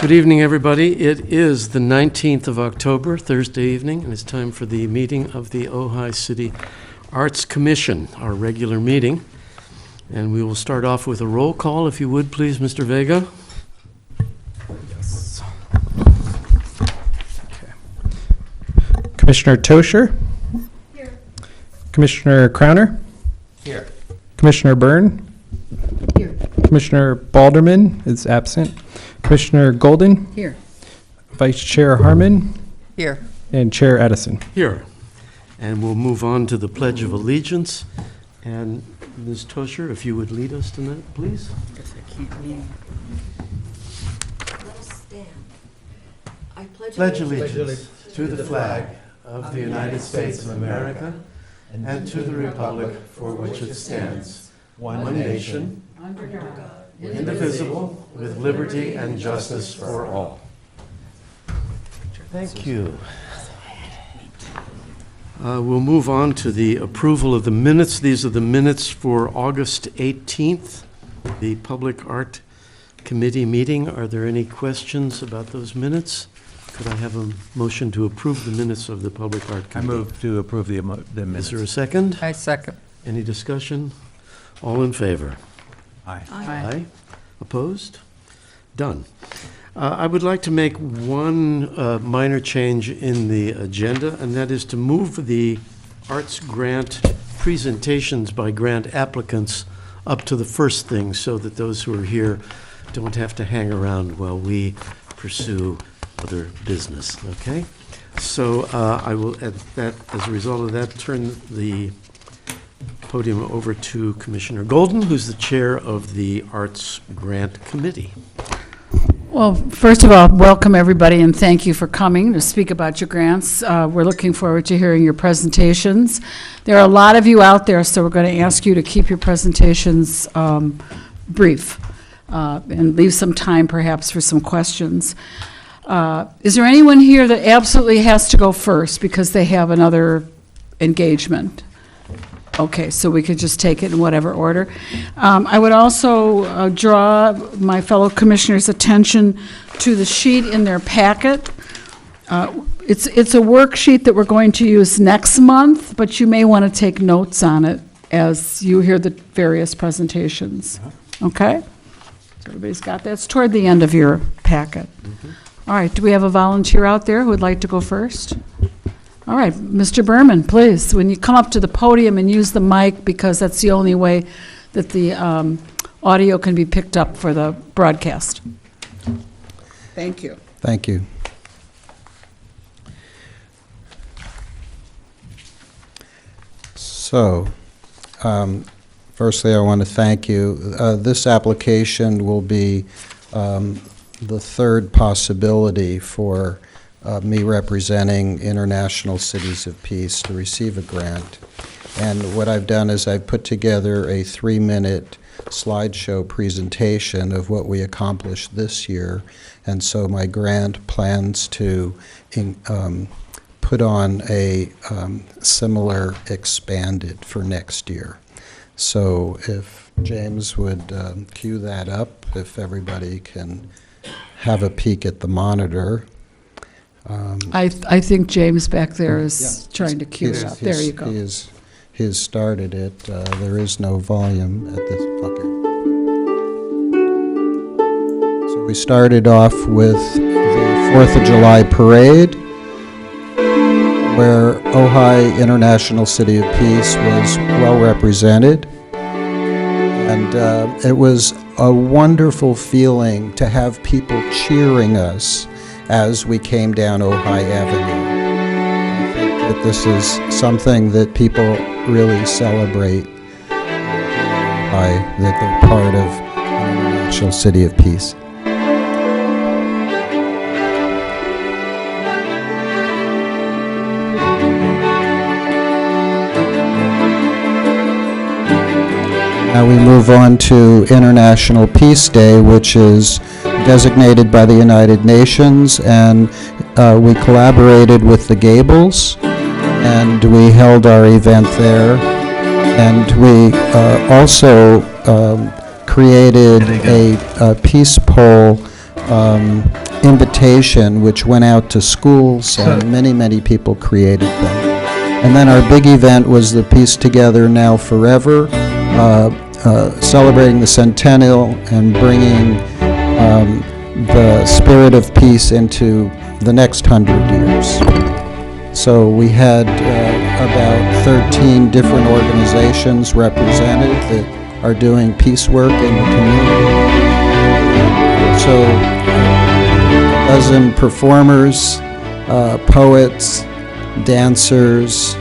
Good evening, everybody. It is the 19th of October, Thursday evening, and it's time for the meeting of the Ojai City Arts Commission, our regular meeting. And we will start off with a roll call, if you would, please, Mr. Vega. Yes. Okay. Commissioner Tosher? Here. Commissioner Crowner? Here. Commissioner Byrne? Here. Commissioner Balderman is absent. Commissioner Golden? Here. Vice Chair Harmon? Here. And Chair Edison. Here. And we'll move on to the Pledge of Allegiance. And Ms. Tosher, if you would lead us tonight, please. Guess I can't leave. Let us stand. I Pledge allegiance to the flag of the United States of America and to the republic for which it stands, one nation, Under God. indivisible, with liberty and justice for all. Thank you. We'll move on to the approval of the minutes. These are the minutes for August 18th, the Public Art Committee meeting. Are there any questions about those minutes? Could I have a motion to approve the minutes of the Public Art Committee? I move to approve the minutes. Is there a second? I second. Any discussion? All in favor? Aye. Aye. Opposed? Done. I would like to make one minor change in the agenda, and that is to move the arts grant presentations by grant applicants up to the first thing so that those who are here don't have to hang around while we pursue other business, okay? So I will, as a result of that, turn the podium over to Commissioner Golden, who's the chair of the Arts Grant Committee. Well, first of all, welcome everybody and thank you for coming to speak about your grants. We're looking forward to hearing your presentations. There are a lot of you out there, so we're going to ask you to keep your presentations brief and leave some time perhaps for some questions. Is there anyone here that absolutely has to go first because they have another engagement? Okay, so we could just take it in whatever order. I would also draw my fellow commissioners' attention to the sheet in their packet. It's a worksheet that we're going to use next month, but you may want to take notes on it as you hear the various presentations. Okay? So everybody's got that. It's toward the end of your packet. All right, do we have a volunteer out there who would like to go first? All right, Mr. Berman, please, when you come up to the podium and use the mic, because that's the only way that the audio can be picked up for the broadcast. Thank you. Thank you. So, firstly, I want to thank you. This application will be the third possibility for me representing International Cities of Peace to receive a grant. And what I've done is I've put together a 3-minute slideshow presentation of what we accomplished this year. And so my grant plans to put on a similar expanded for next year. So if James would cue that up, if everybody can have a peek at the monitor. I think James back there is trying to cue it up. There you go. He has started it. There is no volume at this. Okay. So we started off with the 4th of July parade, where Ojai International City of Peace was well represented. And it was a wonderful feeling to have people cheering us as we came down Ojai Avenue. I think that this is something that people really celebrate, that they're part of an International City of Peace. Now we move on to International Peace Day, which is designated by the United Nations, and we collaborated with the Gables, and we held our event there, and we also created a peace pole invitation, which went out to schools, and many, many people created them. And then our big event was the Peace Together Now Forever, celebrating the centennial and bringing the spirit of peace into the next 100 years. So we had about 13 different organizations represented that are doing peace work in the community. So a dozen performers, poets, dancers,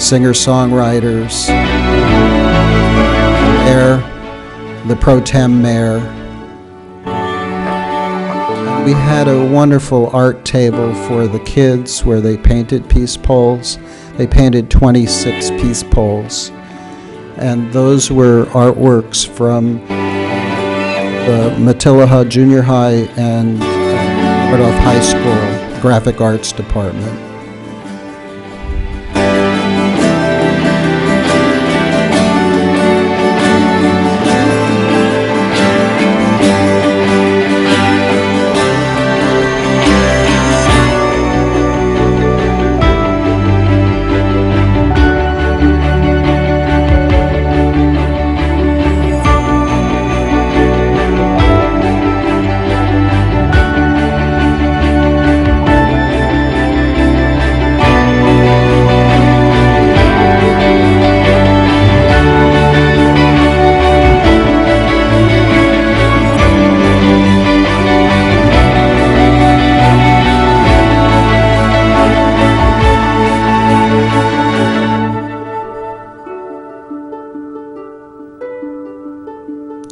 singer-songwriters, mayor, the pro tem mayor. We had a wonderful art table for the kids where they painted peace poles. They painted 26 peace poles. And those were artworks from the Matilaha Junior High and Rudolph High School Graphic Arts Department.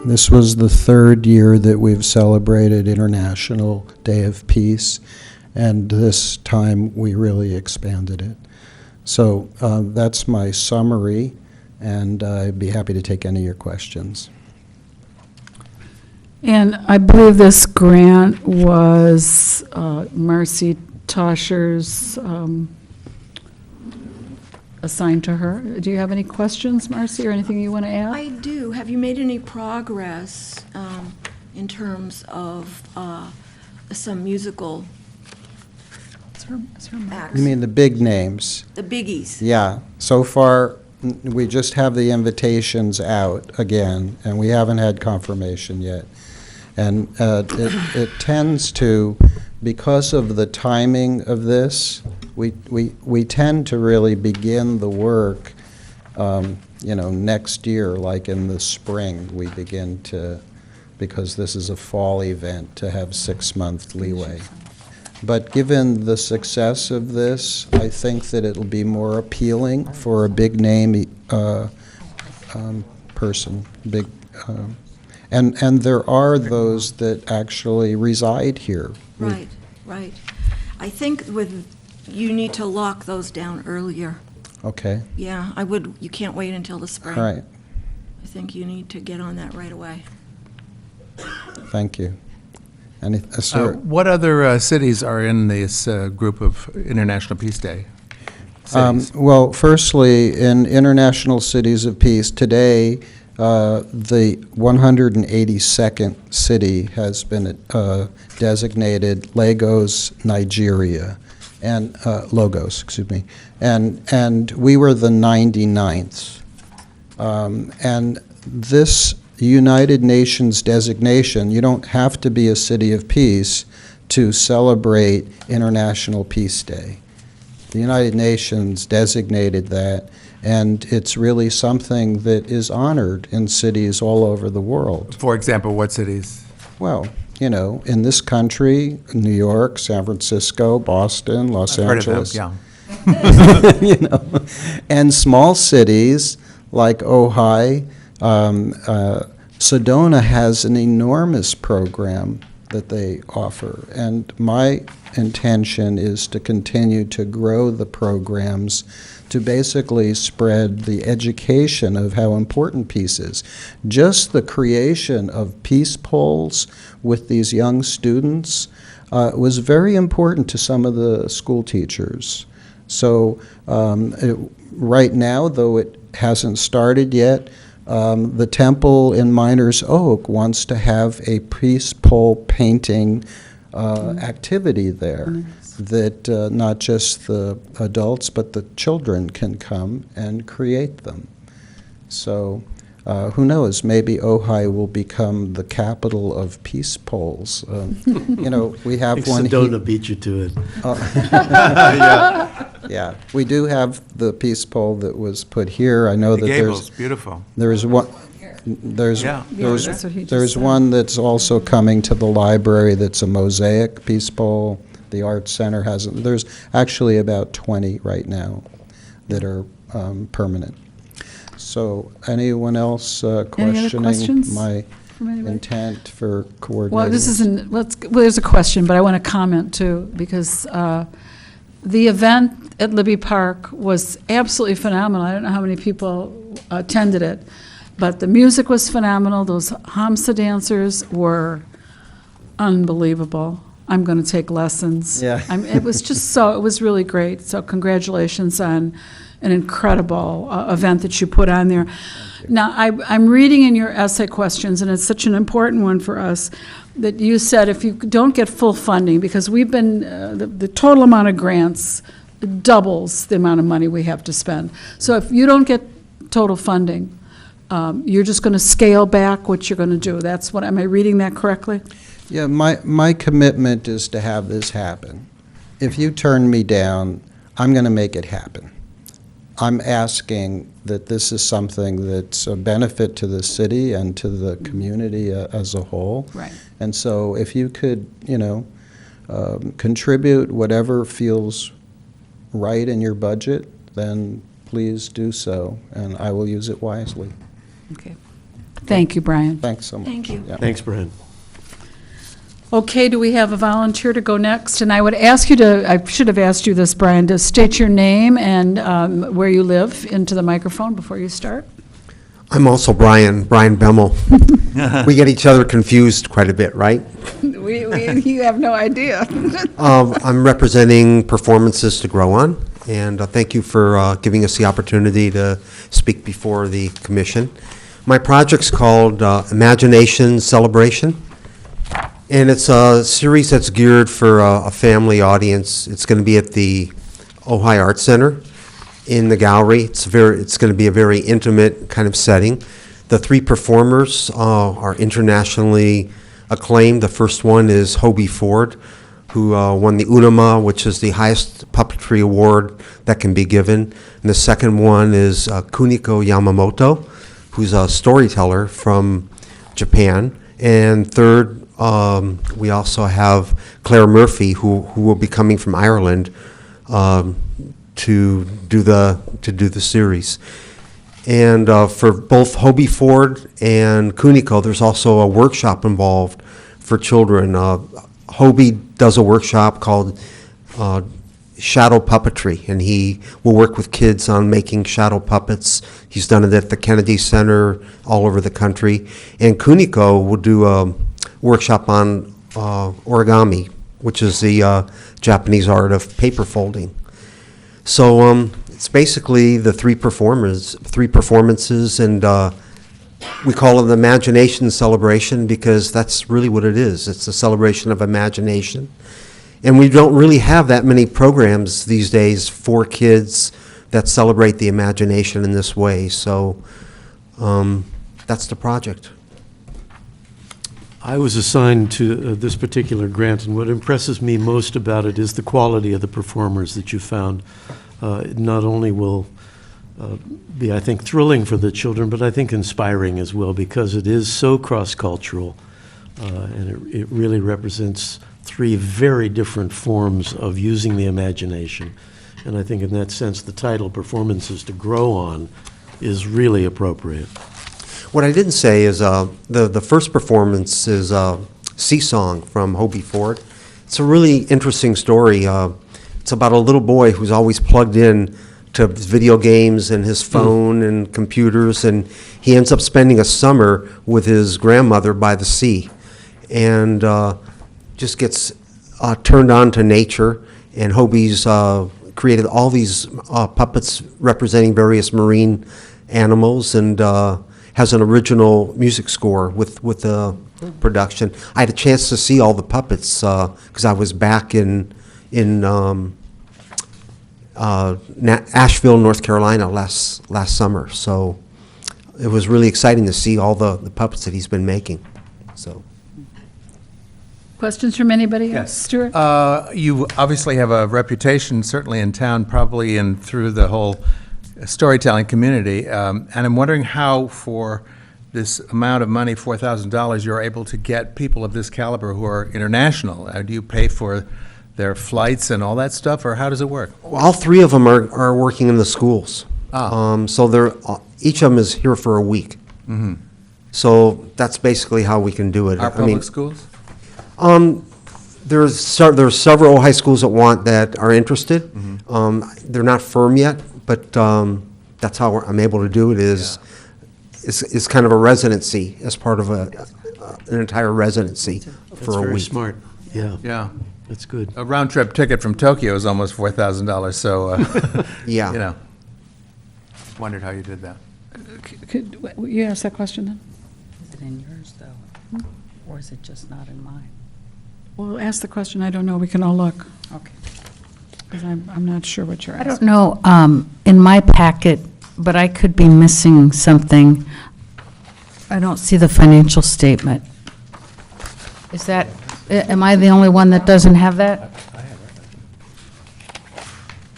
This was the third year that we've celebrated International Day of Peace, and this time we really expanded it. So that's my summary, and I'd be happy to take any of your questions. And I believe this grant was Marcy Toscher's assigned to her. Do you have any questions, Marcy, or anything you want to add? I do. Have you made any progress in terms of some musical acts? You mean the big names? The biggies. Yeah. So far, we just have the invitations out again, and we haven't had confirmation yet. And it tends to, because of the timing of this, we tend to really begin the work, next year, like in the spring, we begin to, because this is a fall event, to have 6-month leeway. But given the success of this, I think that it'll be more appealing for a big name person, and there are those that actually reside here. Right, right. I think you need to lock those down earlier. Okay. Yeah, you can't wait until the spring. All right. I think you need to get on that right away. Thank you. Sir? What other cities are in this group of International Peace Day? Cities? Well, firstly, in International Cities of Peace, today, the 182nd city has been designated Lagos, Nigeria, and Logos, excuse me, and we were the 99th. And this United Nations designation, you don't have to be a city of peace to celebrate International Peace Day. The United Nations designated that, and it's really something that is honored in cities all over the world. For example, what cities? Well, in this country, New York, San Francisco, Boston, Los Angeles. Heard of them, yeah. And small cities like Ojai. Sedona has an enormous program that they offer, and my intention is to continue to grow the programs to basically spread the education of how important peace is. Just the creation of peace poles with these young students was very important to some of the school teachers. So right now, though it hasn't started yet, the temple in Miners Oak wants to have a peace pole painting activity there that not just the adults but the children can come and create them. So who knows, maybe Ojai will become the capital of peace polls. We have I think one Sedona beat you to it. Yeah, we do have the peace poll that was put here. I know The that Gables, beautiful. there's one, there's, Yeah. there's, that's what he just there's said. one that's also coming to the library that's a mosaic peace poll. The Arts Center hasn't, there's actually about 20 right now that are permanent. So anyone else questioning questions my from anybody? intent for coordinating? Well, this isn't, there's a question, but I want to comment too, because the event at Libby Park was absolutely phenomenal. I don't know how many people attended it, but the music was phenomenal. Those Hamsa dancers were unbelievable. I'm going to take lessons. Yeah. It was just so, it was really great. So congratulations on an incredible event that you put on there. Now, I'm reading in your essay questions, and it's such an important one for us, that you said if you don't get full funding, because we've been, the total amount of grants doubles the amount of money we have to spend. So if you don't get total funding, you're just going to scale back what you're going to do. That's what, am I reading that correctly? Yeah, my commitment is to have this happen. If you turn me down, I'm going to make it happen. I'm asking that this is something that's a benefit to the city and to the community as a whole. Right. And so if you could, contribute whatever feels right in your budget, then please do so, and I will use it wisely. Okay. Thank you, Brian. Thanks so much. Thank you. Yeah. Thanks, Brian. Okay, do we have a volunteer to go next? And I would ask you to, I should have asked you this, Brian, to state your name and where you live into the microphone before you start. I'm also Brian Bemmel. We get each other confused quite a bit, right? You have no idea. I'm representing Performances to Grow On, and thank you for giving us the opportunity to speak before the commission. My project's called Imagination Celebration, and it's a series that's geared for a family audience. It's going to be at the Ojai Art Center in the gallery. It's going to be a very intimate kind of setting. The three performers are internationally acclaimed. The first one is Hobie Ford, who won the Unama, which is the highest puppetry award that can be given. And the second one is Kuniko Yamamoto, who's a storyteller from Japan. And third, we also have Claire Murphy, who will be coming from Ireland to do the series. And for both Hobie Ford and Kuniko, there's also a workshop involved for children. Hobie does a workshop called Shadow Puppetry, and he will work with kids on making shadow puppets. He's done it at the Kennedy Center all over the country. And Kuniko will do a workshop on origami, which is the Japanese art of paper folding. So it's basically the three performances, and we call it the Imagination Celebration because that's really what it is. It's a celebration of imagination. And we don't really have that many programs these days for kids that celebrate the imagination in this way. So that's the project. I was assigned to this particular grant, and what impresses me most about it is the quality of the performers that you found. It not only will be, I think, thrilling for the children, but I think inspiring as well, because it is so cross-cultural, and it really represents three very different forms of using the imagination. And I think in that sense, the title, Performances to Grow On, is really appropriate. What I didn't say is the first performance is Sea Song from Hobie Ford. It's a really interesting story. It's about a little boy who's always plugged in to video games and his phone and computers, and he ends up spending a summer with his grandmother by the sea, and just gets turned on to nature. And Hobie's created all these puppets representing various marine animals, and has an original music score with production. I had a chance to see all the puppets, because I was back in Asheville, North Carolina last summer. So it was really exciting to see all the puppets that he's been making, so. Questions from anybody else? Yes. Stuart? You obviously have a reputation, certainly in town, probably and through the whole storytelling community. And I'm wondering how, for this amount of money, $4,000, you're able to get people of this caliber who are international. Do you pay for their flights and all that stuff, or how does it work? Well, all three of them are working in the schools. So they're, each of them is here for a week. So that's basically how we can do it. Our I mean, public schools? there's several high schools that are interested. They're not firm yet, but that's how I'm able to do it. It's kind of a residency as part of an entire residency That's for a very week. smart, yeah, Yeah. that's good. A round-trip ticket from Tokyo is almost $4,000, so, Yeah. you know, wondered how you did that. Could you ask that question then? Is it in yours, though? Or is it just not in mine? Well, ask the question, I don't know, we can all look, Okay. because I'm not sure what you're I asking. don't know, in my packet, but I could be missing something. I don't see the financial statement. Is that, am I the only one that doesn't have that?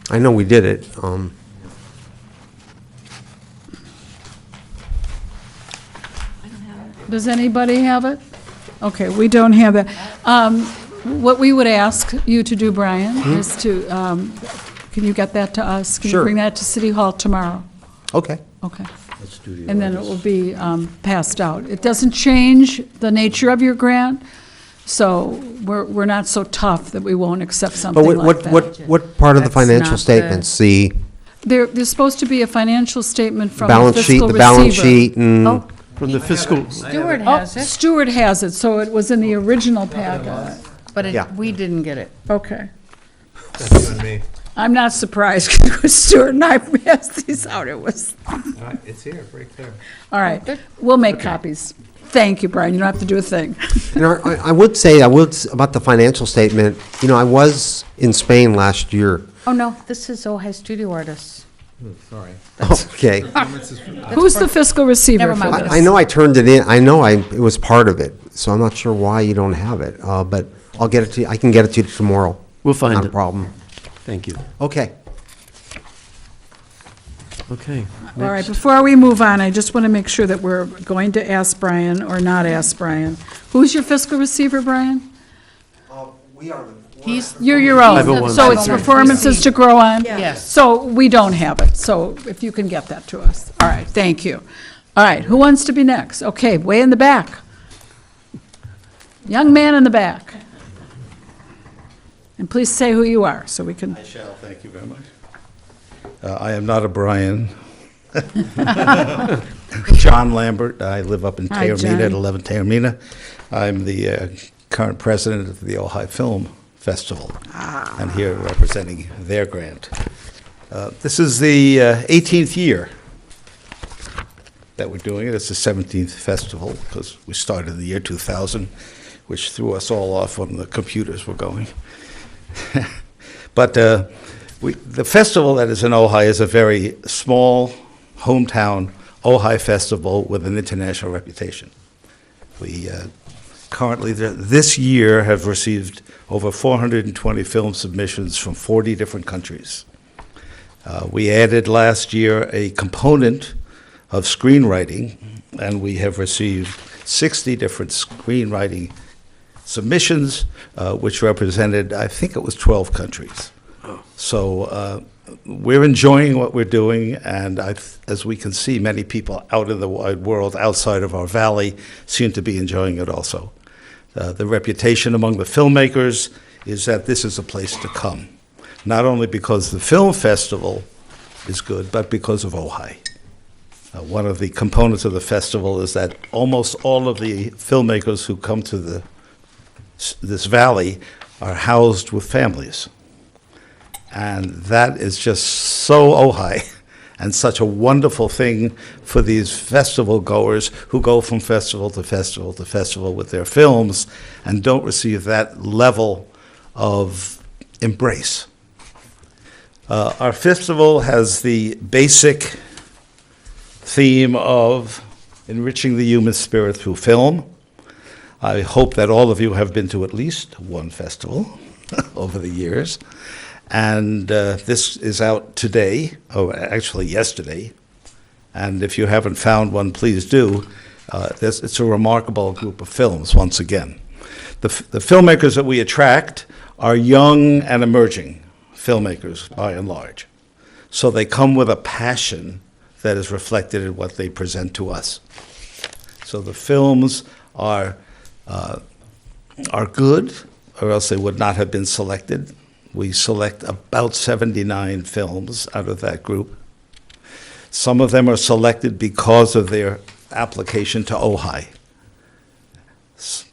I know we did it. Does anybody have it? Okay, we don't have it. What we would ask you to do, Brian, is to, can you get that to us? Can you Sure. bring that to City Hall tomorrow? Okay. Okay. And then it will be passed out. It doesn't change the nature of your grant, so we're not so tough that we won't accept But something like that. what part of the That's financial not statements, the There's supposed to be a financial statement from the balance sheet, fiscal the balance receiver. sheet and, Oh, From the fiscal, Stewart Oh, has it, Stuart has it, so it was in the original packet. but Yeah. we didn't get it. Okay. That's you and me. I'm not surprised, because Stuart and I passed these out. It was, It's here, right there. all right. We'll make copies. Thank you, Brian. You don't have to do a thing. and I would say, about the financial statement, I was in Spain last year. Oh, no, this is Ojai Studio Artists. Sorry. Okay. Who's the fiscal receiver Never for mind. this? I know I turned it in, it was part of it, so I'm not sure why you don't have it, but I'll get it to you, I can get it to you tomorrow. we'll find Not a it. problem. Thank you. Okay. Okay. All right, before we move on, I just want to make sure that we're going to ask Brian or not ask Brian. Who's your fiscal receiver, Brian? We are He's, You're your own. 501. So it's performances to grow on? yes. So we don't have it, so if you can get that to us. All right, thank you. All right, who wants to be next? Okay, way in the back. Young man in the back. And please say who you are, so we can, I shall, thank you very much. I am not a Brian. John Lambert, I live up in Hi, Taormina John. at 11 Taormina. I'm the current president of the Ojai Film Festival. I'm here representing their grant. This is the 18th year that we're doing it. It's the 17th festival, because we started in the year 2000, which threw us all off when the computers were going. But the festival that is in Ojai is a very small, hometown Ojai festival with an international reputation. We currently, this year, have received over 420 film submissions from 40 different countries. We added last year a component of screenwriting, and we have received 60 different screenwriting submissions, which represented, I think it was 12 countries. So we're enjoying what we're doing, and as we can see, many people out in the wide world outside of our valley seem to be enjoying it also. The reputation among the filmmakers is that this is a place to come, not only because the film festival is good, but because of Ojai. One of the components of the festival is that almost all of the filmmakers who come to this valley are housed with families. And that is just so Ojai and such a wonderful thing for these festival goers who go from festival to festival to festival with their films and don't receive that level of embrace. Our festival has the basic theme of enriching the human spirit through film. I hope that all of you have been to at least one festival over the years. And this is out today, or actually yesterday. And if you haven't found one, please do. It's a remarkable group of films, once again. The filmmakers that we attract are young and emerging filmmakers, by and large. So they come with a passion that is reflected in what they present to us. So the films are good, or else they would not have been selected. We select about 79 films out of that group. Some of them are selected because of their application to Ojai.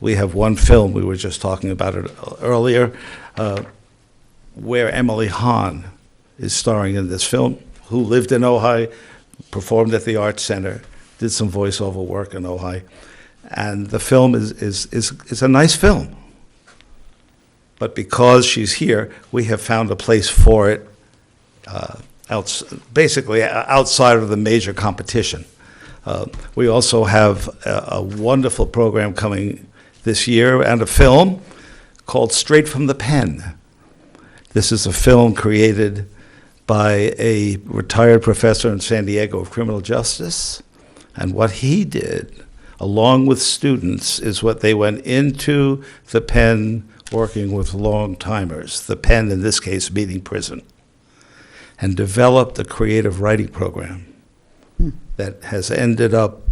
We have one film, we were just talking about it earlier, where Emily Hahn is starring in this film, who lived in Ojai, performed at the Arts Center, did some voiceover work in Ojai. And the film is a nice film. But because she's here, we have found a place for it basically outside of the major competition. We also have a wonderful program coming this year and a film called Straight from the Pen. This is a film created by a retired professor in San Diego of criminal justice. And what he did, along with students, is what they went into the pen working with long-timers, the pen in this case meaning prison, and developed a creative writing program that has ended up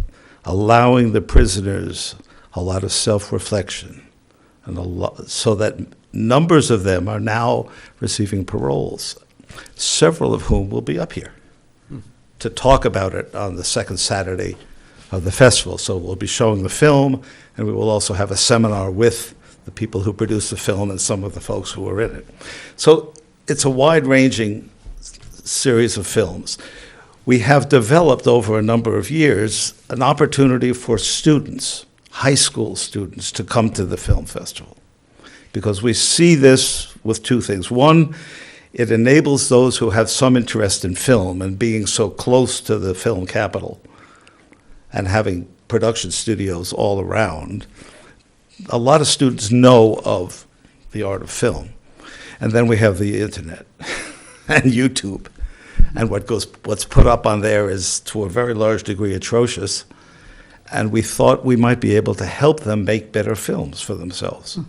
allowing the prisoners a lot of self-reflection, and so that numbers of them are now receiving paroles, several of whom will be up here to talk about it on the second Saturday of the festival. So we'll be showing the film, and we will also have a seminar with the people who produced the film and some of the folks who were in it. So it's a wide-ranging series of films. We have developed over a number of years an opportunity for students, high school students, to come to the film festival, because we see this with two things. One, it enables those who have some interest in film and being so close to the film capital and having production studios all around. A lot of students know of the art of film. And then we have the internet and YouTube. And what's put up on there is, to a very large degree, atrocious. And we thought we might be able to help them make better films for themselves.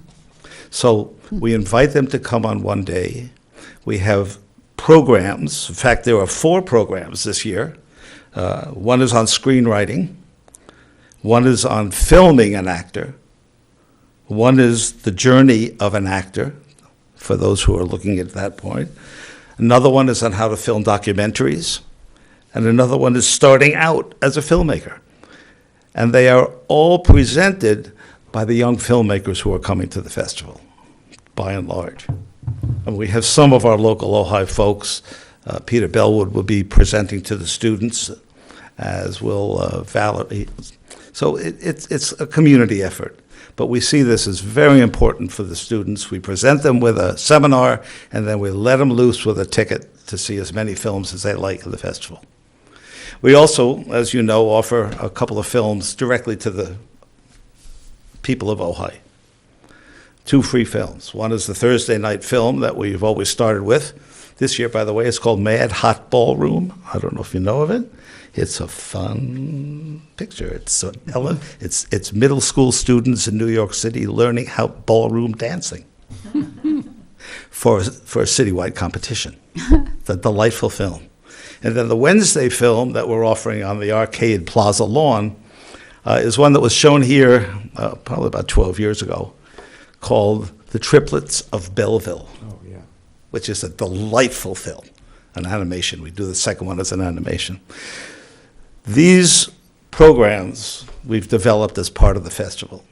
So we invite them to come on one day. We have programs. In fact, there are 4 programs this year. One is on screenwriting. One is on filming an actor. One is the journey of an actor, for those who are looking at that point. Another one is on how to film documentaries. And another one is starting out as a filmmaker. And they are all presented by the young filmmakers who are coming to the festival, by and large. And we have some of our local Ojai folks. Peter Bellwood will be presenting to the students, as will Valerie. So it's a community effort. But we see this as very important for the students. We present them with a seminar, and then we let them loose with a ticket to see as many films as they like at the festival. We also, as you know, offer a couple of films directly to the people of Ojai. 2 free films. One is the Thursday night film that we've always started with. This year, by the way, it's called Mad Hot Ballroom. I don't know if you know of it. It's a fun picture. It's middle school students in New York City learning how ballroom dancing for a citywide competition. It's a delightful film. And then the Wednesday film that we're offering on the Arcade Plaza lawn is one that was shown here probably about 12 years ago, called The Triplets of Belleville, which is a delightful film, an animation. We do the second one as an animation. These programs we've developed as part of the festival.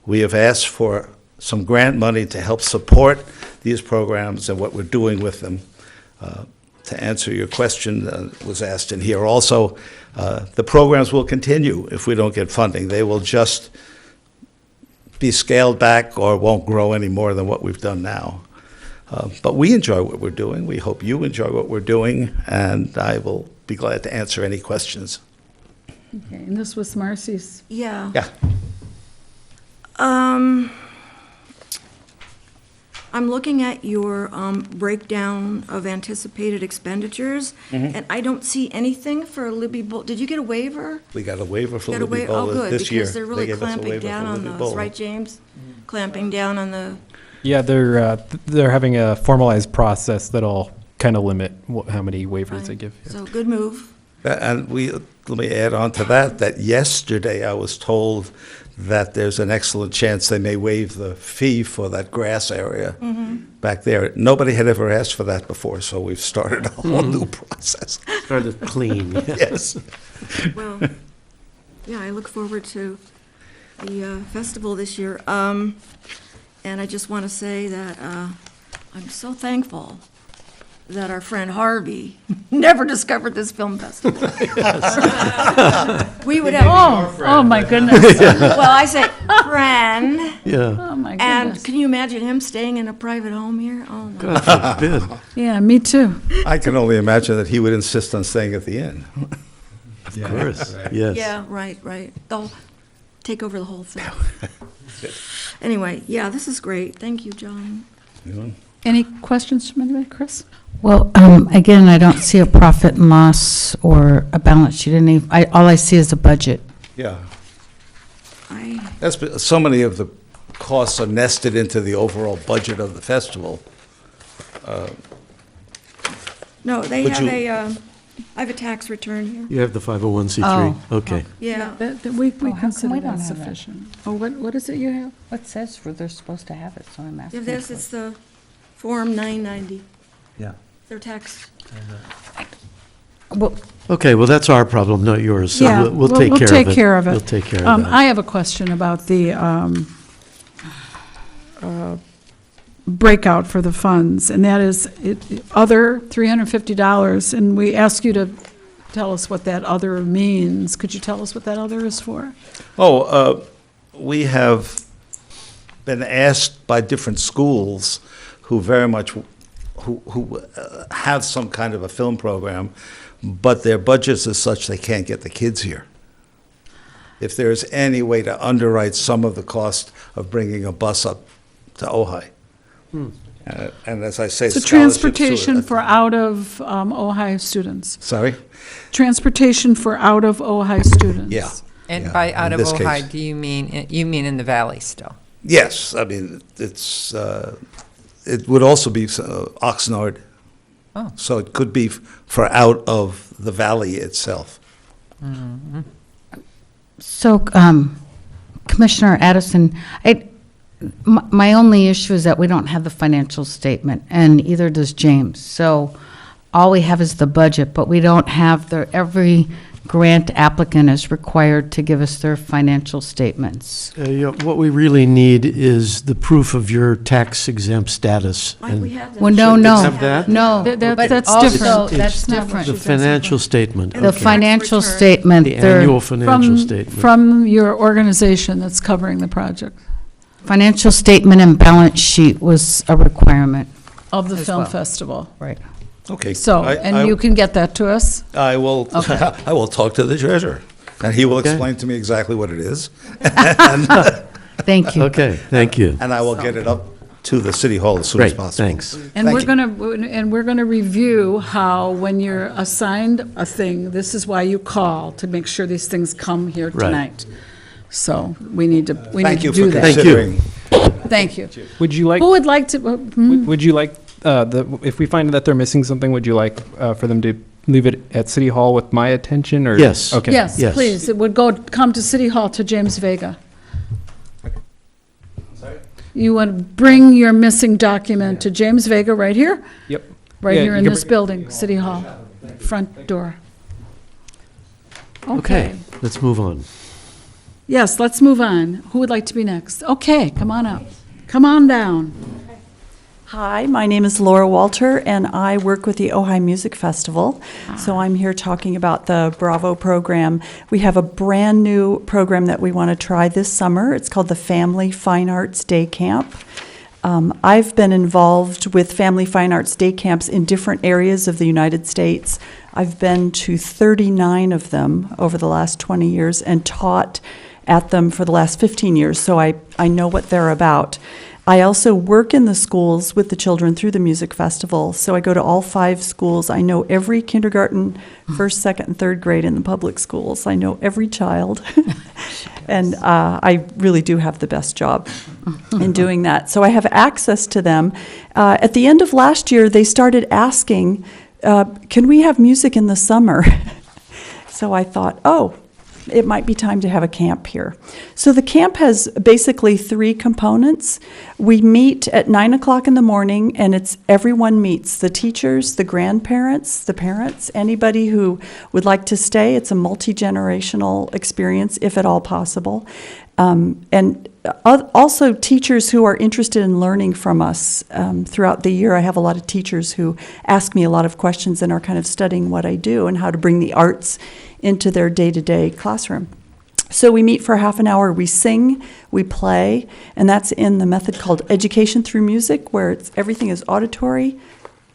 We have asked for some grant money to help support these programs and what we're doing with them, to answer your question was asked in here. Also, the programs will continue if we don't get funding. They will just be scaled back or won't grow any more than what we've done now. But we enjoy what we're doing. We hope you enjoy what we're doing, and I will be glad to answer any questions. Okay, and this was Marcy's. Yeah. Yeah. I'm looking at your breakdown of anticipated expenditures, and I don't see anything for Libby Bowl. Did you get a waiver? We got a waiver for Got a Libby Oh, Bowl good, this year. because they're really They gave us a clamping waiver down for on Libby those, Bowl. right, James? Clamping down on the, Yeah, they're having a formalized process that'll kind of limit how many waivers they give. so good move. And let me add on to that yesterday I was told that there's an excellent chance they may waive the fee for that grass area back there. Nobody had ever asked for that before, so we've started a whole new process. Started clean, Yes. Well, yeah, I look forward to the festival this year. And I just want to say that I'm so thankful that our friend Harvey never discovered this film festival. We would have, Oh, my goodness. well, I say friend, yeah. Oh, my and goodness. can you imagine him staying in a private home here? Oh, my. God forbid. Yeah, me too. I can only imagine that he would insist on staying at the inn. Of course, yes. Yeah, right. They'll take over the whole thing. Anyway, yeah, this is great. Thank you, John. Any questions from anybody? Chris? Well, again, I don't see a profit and loss or a balance sheet. All I see is a budget. Yeah. So many of the costs are nested into the overall budget of the festival. No, they Would have you- I have a tax return here. You have the 501c3? Oh. Okay. Yeah. We how come consider we that don't have that? sufficient. Oh, what is it you have? What says they're supposed to have it, so I'm asking. This is the Form 990. Yeah. Their tax. Well, Okay, well, that's our problem, not yours, so Yeah, we'll take care of it. take care of it. We'll take care of that. I have a question about the breakout for the funds, and that is other $350, and we ask you to tell us what that other means. Could you tell us what that other is for? We have been asked by different schools who very much, who have some kind of a film program, but their budgets are such they can't get the kids here. If there's any way to underwrite some of the cost of bringing a bus up to Ojai. And as I say, So scholarships to transportation it. for out of Ojai students. Sorry? Transportation for out of Ojai students. Yeah. And Yeah, by out in of this Ojai, case. do you mean in the valley still? Yes, I mean, it's, it would also be Oxnard. Oh. So it could be for out of the valley itself. So, Commissioner Addison, my only issue is that we don't have the financial statement, and either does James. So all we have is the budget, but we don't have every grant applicant is required to give us their financial statements. What we really need is the proof of your tax exempt status. Like we have that. Well, no, Should no. we have that? No, That- but that's also, different. that's It's different. The financial statement. The okay. financial return. statement, The their annual financial statement. From your organization that's covering the project financial statement and balance sheet was a requirement. of the As film well. festival. Right. Okay. So, and you can get that to us? I will, Okay. I will talk to the treasurer, and he will Okay. explain to me exactly what it is, Thank you. Okay, thank you. and I will get it up to the city hall as soon as Great, possible. thanks. And Thank we're gonna review how, when you're assigned a thing, this is why you call, to make sure these things come here Right. tonight. So, we need to Thank you do for that. Thank you. considering. Thank you. Would you like, Who would like to, would you like, if we find that they're missing something, would you like for them to leave it at City Hall with my attention, or? Yes. Okay. yes, Yes. please, it would come to City Hall to James Vega. You would bring your missing document to James Vega right here? Yep. Right Yeah, here you in can this building, City Hall, front door. Okay, let's move on. Yes, let's move on. Who would like to be next? Okay, come on up. Come on down. Hi, my name is Laura Walter, and I work with the Ojai Music Festival. So I'm here talking about the Bravo program. We have a brand-new program that we want to try this summer. It's called the Family Fine Arts Day Camp. I've been involved with Family Fine Arts Day Camps in different areas of the United States. I've been to 39 of them over the last 20 years and taught at them for the last 15 years, so I know what they're about. I also work in the schools with the children through the music festival, so I go to all 5 schools. I know every kindergarten, first, second, and third grade in the public schools. I know every child, and I really do have the best job in doing that. So I have access to them. At the end of last year, they started asking, can we have music in the summer? So I thought, oh, it might be time to have a camp here. So the camp has basically 3 components. We meet at 9 o'clock in the morning, and everyone meets, the teachers, the grandparents, the parents, anybody who would like to stay. It's a multi-generational experience, if at all possible. And also teachers who are interested in learning from us. Throughout the year, I have a lot of teachers who ask me a lot of questions and are kind of studying what I do and how to bring the arts into their day-to-day classroom. So we meet for half an hour, we sing, we play, and that's in the method called Education Through Music, where everything is auditory,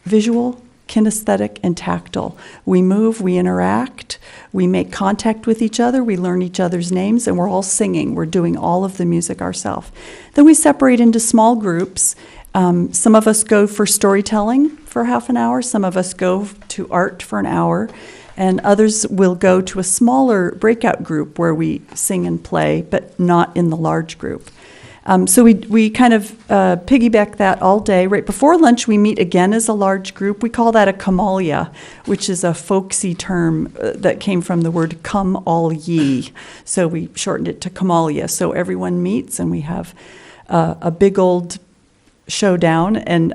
visual, kinesthetic, and tactile. We move, we interact, we make contact with each other, we learn each other's names, and we're all singing. We're doing all of the music ourselves. Then we separate into small groups. Some of us go for storytelling for half an hour, some of us go to art for an hour, and others will go to a smaller breakout group where we sing and play, but not in the large group. So we kind of piggyback that all day. Right before lunch, we meet again as a large group. We call that a kamalia, which is a folksy term that came from the word come all ye. So we shortened it to kamalia. So everyone meets, and we have a big old showdown, and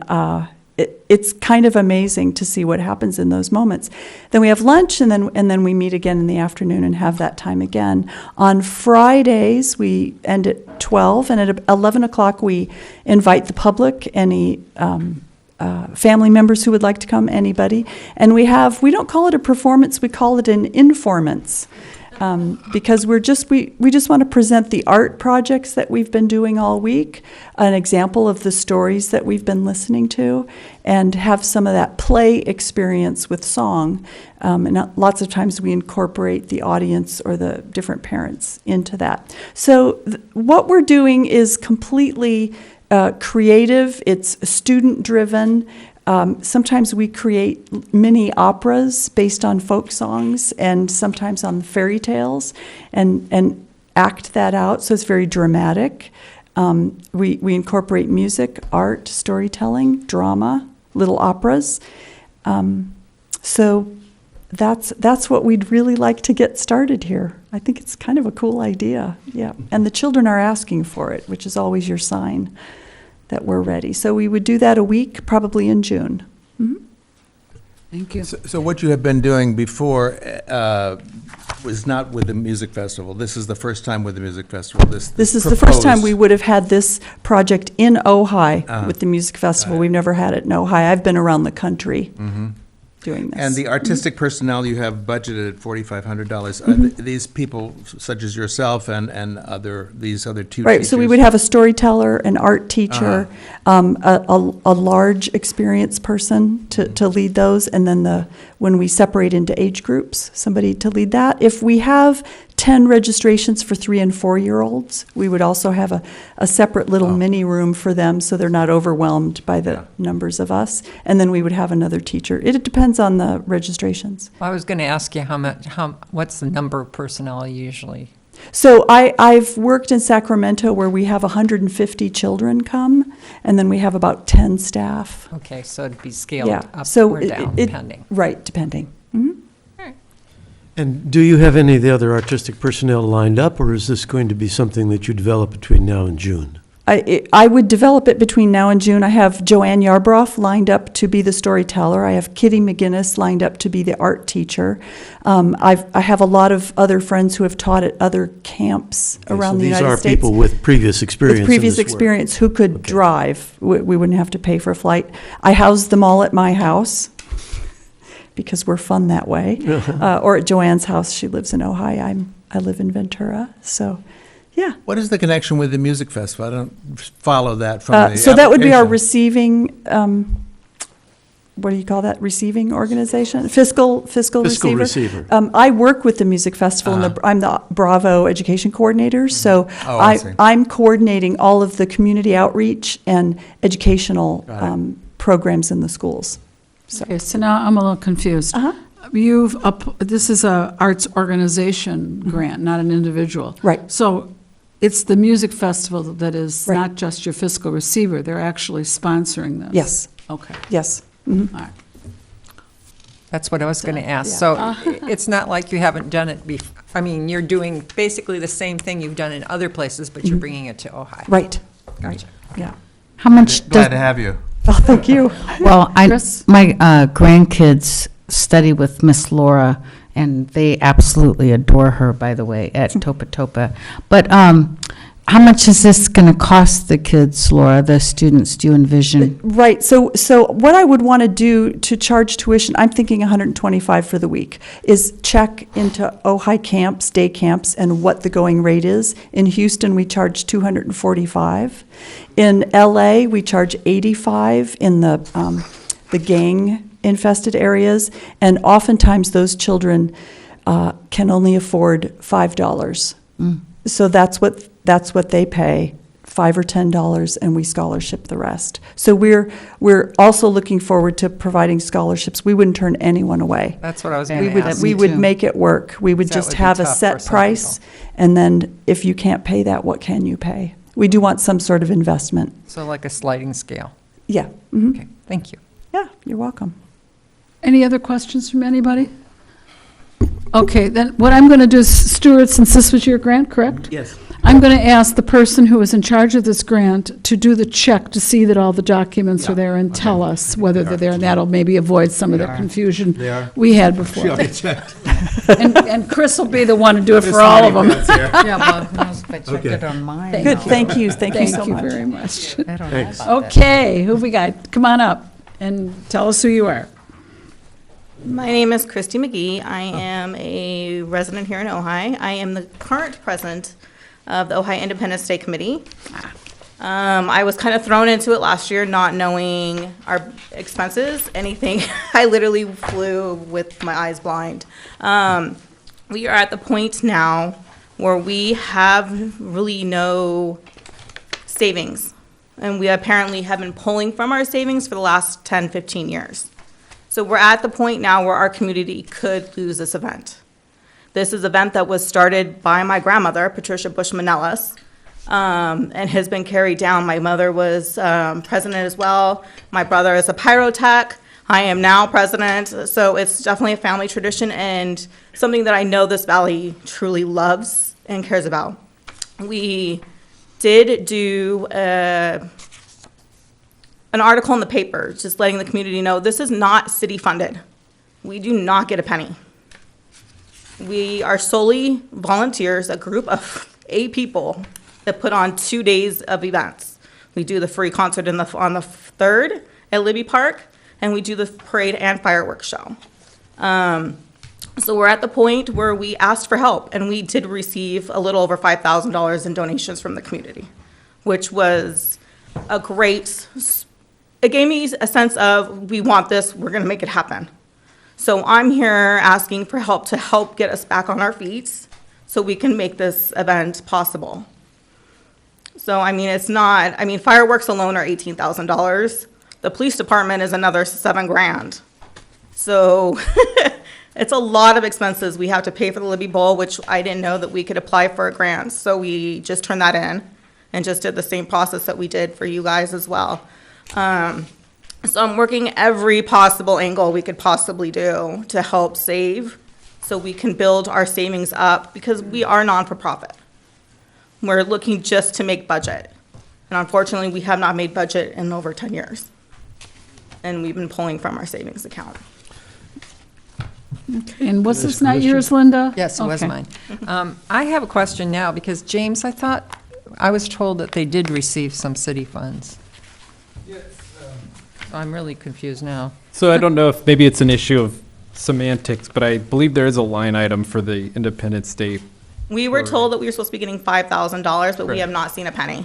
it's kind of amazing to see what happens in those moments. Then we have lunch, and then we meet again in the afternoon and have that time again. On Fridays, we end at 12, and at 11 o'clock, we invite the public, any family members who would like to come, anybody. And we don't call it a performance, we call it an informance. Because we just want to present the art projects that we've been doing all week, an example of the stories that we've been listening to, and have some of that play experience with song. And lots of times we incorporate the audience or the different parents into that. So what we're doing is completely creative. It's student-driven. Sometimes we create mini operas based on folk songs and sometimes on fairy tales and act that out, so it's very dramatic. We incorporate music, art, storytelling, drama, little operas. So that's what we'd really like to get started here. I think it's kind of a cool idea, yeah. And the children are asking for it, which is always your sign that we're ready. So we would do that a week, probably in June. Mm-hmm. Thank you. So what you have been doing before was not with the music festival. This is the first time with the music festival. This is the first time we would have had this project in Ojai with the music festival. We've never had it in Ojai. I've been around the country doing this. And the artistic personnel you have budgeted at $4,500. These people, such as yourself and these other 2 right, teachers? So we would have a storyteller, an art teacher, a large experienced person to lead those, and then when we separate into age groups, somebody to lead that. If we have 10 registrations for 3- and 4-year-olds, we would also have a separate little mini room for them so they're not overwhelmed by the numbers of us. And then we would have another teacher. It depends on the registrations. I was going to ask you what's the number of personnel usually? So I've worked in Sacramento where we have 150 children come, and then we have about 10 staff. Okay, so it'd be scaled up so or down, depending. Right, depending. Mm-hmm. And do you have any of the other artistic personnel lined up, or is this going to be something that you develop between now and June? I would develop it between now and June. I have Joanne Yarbrough lined up to be the storyteller. I have Kitty McGinnis lined up to be the art teacher. I have a lot of other friends who have taught at other camps around the United States. These are people with previous experience With in previous this work. experience who could drive. We wouldn't have to pay for a flight. I house them all at my house because we're fun that way. Or at Joanne's house. She lives in Ojai. I live in Ventura. So, yeah. What is the connection with the music festival? I don't follow that from the So that would be our application. receiving, what do you call that? Receiving organization? Fiscal Fiscal receiver? receiver. I work with the music festival, and I'm the Bravo education coordinator, so Oh, I see. I'm coordinating all of the community outreach and educational programs in the schools. So, Okay, so now I'm a little confused. Uh-huh. This is a arts organization grant, not an individual. Right. So it's the music festival that is Right. not just your fiscal receiver, they're actually sponsoring this? Yes, Okay, yes. Mhm. all right. That's what I was going to ask. Yeah. So it's not like you haven't done it before. I mean, you're doing basically the same thing you've done in other places, but you're bringing it to Ojai. Right, right, Gotcha. yeah. How much Glad does, to have you. Oh, thank you. well, Chris? my grandkids study with Miss Laura, and they absolutely adore her, by the way, at Topa Topa. But how much is this going to cost the kids, Laura, the students, do you envision? Right, so what I would want to do to charge tuition, I'm thinking $125 for the week, is check into Ojai camps, day camps, and what the going rate is. In Houston, we charge $245. In LA, we charge $85 in the gang-infested areas, and oftentimes those children can only afford $5. So that's what they pay, $5 or $10, and we scholarship the rest. So we're also looking forward to providing scholarships. We wouldn't turn anyone away. That's what I was We going We to would, ask. we would too. make it work. We would That just would be have a tough for set some price, and then if you can't pay that, what can you pay? We do want some sort of investment. So like a sliding scale. Yeah, mhm. Okay, thank you. Yeah, you're welcome. Any other questions from anybody? Okay, then what I'm going to do is, Stuart, since this was your grant, correct? Yes. I'm going to ask the person who is in charge of this grant to do the check to see that all the documents are there and tell us whether they're there, and that'll maybe avoid some of the confusion we had before. And Chris will be the one to do it for all of them. Yeah, well, who knows if I checked Okay. it on mine. Thank Good, you. thank you so Thank you much. very much. I don't know Thanks. about that. Okay, who we got? Come on up and tell us who you are. My name is Christy McGee. I am a resident here in Ojai. I am the current president of the Ojai Independence Day Committee. I was kind of thrown into it last year, not knowing our expenses, anything. I literally flew with my eyes blind. We are at the point now where we have really no savings. And we apparently have been pulling from our savings for the last 10, 15 years. So we're at the point now where our community could lose this event. This is an event that was started by my grandmother, Patricia Bush Manellis, and has been carried down. My mother was president as well. My brother is a pyrotech. I am now president. So it's definitely a family tradition and something that I know this valley truly loves and cares about. We did do an article in the paper, just letting the community know this is not city funded. We do not get a penny. We are solely volunteers, a group of 8 people that put on 2 days of events. We do the free concert on the 3rd at Libby Park, and we do the parade and fireworks show. So we're at the point where we asked for help, and we did receive a little over $5,000 in donations from the community, which was a great, it gave me a sense of, we want this, we're gonna make it happen. So I'm here asking for help to help get us back on our feet so we can make this event possible. So, I mean, it's not, I mean, fireworks alone are $18,000. The police department is another $7,000. So it's a lot of expenses. We have to pay for the Libby Bowl, which I didn't know that we could apply for a grant. So we just turned that in and just did the same process that we did for you guys as well. So I'm working every possible angle we could possibly do to help save so we can build our savings up because we are non-for-profit. We're looking just to make budget. And unfortunately, we have not made budget in over 10 years. And we've been pulling from our savings account. And was This this not question? yours, Linda? Yes, it was Okay. mine. I have a question now, because James, I was told that they did receive some city funds. So I'm really confused now. So I don't know if maybe it's an issue of semantics, but I believe there is a line item for the Independence Day. We were told that we were supposed to be getting $5,000, but we Right. have not seen a penny.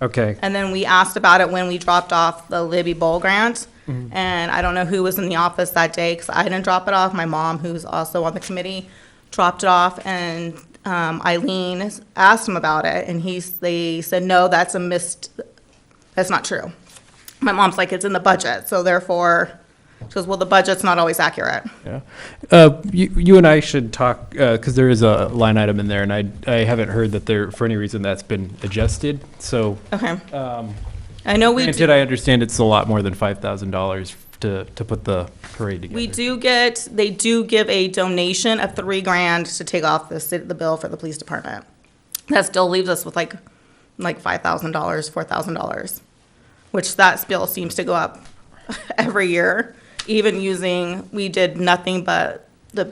Okay. And then we asked about it when we dropped off the Libby Bowl grant. Mm-hmm. And I don't know who was in the office that day, because I didn't drop it off. My mom, who's also on the committee, dropped it off. And Eileen asked him about it, and they said, no, that's not true. My mom's like, it's in the budget, so therefore, she goes, well, the budget's not always accurate. Yeah. You and I should talk, because there is a line item in there, and I haven't heard that there, for any reason, that's been adjusted. So, Okay. I know we granted, I understand it's a lot more than $5,000 to put the parade together. they do give a donation of $3,000 to take off the bill for the police department. That still leaves us with like $5,000, $4,000, which that bill seems to go up every year. Even we did nothing but the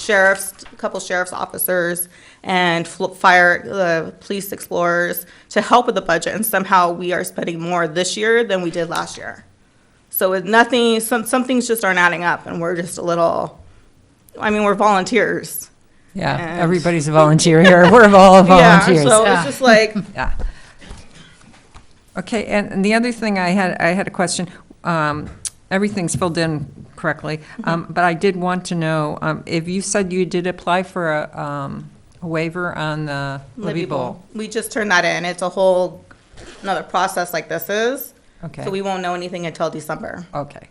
a couple sheriff's officers and police explorers to help with the budget, and somehow we are spending more this year than we did last year. So with nothing, some things just aren't adding up, and we're just we're volunteers. Yeah, And- everybody's a volunteer here. We're all volunteers. Yeah, so it's just like, Yeah. Okay, and the other thing I had a question. Everything's filled in correctly, but I did want to know, if you said you did apply for a waiver on the Libby Bowl. we just turned that in. It's a whole another process like this is. Okay. So we won't know anything until December. Okay.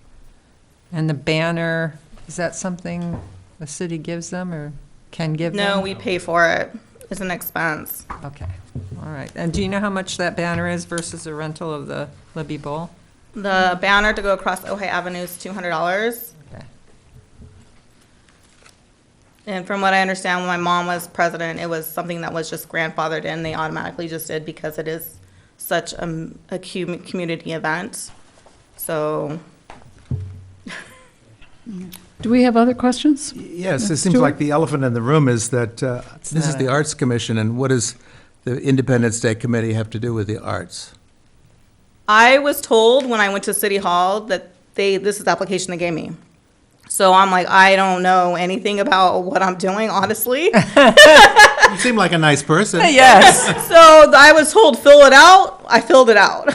And the banner, is that something the city gives them or can give them? No, we pay for it. It's an expense. Okay, all right. And do you know how much that banner is versus the rental of the Libby Bowl? The banner to go across Ojai Avenue is $200. Okay. And from what I understand, when my mom was president, it was something that was just grandfathered in. They automatically just did because it is such a community event. So, Do we have other questions? Yes, it seems Stuart? like the elephant in the room is that this is not the a- Arts Commission, and what does the Independence Day Committee have to do with the arts? I was told when I went to City Hall that this is the application they gave me. So I'm like, I don't know anything about what I'm doing, honestly. You seem like a nice person. Yes. So I was told, fill it out. I filled it out.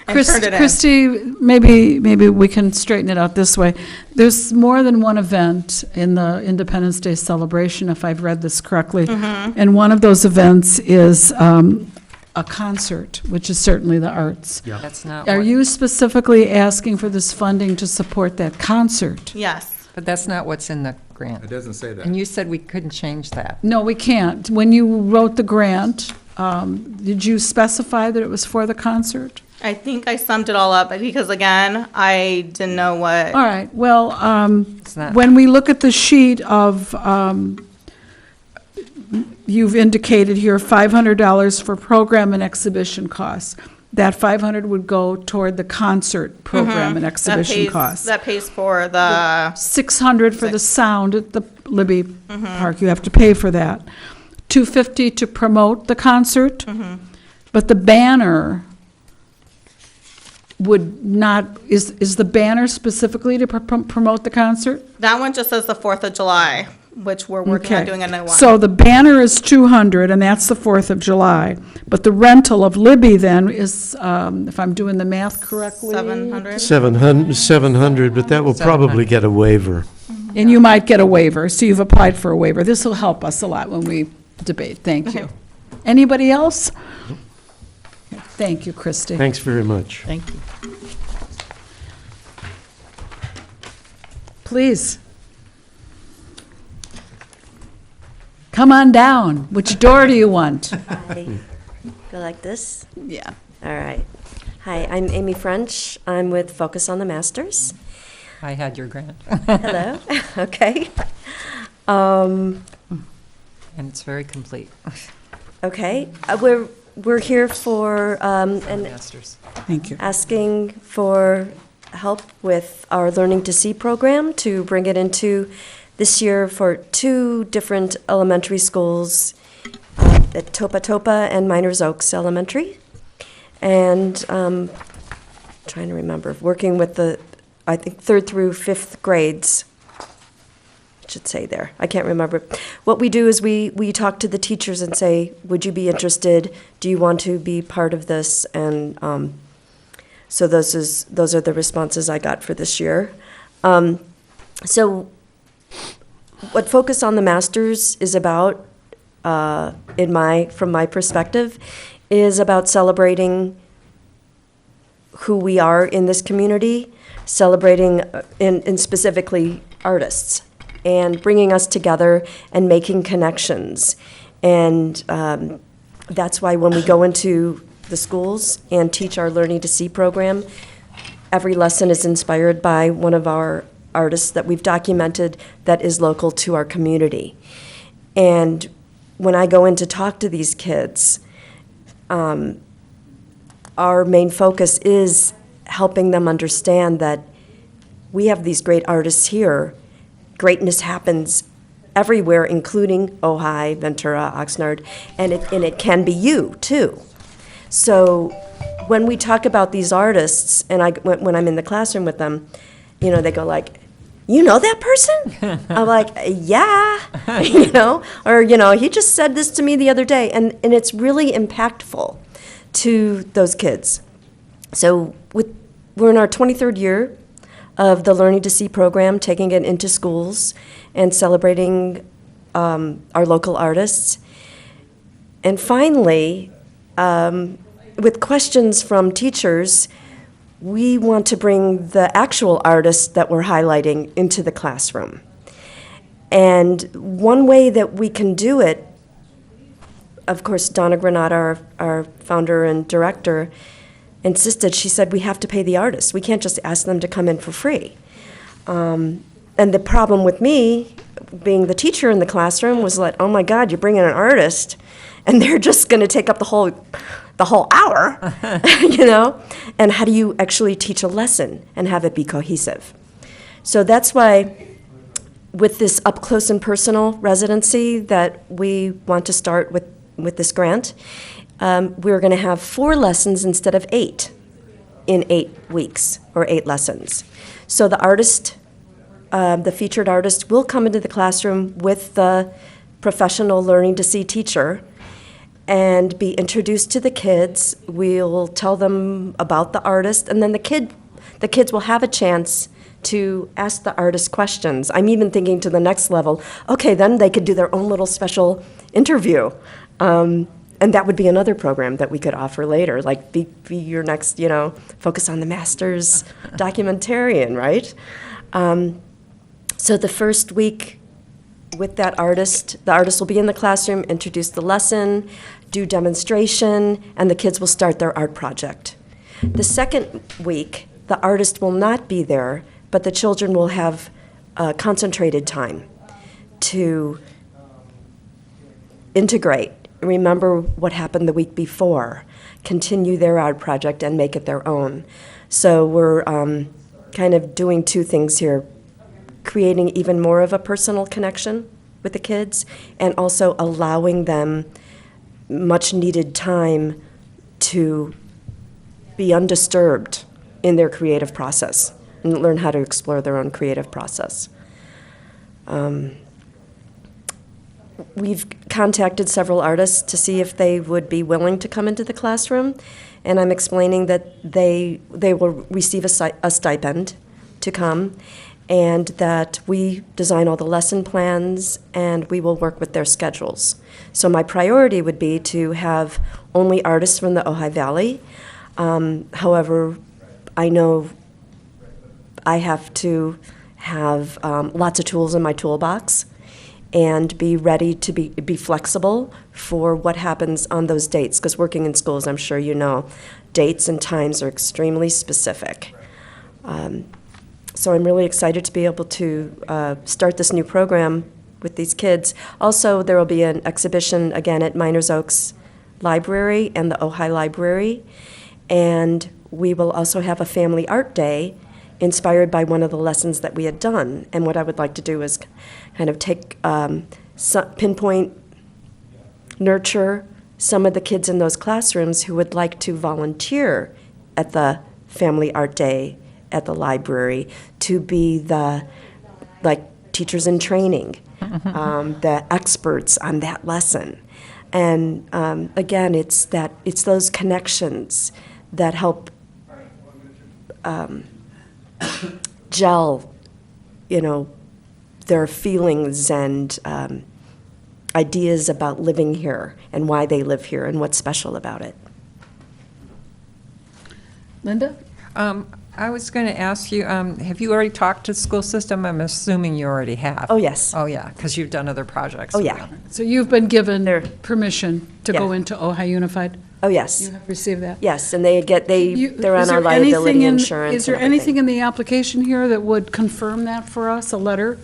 And turned it in. Christy, maybe we can straighten it out this way. There's more than one event in the Independence Day celebration, if I've read this correctly. Mm-hmm. And one of those events is a concert, which is certainly the arts. That's not Are what- you specifically asking for this funding to support that concert? Yes. But that's not what's in the grant. It doesn't say that. And you said we couldn't change that. No, we can't. When you wrote the grant, did you specify that it was for the concert? I think I summed it all up because, again, I didn't know what. All right, well, It's not. when we look at the sheet of, you've indicated here $500 for program and exhibition costs. That 500 would go toward the concert program and exhibition costs. That pays for the, 600 for the sound at the Libby Park, you have to pay for that. 250 to promote the concert, but the banner would not, is the banner specifically to promote the concert? that one just says the 4th of July, which we're working on Okay. doing a new one. So the banner is 200, and that's the 4th of July. But the rental of Libby then is, if I'm doing the math correctly? 700? 700, but that will probably 700. get a waiver. And you might get a waiver, so you've applied for a waiver. This will help us a lot when we debate. Thank you. Anybody else? Thank you, Christy. Thanks very much. Thank you. Please. Come on down. Which door do you want? Hi. Go like this? Yeah. All right. Hi, I'm Amy French. I'm with Focus on the Masters. I had your grant. Hello. Okay. And it's very complete. Okay. we're here for, and Thank you. asking for help with our Learning to See program to bring it into this year for 2 different elementary schools, at Topa Topa and Miners Oaks Elementary. And trying to remember, working with the, I think, 3rd through 5th grades. It should say there. I can't remember. What we do is we talk to the teachers and say, would you be interested? Do you want to be part of this? And so those are the responses I got for this year. So what Focus on the Masters is about, from my perspective, is about celebrating who we are in this community, celebrating in specifically artists, and bringing us together and making connections. And that's why when we go into the schools and teach our Learning to See program, every lesson is inspired by one of our artists that we've documented that is local to our community. And when I go in to talk to these kids, our main focus is helping them understand that we have these great artists here. Greatness happens everywhere, including Ojai, Ventura, Oxnard, and it can be you, too. So when we talk about these artists, and when I'm in the classroom with them, they go like, you know that person? I'm like, yeah, or, he just said this to me the other day, and it's really impactful to those kids. So we're in our 23rd year of the Learning to See program, taking it into schools and celebrating our local artists. And finally, with questions from teachers, we want to bring the actual artists that we're highlighting into the classroom. And one way that we can do it, of course, Donna Granata, our founder and director, insisted. She said, we have to pay the artists. We can't just ask them to come in for free. And the problem with me, being the teacher in the classroom, was like, oh my God, you're bringing an artist, and they're just going to take up the whole hour, And how do you actually teach a lesson and have it be cohesive? So that's why, with this up close and personal residency that we want to start with this grant, we're going to have 4 lessons instead of 8 in 8 weeks, or 8 lessons. So the artist, the featured artist, will come into the classroom with the professional Learning to See teacher and be introduced to the kids. We'll tell them about the artist, and then the kids will have a chance to ask the artist questions. I'm even thinking to the next level, okay, then they could do their own little special interview. And that would be another program that we could offer later, like be your next, Focus on the Masters documentarian, right? So the first week with that artist, the artist will be in the classroom, introduce the lesson, do demonstration, and the kids will start their art project. The second week, the artist will not be there, but the children will have concentrated time to integrate, remember what happened the week before, continue their art project, and make it their own. So we're kind of doing 2 things here, creating even more of a personal connection with the kids, and also allowing them much needed time to be undisturbed in their creative process and learn how to explore their own creative process. We've contacted several artists to see if they would be willing to come into the classroom, and I'm explaining that they will receive a stipend to come, and that we design all the lesson plans, and we will work with their schedules. So my priority would be to have only artists from the Ojai Valley. However, I know I have to have lots of tools in my toolbox and be ready to be flexible for what happens on those dates, because working in schools, I'm sure you know, dates and times are extremely specific. So I'm really excited to be able to start this new program with these kids. Also, there will be an exhibition again at Miners Oaks Library and the Ojai Library. And we will also have a family art day inspired by one of the lessons that we had done. And what I would like to do is kind of take, pinpoint, nurture some of the kids in those classrooms who would like to volunteer at the family art day at the library to be the, like, teachers in training, the experts on that lesson. And again, it's those connections that help gel, their feelings and ideas about living here and why they live here and what's special about it. Linda? I was going to ask you, have you already talked to the school system? I'm assuming you already have. Oh, yes. Oh, yeah, because you've done other projects. Oh, with yeah. them. So you've been given permission to go Yeah. into Ojai Unified? Oh, yes. You have received that? Yes, and they're on Is our there anything liability in- insurance. Is there and everything. anything in the application here that would confirm that for us, a letter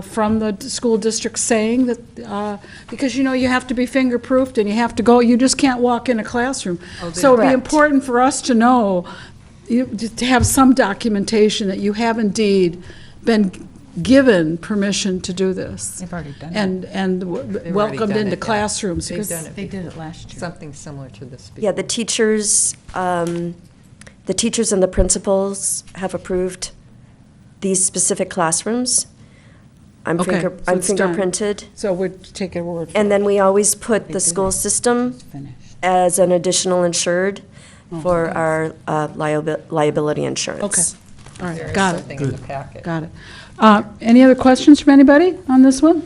from the school district saying that, because, you have to be fingerproofed and you have to go, you just can't walk in a classroom. So it'd be Correct. important for us to know, to have some documentation that you have indeed been given permission to do this. They've already done it. And already welcomed done into it, yeah. classrooms. They've because done it They did it last year. Something similar to this. Yeah, the teachers and the principals have approved these specific classrooms. I'm Okay, so it's done. fingerprinted. So we'd take a word for it. And then we always put the school system as an additional insured for our liability insurance. Okay, all right, There got is it. something in the packet. Got it. Any other questions from anybody on this one?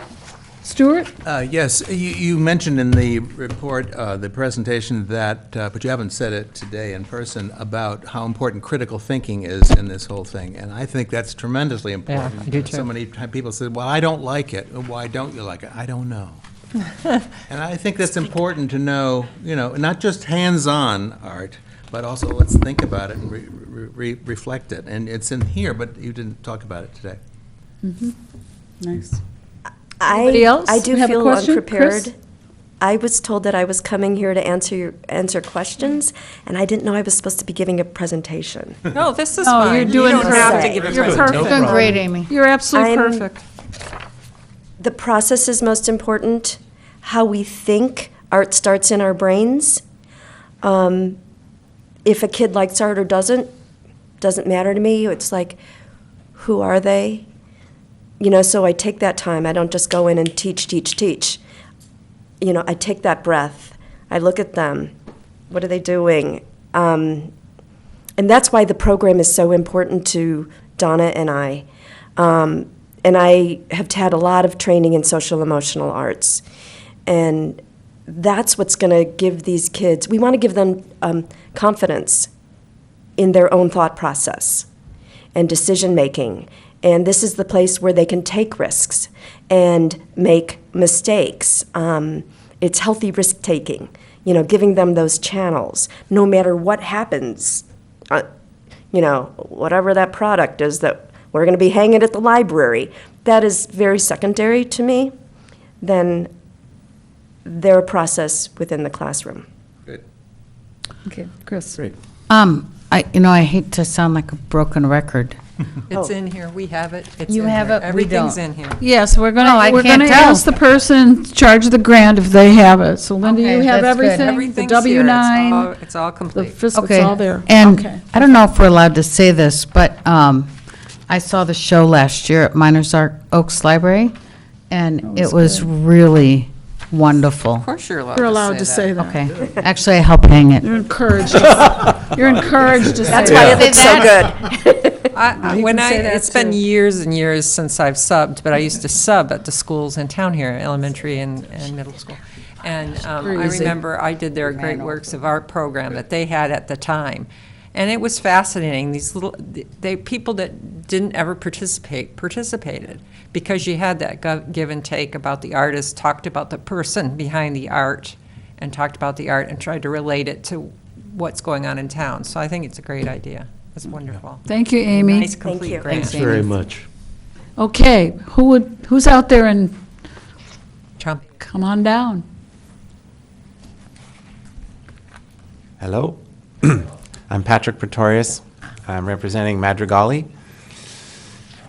Stuart? Yes, you mentioned in the report, the presentation that, but you haven't said it today in person, about how important critical thinking is in this whole thing. And I think that's tremendously important. I do too. So many people say, well, I don't like it. Why don't you like it? I don't know. And I think that's important to know, not just hands-on art, but also let's think about it and reflect it. And it's in here, but you didn't talk about it today. Nice. Anybody else I do have a feel question? unprepared. Chris? I was told that I was coming here to answer questions, and I didn't know I was supposed to be giving a presentation. No, this is Oh, fine. you're doing You don't have to perfect. give a You're presentation. perfect. Doing great, Amy. You're absolutely I'm- perfect. The process is most important. How we think art starts in our brains. If a kid likes art or doesn't matter to me. It's like, who are they? So I take that time. I don't just go in and teach. I take that breath. I look at them. What are they doing? And that's why the program is so important to Donna and I. And I have had a lot of training in social emotional arts. And that's what's going to give these kids, we want to give them confidence in their own thought process and decision-making. And this is the place where they can take risks and make mistakes. It's healthy risk-taking, giving them those channels. No matter what happens, whatever that product is that we're going to be hanging at the library, that is very secondary to me than their process within the classroom. Good. Okay, Chris. Great. I hate to sound like a broken record. It's in here, we have it. It's You in have here. it, we Everything's don't. in here. Yes, we're Oh, I gonna can't tell. ask the person in charge of the grant if they have it. So Linda, you Okay, have that's good. everything? Everything's The here. W-9, It's all the complete. fiscal, it's Okay, all there. and Okay. I don't know if we're allowed to say this, but I saw the show last year at Miners Oaks Library, and it was really wonderful. Of course you're allowed You're allowed to to say that. Okay, actually, I helped hang it. You're encouraged. You're encouraged to say That's that. why it looks so good. It's been years and years since I've subbed, but I used to sub at the schools in town here, elementary and middle school. And I Crazy. remember I did their Great Works of Art program that they had at the time. And it was fascinating. These people that didn't ever participated because you had that give and take about the artist, talked about the person behind the art, and talked about the art and tried to relate it to what's going on in town. So I think it's a great idea. It's wonderful. Thank you, Amy. Nice complete you. grant. Thanks, Thanks very much. Okay, who's out there and Trump. come on down? Hello, I'm Patrick Pretorius. I'm representing Madrigali.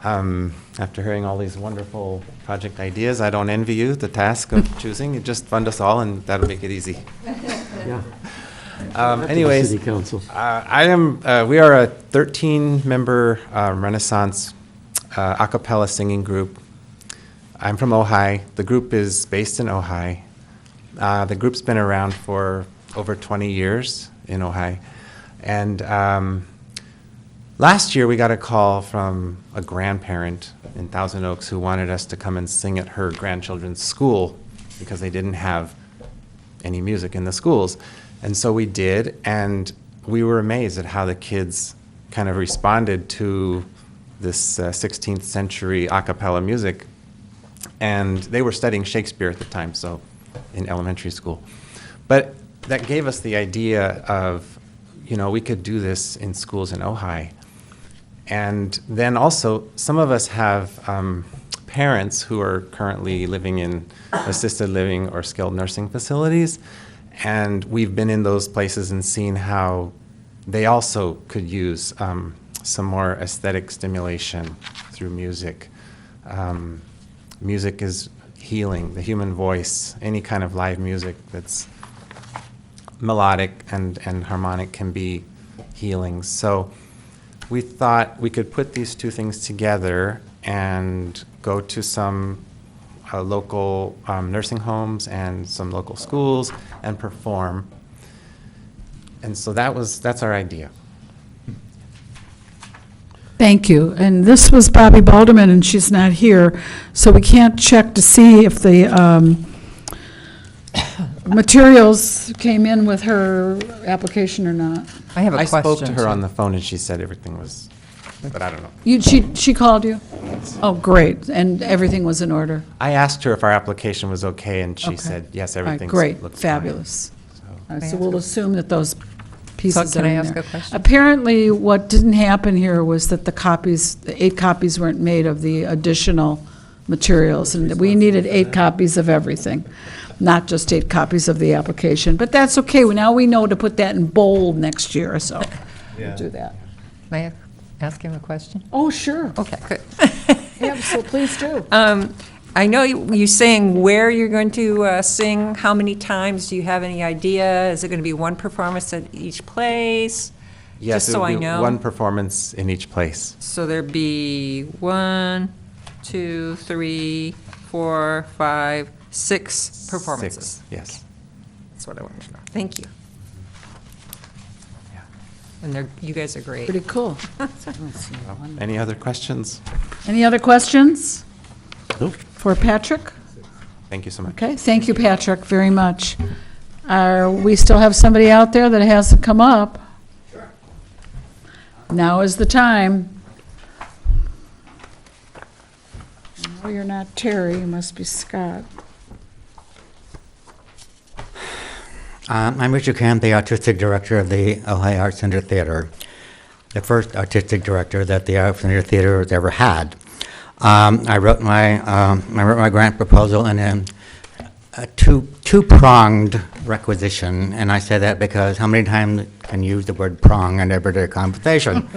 After hearing all these wonderful project ideas, I don't envy you the task of choosing. You just fund us all, and that'll make it easy. Yeah. Anyways, City Council. we are a 13-member Renaissance a cappella singing group. I'm from Ojai. The group is based in Ojai. The group's been around for over 20 years in Ojai. And last year we got a call from a grandparent in Thousand Oaks who wanted us to come and sing at her grandchildren's school because they didn't have any music in the schools. And so we did, and we were amazed at how the kids kind of responded to this 16th century a cappella music. And they were studying Shakespeare at the time, so in elementary school. But that gave us the idea of, we could do this in schools in Ojai. And then also, some of us have parents who are currently living in assisted living or skilled nursing facilities. And we've been in those places and seen how they also could use some more aesthetic stimulation through music. Music is healing, the human voice, any kind of live music that's melodic and harmonic can be healing. So we thought we could put these two things together and go to some local nursing homes and some local schools and perform. And so that's our idea. Thank you. And this was Bobby Balderman, and she's not here, so we can't check to see if the materials came in with her application or not. I have a I question. spoke to her too. on the phone and she said everything was, but I don't know. She called you? Oh, great. And everything was in order? I asked her if our application was okay, and she Okay. said, yes, All right, everything great, looks fine. fabulous. So- All right, so we'll assume that those pieces So are can I in ask there. a question? Apparently, what didn't happen here was that the 8 copies weren't made of the additional materials, and that we needed 8 copies of everything, not just 8 copies of the application. But that's okay, now we know to put that in bold next year, so we'll do that. May I ask him a question? Oh, sure. Okay, good. Yeah, so please do. I know you're saying where you're going to sing, how many times, do you have any idea? Is it going to be one performance at each place? Yes, Just it so would I be know. one performance in each place. So there'd be 1, 2, 3, 4, 5, 6 performances? 6, yes. That's what I wanted to know. Thank you. Yeah. And you guys are great. Pretty cool. Any other questions? Any other questions Nope. for Patrick? Thank you so much. Okay, thank you, Patrick, very much. We still have somebody out there that hasn't come up. Now is the time. No, you're not Terry, you must be Scott. I'm Richard Camp, the artistic director of the Ojai Art Center Theater, the first artistic director that the Art Center Theater has ever had. I wrote my grant proposal in a two-pronged requisition, and I say that because how many times can you use the word prong in everyday conversation?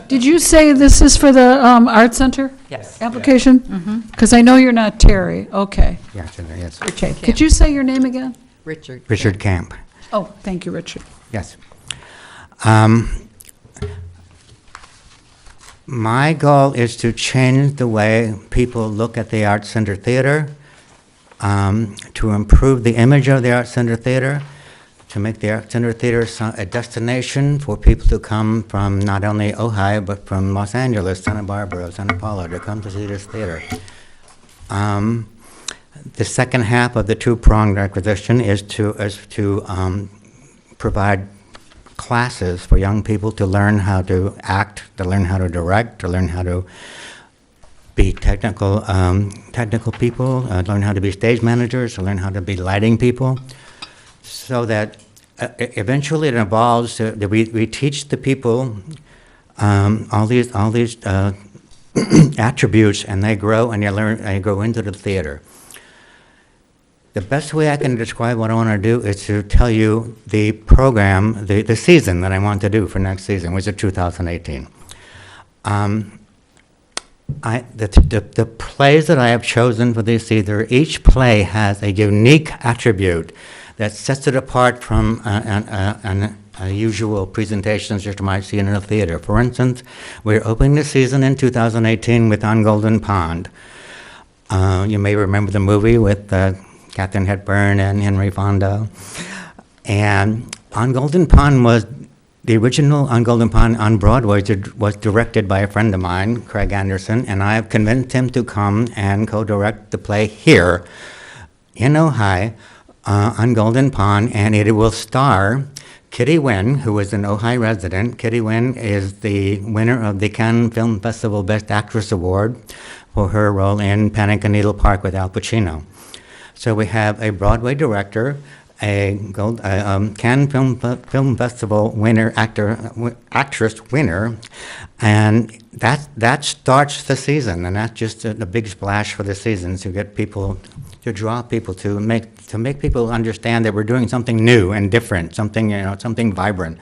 Did you say this is for the Art Center? Yes. Application? Because I know you're not Terry, okay. Yes. Okay, could you say your name again? Richard. Richard Camp. Oh, thank you, Richard. Yes. My goal is to change the way people look at the Art Center Theater, to improve the image of the Art Center Theater, to make the Art Center Theater a destination for people to come from not only Ojai, but from Los Angeles, Santa Barbara, Santa Paula, to come to see this theater. The second half of the two-pronged requisition is to provide classes for young people to learn how to act, to learn how to direct, to learn how to be technical people, learn how to be stage managers, to learn how to be lighting people, so that eventually it evolves to that we teach the people all these attributes, and they grow and they learn and they go into the theater. The best way I can describe what I want to do is to tell you the program, the season that I want to do for next season, which is 2018. The plays that I have chosen for this season, each play has a unique attribute that sets it apart from usual presentations that you might see in a theater. For instance, we're opening the season in 2018 with On Golden Pond. You may remember the movie with Katharine Hepburn and Henry Fonda. And On Golden Pond was the original On Golden Pond on Broadway was directed by a friend of mine, Craig Anderson, and I have convinced him to come and co-direct the play here in Ojai on Golden Pond, and it will star Kitty Wynn, who is an Ojai resident. Kitty Wynn is the winner of the Cannes Film Festival Best Actress Award for her role in Panic at Needle Park with Al Pacino. So we have a Broadway director, a Cannes Film Festival winner, actress winner, and that starts the season, and that's just a big splash for the season to get people, to draw people, to make people understand that we're doing something new and different, something vibrant.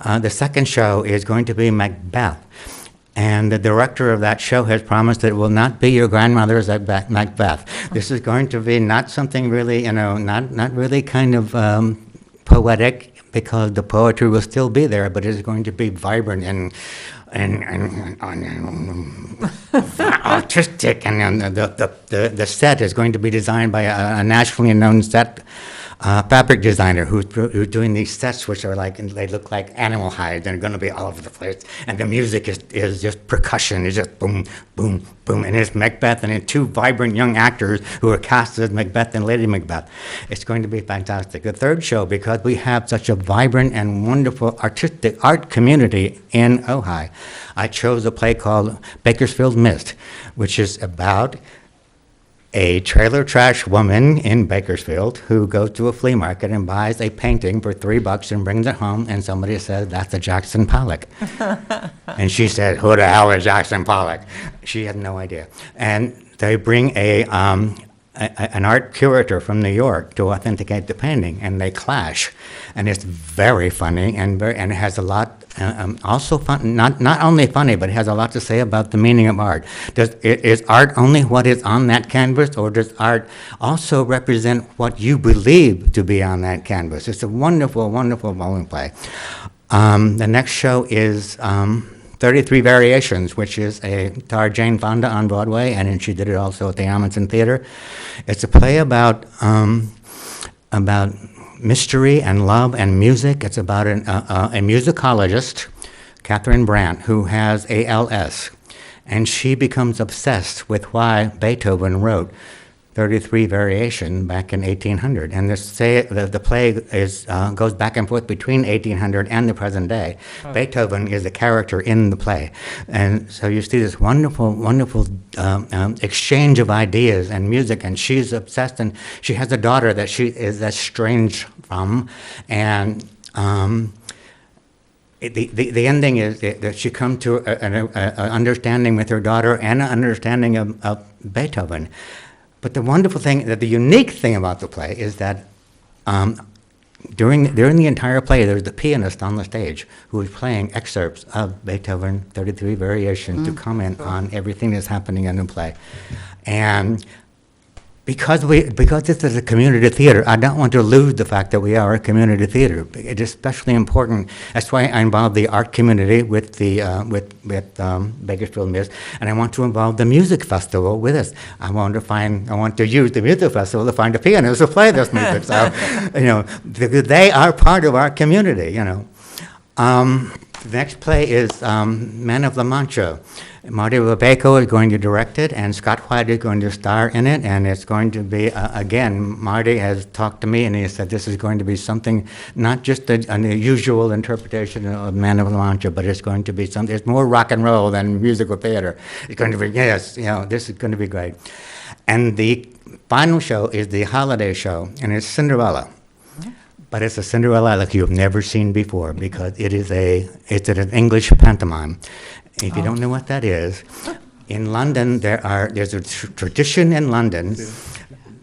The second show is going to be Macbeth. And the director of that show has promised that it will not be your grandmother's Macbeth. This is going to be not something really, not really kind of poetic, because the poetry will still be there, but it's going to be vibrant and artistic, and the set is going to be designed by a nationally known set fabric designer who's doing these sets, which are they look like animal hides, and are going to be all over the place. And the music is just percussion. It's just boom, boom, boom. And it's Macbeth, and it's two vibrant young actors who are cast as Macbeth and Lady Macbeth. It's going to be fantastic. The third show, because we have such a vibrant and wonderful artistic art community in Ojai, I chose a play called Bakersfield Mist, which is about a trailer trash woman in Bakersfield who goes to a flea market and buys a painting for $3 and brings it home, and somebody says, "That's a Jackson Pollock." And she said, "Who the hell is Jackson Pollock?" She had no idea. And they bring an art curator from New York to authenticate the painting, and they clash. And it's very funny, and it has a lot, also fun, not only funny, but it has a lot to say about the meaning of art. Is art only what is on that canvas, or does art also represent what you believe to be on that canvas? It's a wonderful, wonderful bowling play. The next show is 33 Variations, which is a star Jane Fonda on Broadway, and then she did it also at the Amundsen Theater. It's a play about mystery and love and music. It's about a musicologist, Catherine Brandt, who has ALS, and she becomes obsessed with why Beethoven wrote 33 Variation back in 1800. And the play goes back and forth between 1800 and the present day. Oh. Beethoven is the character in the play. And so you see this wonderful, wonderful exchange of ideas and music, and she's obsessed, and she has a daughter that she is estranged from, and the ending is that she comes to an understanding with her daughter and an understanding of Beethoven. But the wonderful thing, the unique thing about the play is that during the entire play, there's the pianist on the stage who is playing excerpts of Beethoven 33 Variation to comment on everything that's happening in the play. And because this is a community theater, I don't want to lose the fact that we are a community theater. It is especially important. That's why I involved the art community with the Bakersfield Mist, and I want to involve the music festival with us. I want to use the music festival to find a pianist to play this music. So, they are part of our community. The next play is Man of La Mancha. Marty Babeco is going to direct it, and Scott White is going to star in it, and it's going to be, again, Marty has talked to me, and he said this is going to be something, not just an unusual interpretation of Man of La Mancha, but it's going to be something, it's more rock and roll than musical theater. It's going to be, this is going to be great. And the final show is the holiday show, and it's Cinderella. But it's a Cinderella like you've never seen before, because it's an English pantomime. If you don't know what that is, in London there's a tradition in London.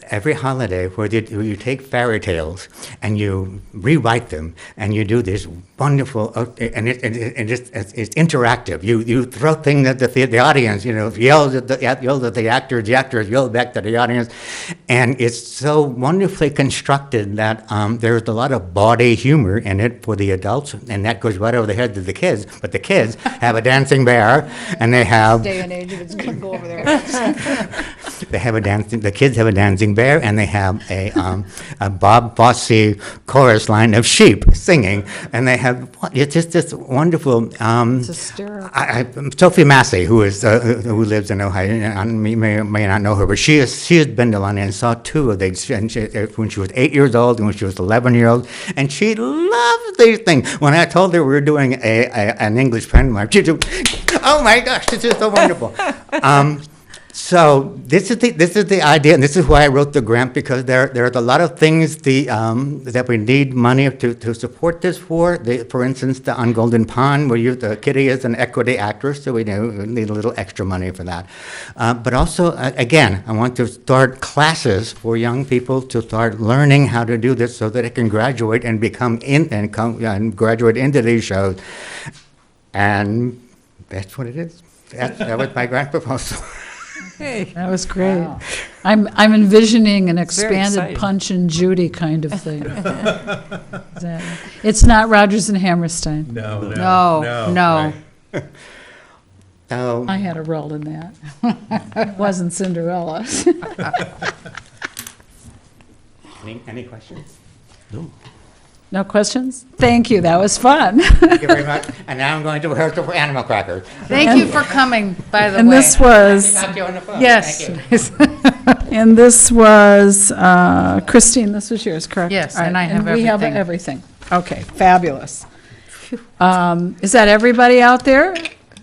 every holiday where you take fairy tales and you rewrite them and you do this wonderful, and it's interactive. You throw things at the audience, yells at the actors yell back to the audience, and it's so wonderfully constructed that there's a lot of bawdy humor in it for the adults, and that goes right over the heads of the kids. But the kids have a dancing bear, and they have Day and age, it's going to go over there. the kids have a dancing bear, and they have a Bob Fosse chorus line of sheep singing, and they have, it's just this wonderful. It's hysterical. Sophie Massey, who lives in Ojai, and you may not know her, but she has been to London and saw two of these when she was 8 years old and when she was 11-year-old, and she loved these things. When I told her we were doing an English pantomime, she said, "Oh my gosh, this is so wonderful." So this is the idea, and this is why I wrote the grant, because there's a lot of things that we need money to support this for. For instance, on Golden Pond, where the kitty is an equity actress, so we need a little extra money for that. But also, again, I want to start classes for young people to start learning how to do this, so that it can graduate and graduate into these shows. And that's what it is. That was my grant proposal. Hey. That was great. Wow. I'm envisioning an expanded exciting. Punch and Judy kind of thing. It's not Rodgers and Hammerstein. No. So, I had a role in that. It wasn't Cinderella. any questions? No questions? Thank you, that was fun. Thank you very much. And now I'm going to rehearsal for Animal Crackers. Thank you for coming, by the way. And this was, Got you on the phone. Yes. Thank you. and this was, Christine, this was yours, correct? Yes, All right, and I have we have everything. everything. Okay, fabulous. Is that everybody out there?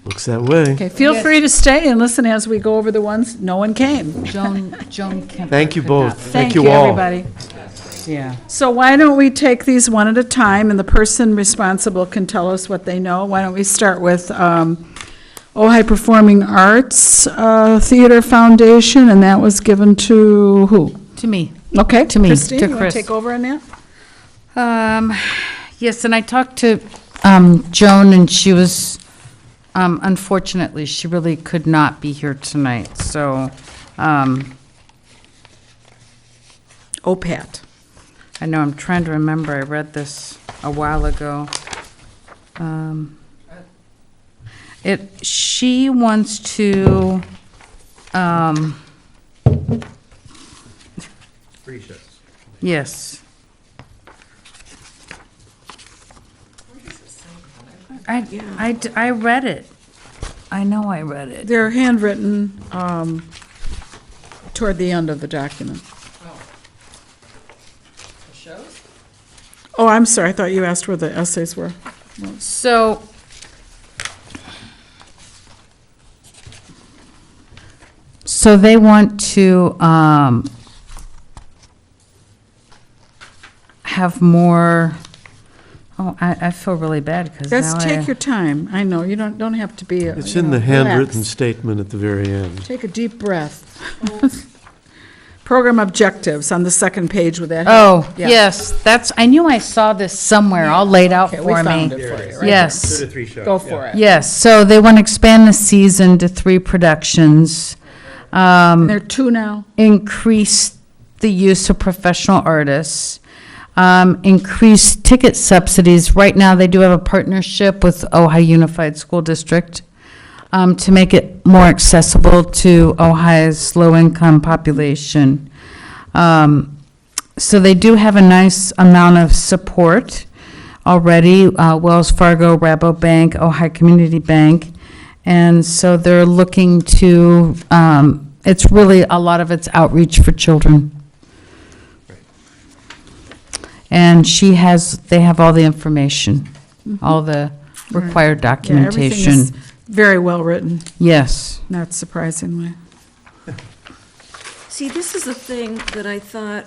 Looks that way. Okay, feel free to stay and listen as we go over the ones, no one came. Joan Kemp. Thank you could both. not- Thank you all. everybody. Yeah. So why don't we take these one at a time, and the person responsible can tell us what they know. Why don't we start with Ojai Performing Arts Theater Foundation, and that was given to who? To me. Okay, To me, Christine, to you want Chris. to take over on that? Yes, and I talked to Joan, and she was, unfortunately, she really could not be here tonight, so, OPAT. I know, I'm trying to remember, I read this a while ago. She wants to, yes. I read it. I know I read it. They're handwritten toward the end of the document. Oh, I'm sorry, I thought you asked where the essays were. So, they want to have more, I feel really bad because now Let's take your time. I know, you don't have to be. It's in the handwritten statement at the very end. Take a deep breath. Program objectives on the second page with that. Oh, Yeah. yes, I knew I saw this somewhere, all laid out Okay, we for found me. it for you, right? Yes. Go for it. Yes, so they want to expand the season to 3 productions. And there are 2 now. Increase the use of professional artists, increase ticket subsidies. Right now, they do have a partnership with Ojai Unified School District to make it more accessible to Ojai's low-income population. So they do have a nice amount of support already, Wells Fargo, Rabobank, Ojai Community Bank. And so they're looking to, it's really, a lot of it's outreach for children. And they have all the information, all the required Yeah, everything documentation. is very well written, Yes. not surprisingly. See, this is the thing that I thought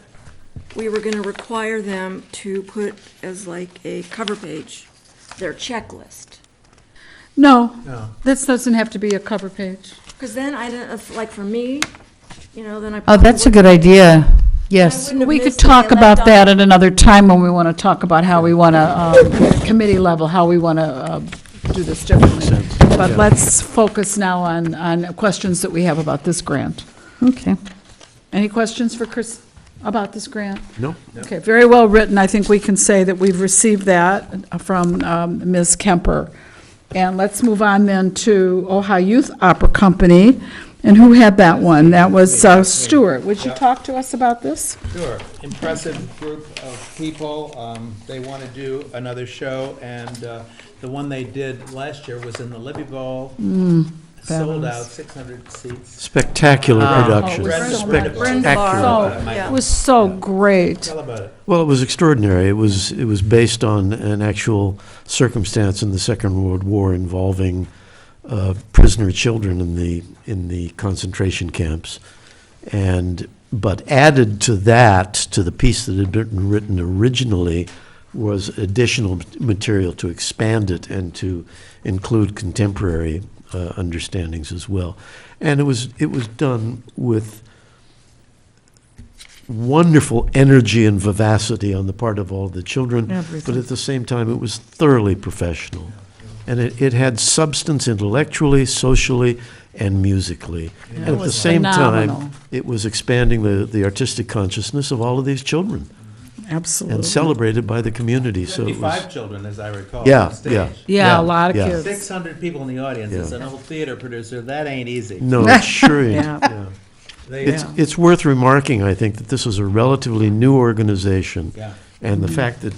we were gonna require them to put as like a cover page, their checklist. No, this doesn't have to be a cover page. Because then I don't, if, like for me, then I. Oh, that's a good idea. Yes. wouldn't have We could missed the talk about elect that at another time when we want to talk about how we want to, committee level, how we want to do this differently. But Yeah. let's focus now on questions that we have about this grant. Okay. Any questions for Chris about this grant? No? Okay, very well written. I think we can say that we've received that from Ms. Kemper. And let's move on then to Ojai Youth Opera Company. And who had that one? That was Stuart. Would you talk to us about this? Sure. Impressive group of people. They want to do another show, and the one they did last year was in the Libby Bowl. Sold out, fabulous. 600 seats. Spectacular production. Oh, it was so Brenda much. Brenda Spectacular. So, Yeah. it was so great. Tell about it. Well, it was extraordinary. It was based on an actual circumstance in the Second World War involving prisoner children in the concentration camps, but added to that, to the piece that had been written originally, was additional material to expand it and to include contemporary understandings as well. And it was done with wonderful energy and vivacity on the part of all the children, Everything. but at the same time, it was thoroughly professional. And it had substance intellectually, socially, and musically. And it at the was same phenomenal. time, it was expanding the artistic consciousness of all of these children Absolutely. and celebrated by the community. So it was, 55 children, as I recall, Yeah, on stage. yeah. Yeah, a lot of yeah. kids. 600 people in the audience. Yeah. As an old theater producer, that ain't easy. no, it sure ain't. Yeah. Yeah. They- It's worth remarking, I think, that this is a relatively new organization. Yeah. And the fact that,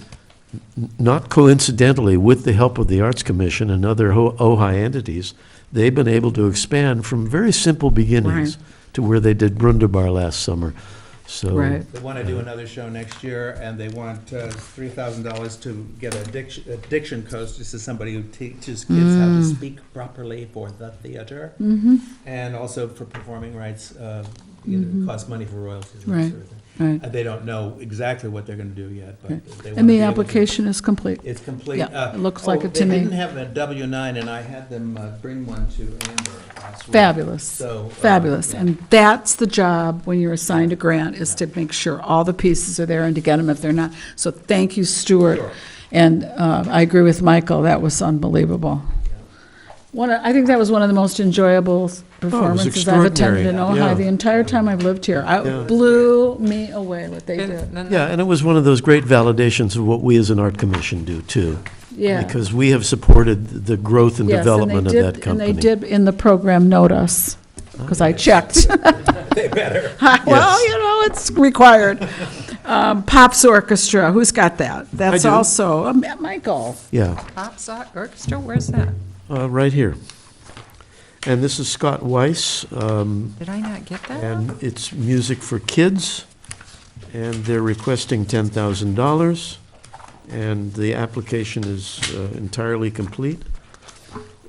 not coincidentally, with the help of the Arts Commission and other Ojai entities, they've been able to expand from very simple beginnings to where they did Brundabar last summer. So, Right. They want to do another show next year, and they want $3,000 to get a diction coach. This is somebody who teaches kids how to speak properly for the theater, and also for performing rights. It costs money for royalties and that Right. sort of thing. Right. They don't know exactly what they're going to do yet, but they want And to the be able to- application is complete. It's complete. Yeah, it looks like it to They me. didn't have a W-9, and I had them bring one to Amber last week. Fabulous, So, fabulous. yeah. And that's the job when you're assigned a grant, is to make sure all the pieces are there and to get them if they're not. So thank you, Stuart. Sure. And I agree with Michael, that was unbelievable. I think that was one of the most enjoyable performances I've attended in extraordinary. Ojai Yeah. the entire time I've lived here. Yeah. It blew me away what they did. yeah, and it was one of those great validations of what we as an art commission do, too. Yeah. Because we have supported the growth and Yes, development of and that company. they did in the program note us, because I checked. They better. Well, you know, it's required. Pops Orchestra, who's got that? That's do. also, Michael. Yeah, Pops Orchestra, where's that? right here. And this is Scott Weiss, Did I not get that? and it's music for kids, and they're requesting $10,000, and the application is entirely complete,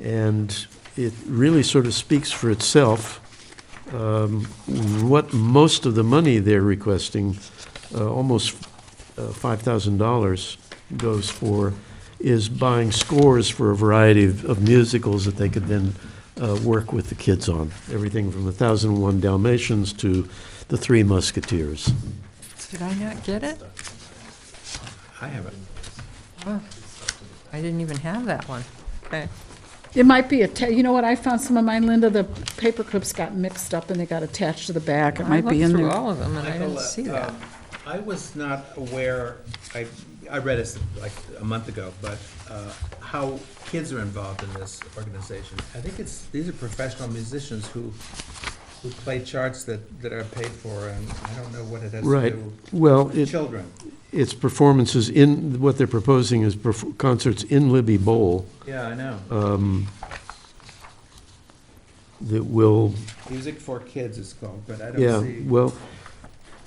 and it really sort of speaks for itself. What most of the money they're requesting, almost $5,000 goes for, is buying scores for a variety of musicals that they could then work with the kids on. Everything from 1001 Dalmatians to The Three Musketeers. Did I not get it? I haven't. Oh, I didn't even have that one. Okay. It might be, you know what, I found some of mine, Linda, the paper clips got mixed up and they got attached to the back. It might be in I looked through there. all of them and I Michael, didn't see that. I was not aware, I read this like a month ago, but how kids are involved in this organization. I think these are professional musicians who play charts that are paid for, and I don't know what it has to Right. do Well, with children. it's performances in, what they're proposing is concerts in Libby Bowl Yeah, I know. that will, Music for Kids is called, but I yeah, don't see. well,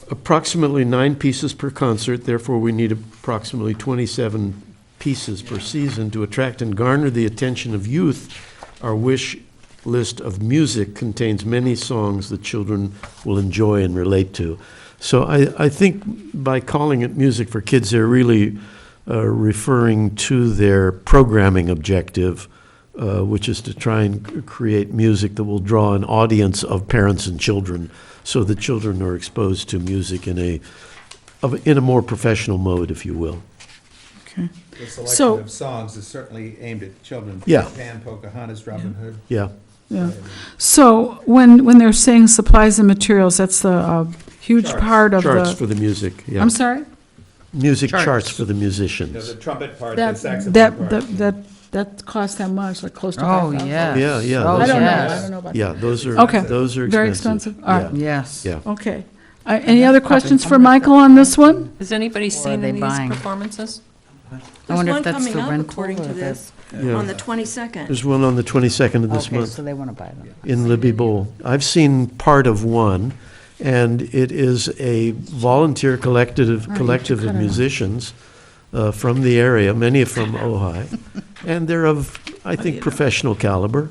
approximately 9 pieces per concert, therefore we need approximately 27 pieces per season to attract and garner the attention of youth. Our wish list of music contains many songs that children will enjoy and relate to. So I think by calling it Music for Kids, they're really referring to their programming objective, which is to try and create music that will draw an audience of parents and children, so that children are exposed to music in a more professional mode, if you will. Okay. The So- selection of songs is certainly aimed at children. Yeah. Pan, Pocahontas, Robin Hood. Yeah. Yeah. So when they're saying supplies and materials, that's the huge Charts. part of Charts the, for the music, yeah. I'm sorry? Music charts Charts. for the musicians. The trumpet part, the That, saxophone part. that costs that much, like close to Oh, $5,000? yes. Yeah, yeah. Oh, those I don't know, are- I don't know about that. Yeah, those are, Okay. those are expensive. Very expensive? All right. Yeah. Yes. Yeah. Okay. Any other questions for Michael on this one? Has anybody are seen they any of buying? these performances? I There's wonder one if that's coming the up, rental according or to the- this, Yeah. on the 22nd. There's one on the 22nd of this Okay, month so they want to buy them. in Libby Bowl. I've seen part of one, and it is a volunteer collective Right, collective you of cut it off. musicians from the area, many from Ojai, and they're of, I think, professional caliber.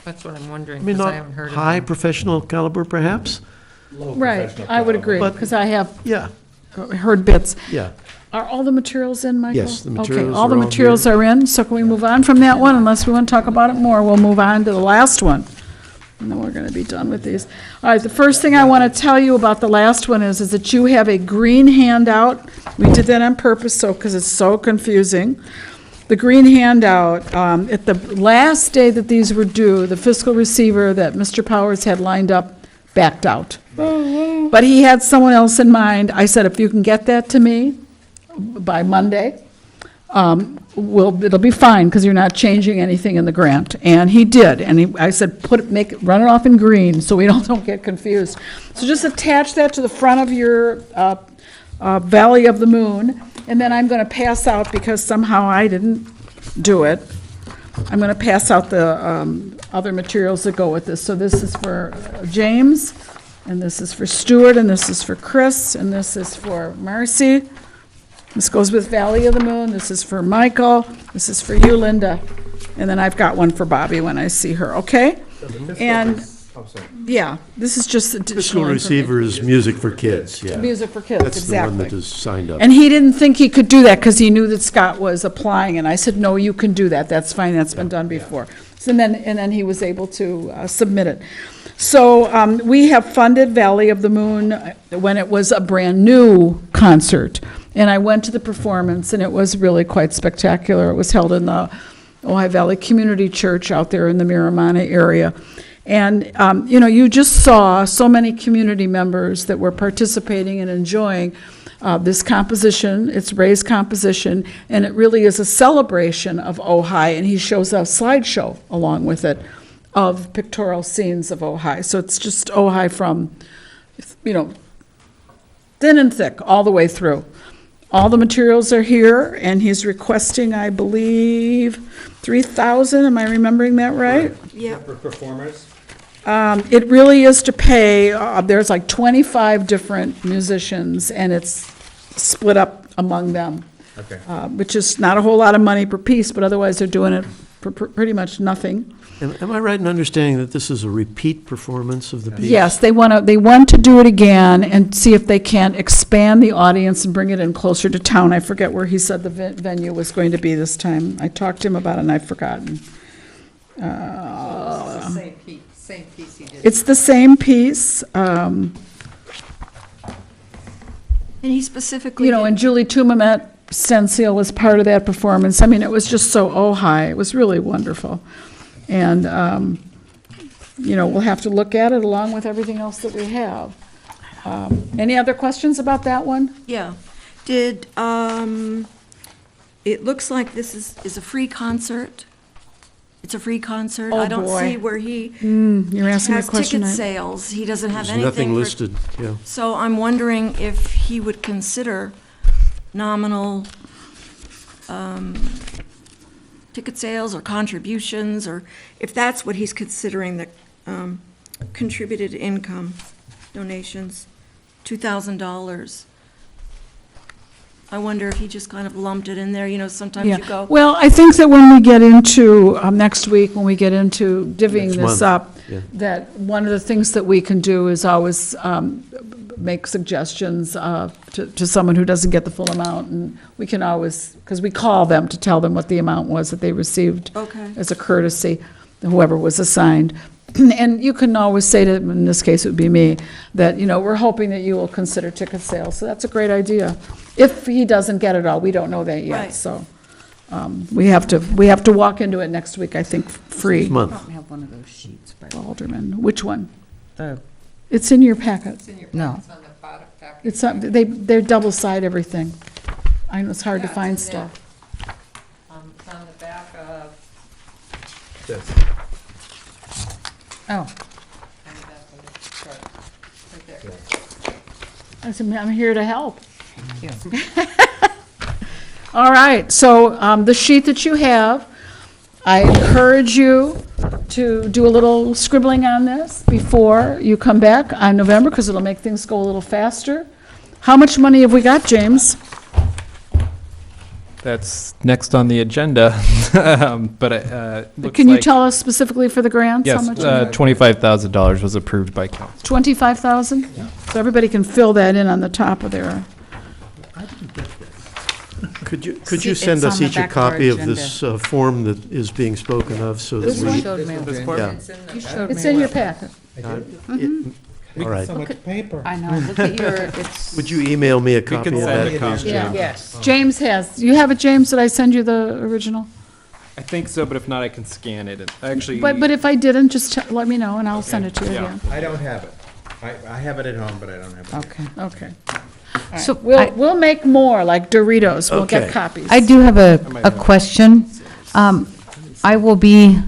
That's what I'm I wondering, mean, because I not haven't heard of high them. professional caliber, perhaps? Right, I would agree, But- because I have Yeah, heard bits. yeah. Are all the materials in, Michael? Yes, the materials Okay, all the are all materials here. are in, so can we move on from that one? Unless we want to talk about it more, we'll move on to the last one. And then we're going to be done with these. All right, the first thing I want to tell you about the last one is that you have a green handout. We did that on purpose, because it's so confusing. The green handout, at the last day that these were due, the fiscal receiver that Mr. Powers had lined up backed out. But he had someone else in mind. I said, if you can get that to me by Monday, it'll be fine, because you're not changing anything in the grant. And he did, and I said, run it off in green, so we don't get confused. So just attach that to the front of your Valley of the Moon, and then I'm gonna pass out, because somehow I didn't do it, I'm gonna pass out the other materials that go with this. So this is for James, and this is for Stuart, and this is for Chris, and this is for Marcy. This goes with Valley of the Moon, this is for Michael, this is for you, Linda, and then I've got one for Bobby when I see her, okay? And, yeah, this is just additional Fiscal information. receiver is music for kids, yeah. Music for kids, That's the one exactly. that is signed up. And he didn't think he could do that because he knew that Scott was applying, and I said, no, you can do that, that's fine, that's been done before. So then he was able to submit it. So we have funded Valley of the Moon when it was a brand-new concert, and I went to the performance, and it was really quite spectacular. It was held in the Ojai Valley Community Church out there in the Miramana area. And, you just saw so many community members that were participating and enjoying this composition. It's Ray's composition, and it really is a celebration of Ojai, and he shows a slideshow along with it of pictorial scenes of Ojai. So it's just Ojai from, thin and thick, all the way through. All the materials are here, and he's requesting, I believe, 3,000, am I remembering that right? Yeah. For performers? It really is to pay, there's like 25 different musicians, and it's split up among them. Okay. Which is not a whole lot of money per piece, but otherwise they're doing it for pretty much nothing. Am I right in understanding that this is a repeat performance of the piece? Yes, they want to do it again and see if they can expand the audience and bring it in closer to town. I forget where he said the venue was going to be this time. I talked to him about it and I've forgotten. Same piece he did. It's the same piece, And he specifically. and Julie Tumamet Stencil was part of that performance. I mean, it was just so Ojai. It was really wonderful. And, we'll have to look at it along with everything else that we have. Any other questions about that one? Yeah. It looks like this is a free concert. It's a free concert. Oh, I don't boy. see where he You're asking me a has question. ticket sales. He doesn't have There's anything. nothing for- listed, yeah. So I'm wondering if he would consider nominal ticket sales or contributions, or if that's what he's considering, the contributed income donations, $2,000. I wonder if he just kind of lumped it in there, sometimes you go. Well, I think that when we get into, next week, when we get into divvying Next this month, up, yeah. that one of the things that we can do is always make suggestions to someone who doesn't get the full amount, and we can always, because we call them to tell them what the amount was that they received Okay. as a courtesy, whoever was assigned. And you can always say to, in this case, it would be me, that, we're hoping that you will consider ticket sales. So that's a great idea. If he doesn't get it all, we don't know that yet, Right. so. We have to walk into it next week, I think, free. This month. I have one of those sheets, but Alderman, which one? the, It's in your packet. no. It's on the bottom packet. It's, they're double-side everything. I know it's hard to find stuff. It's on the back of, Oh, right there. I said, I'm here to help. thank you. All right, so the sheet that you have, I encourage you to do a little scribbling on this before you come back on November, because it'll make things go a little faster. How much money have we got, James? That's next on the agenda. But looks Can you like- tell us specifically for the grants? how Yes, much? $25,000 was approved by council. 25,000? So everybody can fill that in on the top of their, Could you It's send us on the each a back of our copy of agenda. this form that is being spoken of, so that This we... one? Showed me. Yeah, You showed it's me in your what- packet. all right. I know, look at your, it's. Would you email me a copy of send that, a copy. please? Yeah. Yes. James has. You have it, James? Did I send you the original? I think so, but if not, I can scan it. Actually, But if I didn't, just let me know and I'll send it to you Yeah. again. I don't have it. I have it at home, but I don't have it. Okay. Okay. So We'll make more, like Doritos. We'll get Okay. copies. I do have a question. I will be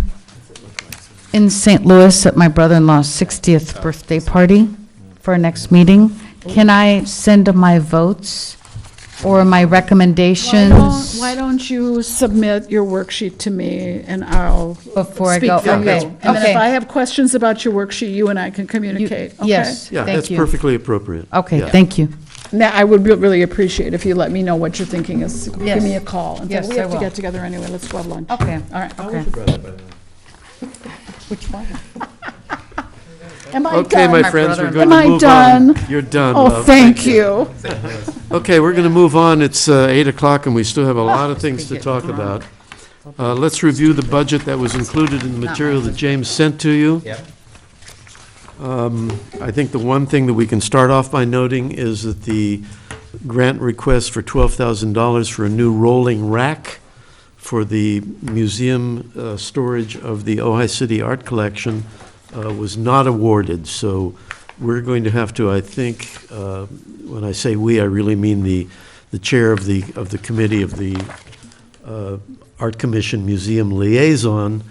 in St. Louis at my brother-in-law's 60th birthday party for our next meeting. Can I send my votes or my recommendations? Why don't you submit your worksheet to me and I'll Before I speak go? for you. Okay, And then okay. if I have questions about your worksheet, you and I can communicate, okay? Yes, Yeah, thank that's you. perfectly appropriate. Okay, Yeah. thank you. Now, I would really appreciate if you let me know what you're thinking is. Give Yes. me a call. And say, Yes, we I have to will. get together anyway. Let's go have lunch. Okay. All right, Okay. Which one? Am I Okay, done? my My friends, we're brother-in-law. going to Am I move on. done? You're done, Oh, love. thank you. Okay, we're going to move on. It's 8 o'clock, and we still have a lot of things to talk about. Let's review the budget that was included in the material that James sent to you. Yep. I think the one thing that we can start off by noting is that the grant request for $12,000 for a new rolling rack for the museum storage of the Ojai City Art Collection was not awarded. So we're going to have to, I think, when I say we, I really mean the chair of the committee of the Art Commission Museum Liaison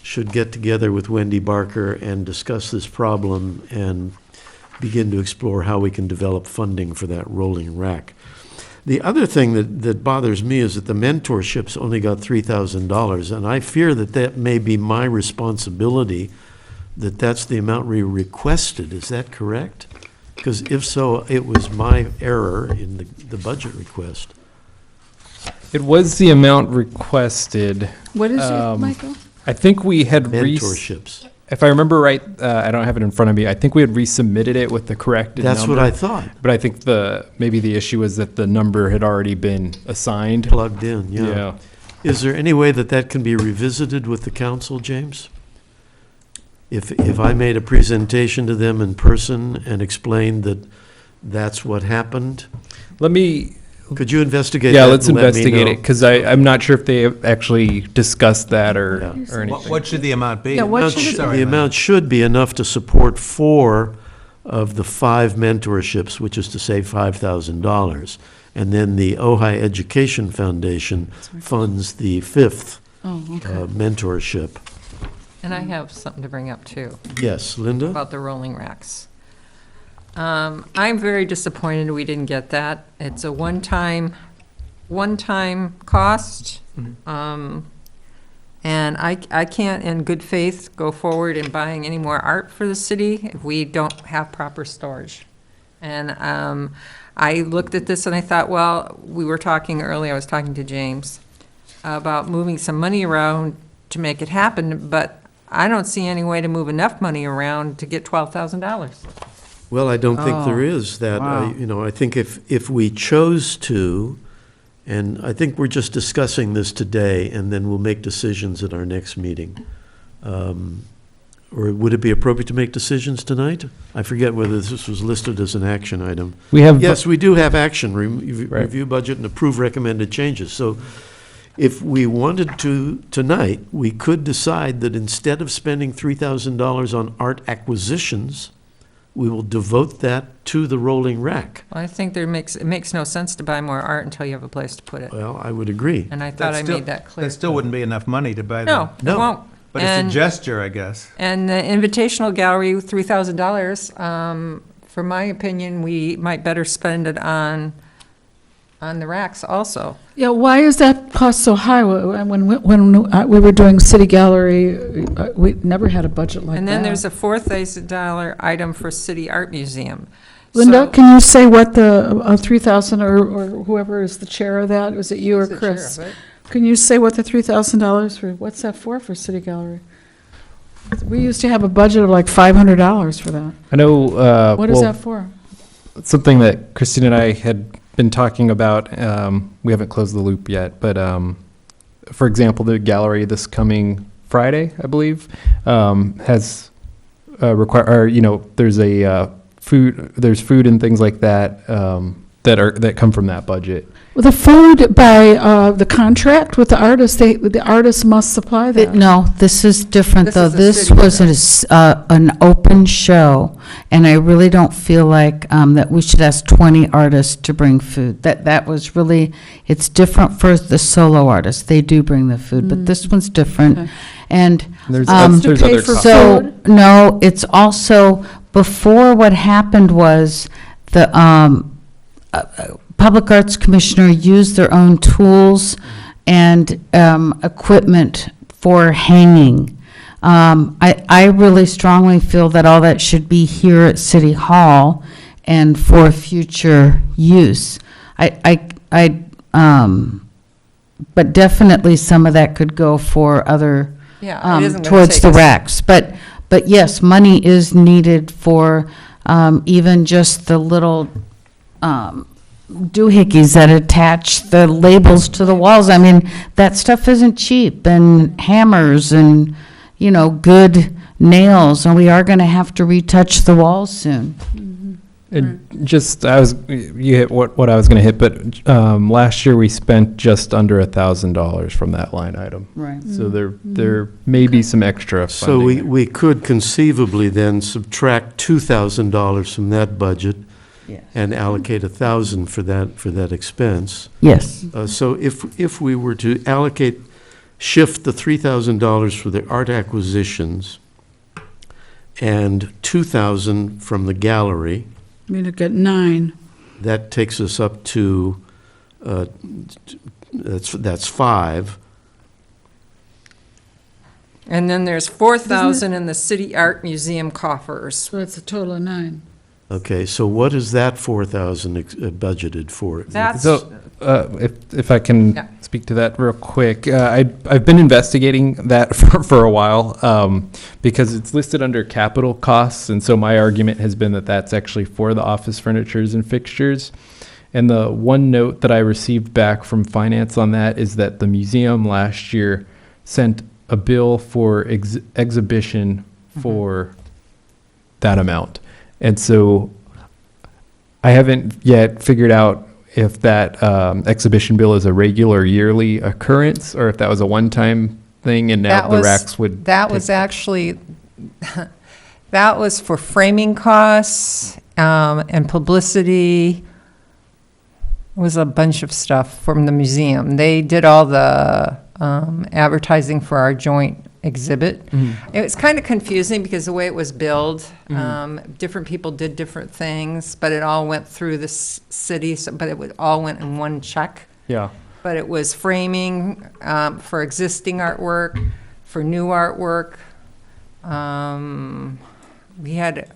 should get together with Wendy Barker and discuss this problem and begin to explore how we can develop funding for that rolling rack. The other thing that bothers me is that the mentorships only got $3,000, and I fear that that may be my responsibility, that that's the amount we requested. Is that correct? Because if so, it was my error in the budget request. it was the amount requested. What is it, Um, Michael? I think we had Mentorships. if I remember right, I don't have it in front of me. I think we had resubmitted it with the corrected That's number. what I thought. But I think maybe the issue was that the number had already been assigned. Plugged in, yeah. Yeah. Is there any way that that can be revisited with the council, James? If I made a presentation to them in person and explained that that's what happened, Let me. could you investigate Yeah, that let's and let me investigate know? it because I'm not sure if they have actually discussed that or Yeah. anything. What should the amount be? Yeah, what Amount should sh- it Sorry, The Lynn. amount should be enough to support 4 of the 5 mentorships, which is to say $5,000. And then the Ojai Education Foundation funds the 5th Oh, okay. mentorship. And I have something to bring up, too, Yes, Linda? about the rolling racks. I'm very disappointed we didn't get that. It's a one-time cost. And I can't, in good faith, go forward in buying any more art for the city if we don't have proper storage. And I looked at this and I thought, well, we were talking earlier, I was talking to James, about moving some money around to make it happen, but I don't see any way to move enough money around to get $12,000. Well, I don't think there Oh, is that, wow. I think if we chose to, and I think we're just discussing this today, and then we'll make decisions at our next meeting. Or would it be appropriate to make decisions tonight? I forget whether this was listed as an action item. We have. Yes, we do have action, Right. review budget and approve recommended changes. So if we wanted to tonight, we could decide that instead of spending $3,000 on art acquisitions, we will devote that to the rolling rack. I think it makes no sense to buy more art until you have a place to put it. Well, I would agree. And I thought I made that clear. That still wouldn't be enough money to buy them. No, it No. won't. But it's And- a gesture, I guess. And the Invitational Gallery, $3,000, for my opinion, we might better spend it on the racks also. Yeah, why is that cost so high? When we were doing City Gallery, we never had a budget like that. And then there's a $4,000 item for City Art Museum. Linda, So- can you say what the 3,000, or whoever is the chair of that, was it you or Who's the chair Chris? of it? Can you say what the $3,000 for, what's that for City Gallery? We used to have a budget of like $500 for that. I know. What is that for? Something that Christine and I had been talking about. We haven't closed the loop yet, but for example, the gallery this coming Friday, I believe, has there's a there's food and things like that that come from that budget. Well, the food by the contract with the artist, the artist must supply that. No, this is different, This though. is a This city was an open show, and I really don't feel like that we should ask 20 artists to bring food. That was really, it's different for the solo artists. They do bring the food, but this one's different. Okay. And There's, to pay other for costs. so, no, it's also, before what happened was the Public Arts Commissioner used their own tools and equipment for hanging. I really strongly feel that all that should be here at City Hall and for future use. But definitely some of that could go for other, Yeah, it isn't gonna towards take the us- racks. But yes, money is needed for even just the little doohickeys that attach the labels to the walls. I mean, that stuff isn't cheap, and hammers and, good nails, and we are going to have to retouch the walls soon. And you hit what I was going to hit, but last year we spent just under $1,000 from that line item. Right. So there may be some extra So funding. there. we could conceivably then subtract $2,000 from that budget Yes. and allocate 1,000 for that expense. Yes. So if we were to shift the $3,000 for the art acquisitions and 2,000 from the gallery, I mean, to get 9. that takes us up to, that's 5. And then there's 4,000 in the City Art Museum coffers. So that's a total of 9. Okay, so what is that 4,000 budgeted for? That's, So, if I can Yeah. speak to that real quick, I've been investigating that for a while because it's listed under capital costs, and so my argument has been that that's actually for the office furnitures and fixtures. And the one note that I received back from finance on that is that the museum last year sent a bill for exhibition for that amount. And so I haven't yet figured out if that exhibition bill is a regular yearly occurrence or if that was a one-time thing and now the racks would. That was actually, that was for framing costs and publicity. It was a bunch of stuff from the museum. They did all the advertising for our joint exhibit. It was kind of confusing because the way it was billed, different people did different things, but it all went through the city, but it all went in one check. Yeah. But it was framing for existing artwork, for new artwork. We had,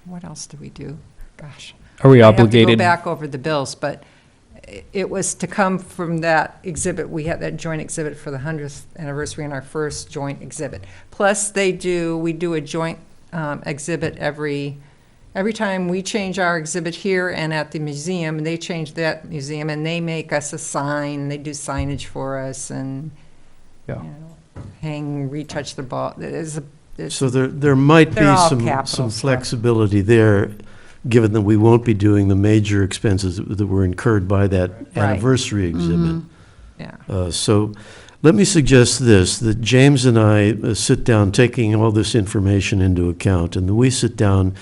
what else did we do? Gosh. Are we I have to go obligated? back over the bills, but it was to come from that exhibit. We had that joint exhibit for the 100th anniversary and our first joint exhibit. Plus, we do a joint exhibit every every time we change our exhibit here and at the museum, they change that museum, and they make us a sign, they do signage for us, and, Yeah. hang, retouch the ball. It's So there might be They're all some capital stuff. flexibility there, given that we won't be doing the major expenses that were incurred by that Right. anniversary exhibit. Yeah. So let me suggest this, that James and I sit down, taking all this information into account, and then we sit down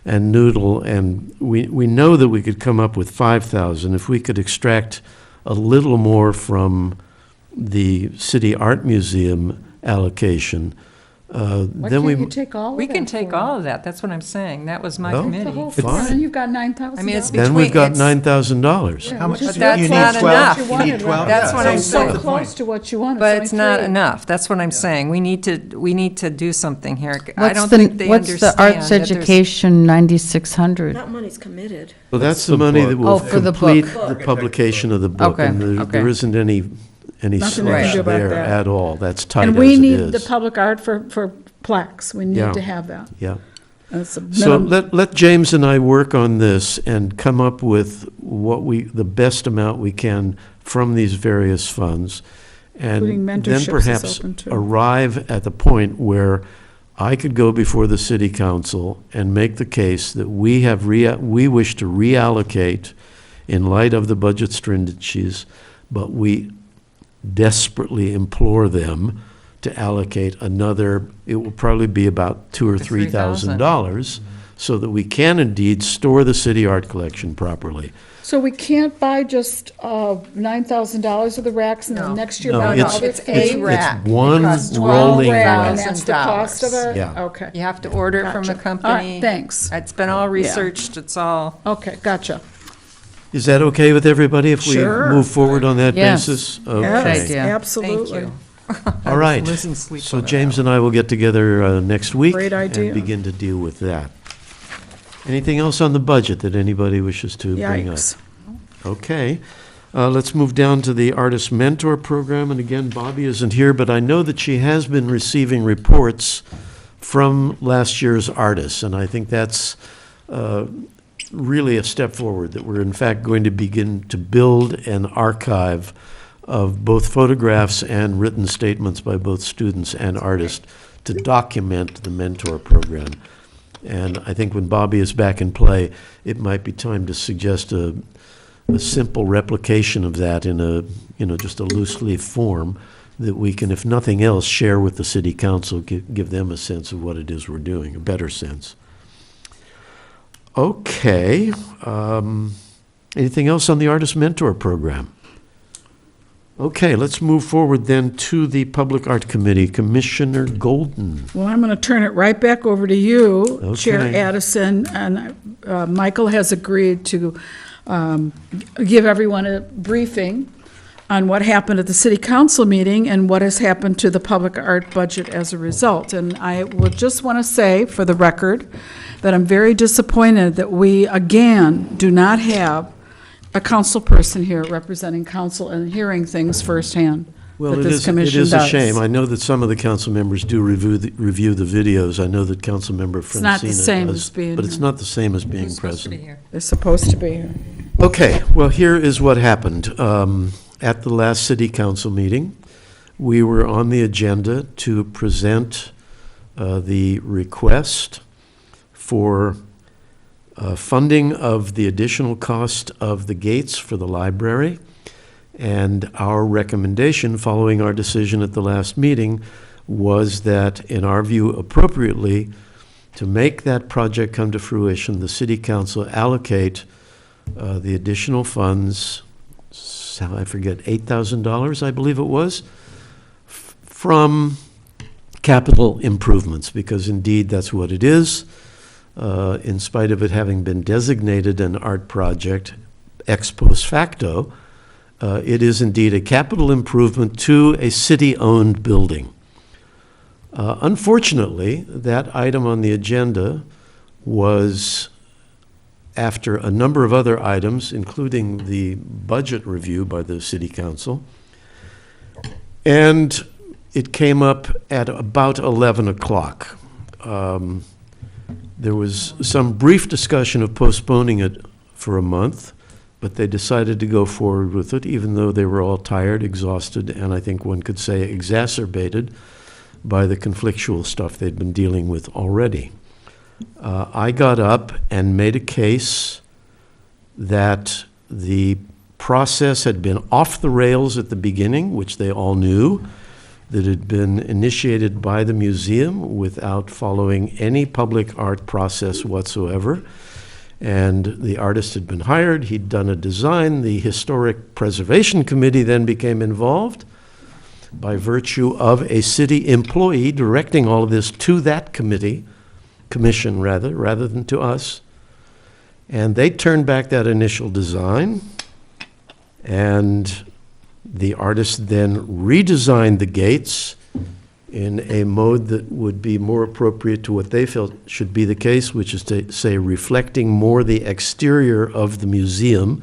and noodle, and we know that we could come up with 5,000. If we could extract a little more from the City Art Museum allocation, Why then we. can't you take all of We that can take for all of that, that's what I'm saying, that was my Well, committee. The whole Fine. thing, you've got $9,000. I mean, it's Then we've between- got it's- $9,000. Yeah, How much? which is But that's you need not 12? enough. You wanted, need 12? That's Yeah. what I'm It's so saying. close to what you wanted. But only it's not three. enough, that's what I'm saying, we need to do something here. I What's don't the, think they what's understand the arts that there's- education 9,600? That money's committed. So that's That's the the money book. that will Oh, for the complete book. the publication of the book. Okay, And there okay. isn't any Nothing they can slush do about there that. at all. That's tight And as we it need the is. public art for plaques. We Yeah. need to have that. Yeah. That's a So minimum. let James and I work on this and come up with the best amount we can from these various funds. Including And mentorships is then perhaps open too. arrive at the point where I could go before the city council and make the case that we wish to reallocate in light of the budget stringencies, but we desperately implore them to allocate another, it will probably be about $2,000 or $3,000, so that we can indeed store the city art collection properly. So we can't buy just $9,000 of the racks and No. then next year No, buy it's- all the It's eight? a rack. It's one It costs rolling rack, rack. and that's the cost of it? Yeah. Okay. You have to order it from the Gotcha. All right, company. thanks. It's been all researched, it's all. Okay, gotcha. Is that okay with everybody if we Sure. move forward on that Yes. basis? Yes, Okay. idea. absolutely. Thank you. All right. losing sleep So over James that. and I will get together next week. Great idea. And begin to deal with that. Anything else on the budget that anybody wishes to bring up? Yikes. Okay. Let's move down to the Artist Mentor Program. And again, Bobby isn't here, but I know that she has been receiving reports from last year's artists. And I think that's really a step forward, that we're in fact going to begin to build an archive of both photographs and written statements by both students and artists to document the mentor program. And I think when Bobby is back in play, it might be time to suggest a simple replication of that in just a loose leaf form that we can, if nothing else, share with the city council, give them a sense of what it is we're doing, a better sense. Okay. Anything else on the Artist Mentor Program? Okay, let's move forward then to the Public Art Committee. Commissioner Golden. Well, I'm going to turn it right back over to you, Chair Okay. Addison, and Michael has agreed to give everyone a briefing on what happened at the city council meeting and what has happened to the public art budget as a result. And I would just want to say, for the record, that I'm very disappointed that we, again, do not have a council person here representing council and hearing things firsthand Well, that it this is, it commission is a does. shame. I know that some of the council members do review the videos. I know that Councilmember Francina does. not the same as being But it's here. not the same as being Who's supposed to be present. here? They're supposed to be here. Okay, well, here is what happened. At the last city council meeting, we were on the agenda to present the request for funding of the additional cost of the gates for the library. And our recommendation, following our decision at the last meeting, was that, in our view, appropriately, to make that project come to fruition, the city council allocate the additional funds, I forget, $8,000, I believe it was, from capital improvements, because indeed that's what it is. In spite of it having been designated an art project ex post facto, it is indeed a capital improvement to a city-owned building. Unfortunately, that item on the agenda was, after a number of other items, including the budget review by the city council, and it came up at about 11 o'clock. There was some brief discussion of postponing it for a month, but they decided to go forward with it, even though they were all tired, exhausted, and I think one could say exacerbated by the conflictual stuff they'd been dealing with already. I got up and made a case that the process had been off the rails at the beginning, which they all knew, that had been initiated by the museum without following any public art process whatsoever. And the artist had been hired, he'd done a design, the Historic Preservation Committee then became involved by virtue of a city employee directing all of this to that commission rather than to us. And they turned back that initial design, and the artist then redesigned the gates in a mode that would be more appropriate to what they felt should be the case, which is to say reflecting more the exterior of the museum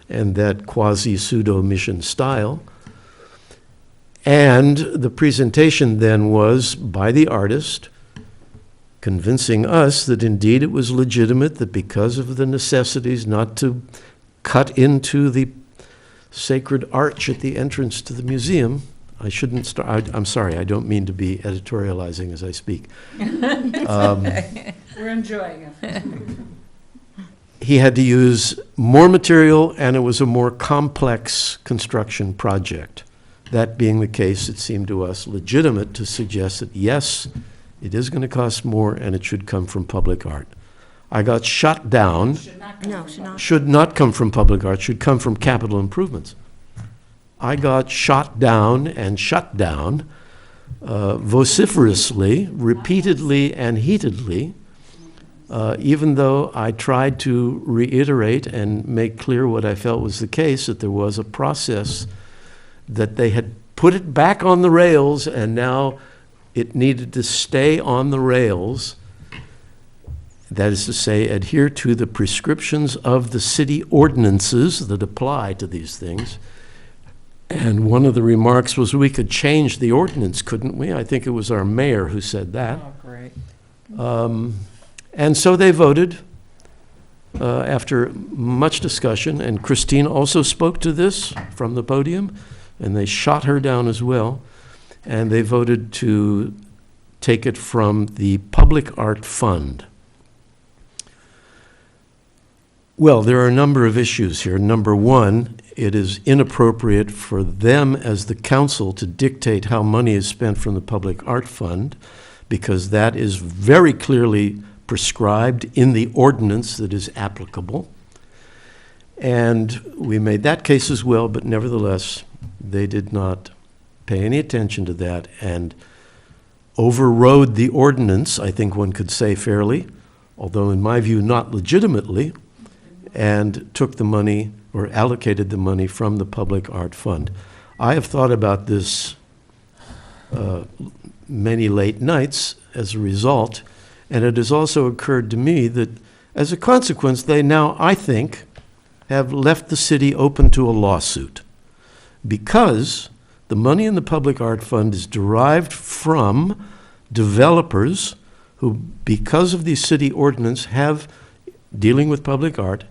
and that quasi-pseudo-mission style. And the presentation then was by the artist, convincing us that indeed it was legitimate, that because of the necessities not to cut into the sacred arch at the entrance to the museum, I shouldn't start, I'm sorry, I don't mean to be editorializing as I speak. We're enjoying it. He had to use more material, and it was a more complex construction project. That being the case, it seemed to us legitimate to suggest that, yes, it is going to cost more, and it should come from public art. I got shot down. No, should not. Should not come from public art, should come from capital improvements. I got shot down and shut down vociferously, repeatedly and heatedly, even though I tried to reiterate and make clear what I felt was the case, that there was a process, that they had put it back on the rails and now it needed to stay on the rails. That is to say, adhere to the prescriptions of the city ordinances that apply to these things. And one of the remarks was, we could change the ordinance, couldn't we? I think it was our mayor who said that. Oh, great. And so they voted after much discussion, and Christine also spoke to this from the podium, and they shot her down as well. And they voted to take it from the Public Art Fund. Well, there are a number of issues here. Number one, it is inappropriate for them as the council to dictate how money is spent from the Public Art Fund, because that is very clearly prescribed in the ordinance that is applicable. And we made that case as well, but nevertheless, they did not pay any attention to that and overrode the ordinance, I think one could say fairly, although in my view not legitimately, and took the money or allocated the money from the Public Art Fund. I have thought about this many late nights as a result, and it has also occurred to me that as a consequence, they now, I think, have left the city open to a lawsuit, because the money in the Public Art Fund is derived from developers who, because of the city ordinance, have, dealing with public art,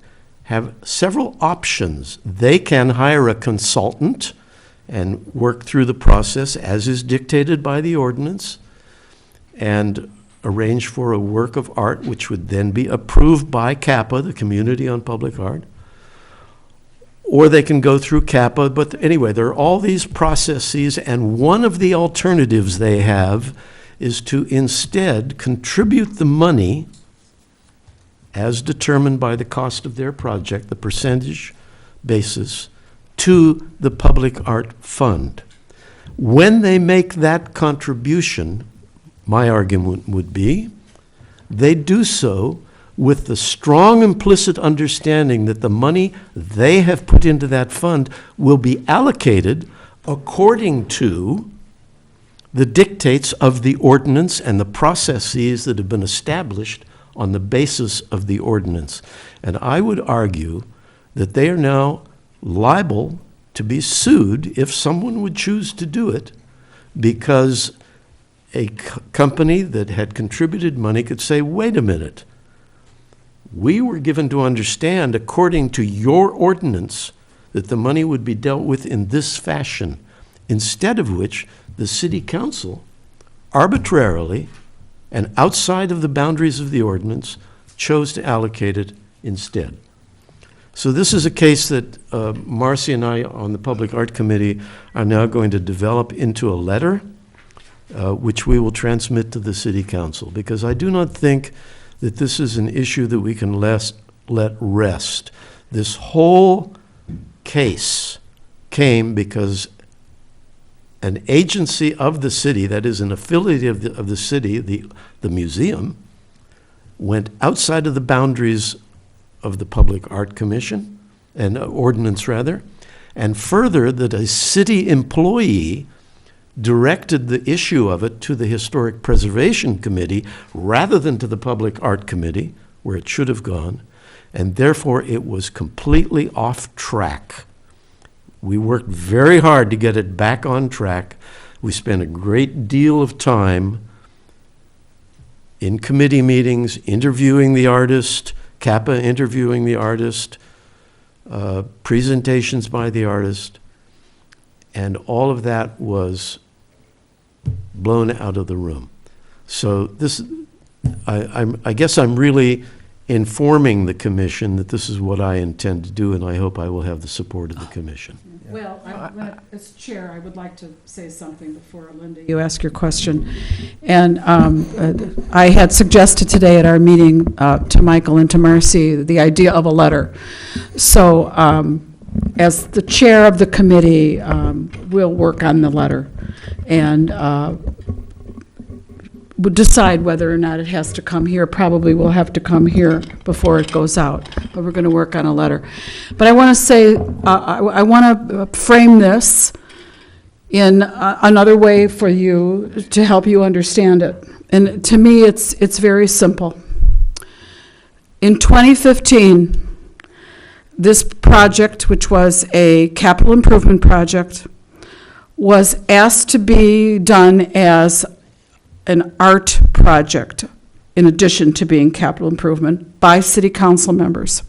have several options. They can hire a consultant and work through the process as is dictated by the ordinance and arrange for a work of art which would then be approved by CAPA, the Community on Public Art. Or they can go through CAPA, but anyway, there are all these processes, and one of the alternatives they have is to instead contribute the money as determined by the cost of their project, the percentage basis, to the Public Art Fund. When they make that contribution, my argument would be, they do so with the strong implicit understanding that the money they have put into that fund will be allocated according to the dictates of the ordinance and the processes that have been established on the basis of the ordinance. And I would argue that they are now liable to be sued if someone would choose to do it, because a company that had contributed money could say, wait a minute, we were given to understand, according to your ordinance, that the money would be dealt with in this fashion, instead of which the city council arbitrarily and outside of the boundaries of the ordinance chose to allocate it instead. So this is a case that Marcy and I on the Public Art Committee are now going to develop into a letter, which we will transmit to the city council, because I do not think that this is an issue that we can let rest. This whole case came because an agency of the city, that is an affiliate of the city, the museum, went outside of the boundaries of the Public Art Commission, and ordinance rather, and further that a city employee directed the issue of it to the Historic Preservation Committee rather than to the Public Art Committee, where it should have gone, and therefore it was completely off track. We worked very hard to get it back on track. We spent a great deal of time in committee meetings, interviewing the artist, Kappa interviewing the artist, presentations by the artist, and all of that was blown out of the room. So this, I guess I'm really informing the commission that this is what I intend to do, and I hope I will have the support of the commission. Well, as chair, I would like to say something before, Linda, you ask your question. And I had suggested today at our meeting to Michael and to Marcy the idea of a letter. So as the chair of the committee, we'll work on the letter and would decide whether or not it has to come here. Probably will have to come here before it goes out, but we're going to work on a letter. But I want to say, I want to frame this in another way for you to help you understand it. And to me, it's very simple. In 2015, this project, which was a capital improvement project, was asked to be done as an art project, in addition to being capital improvement, by city council members.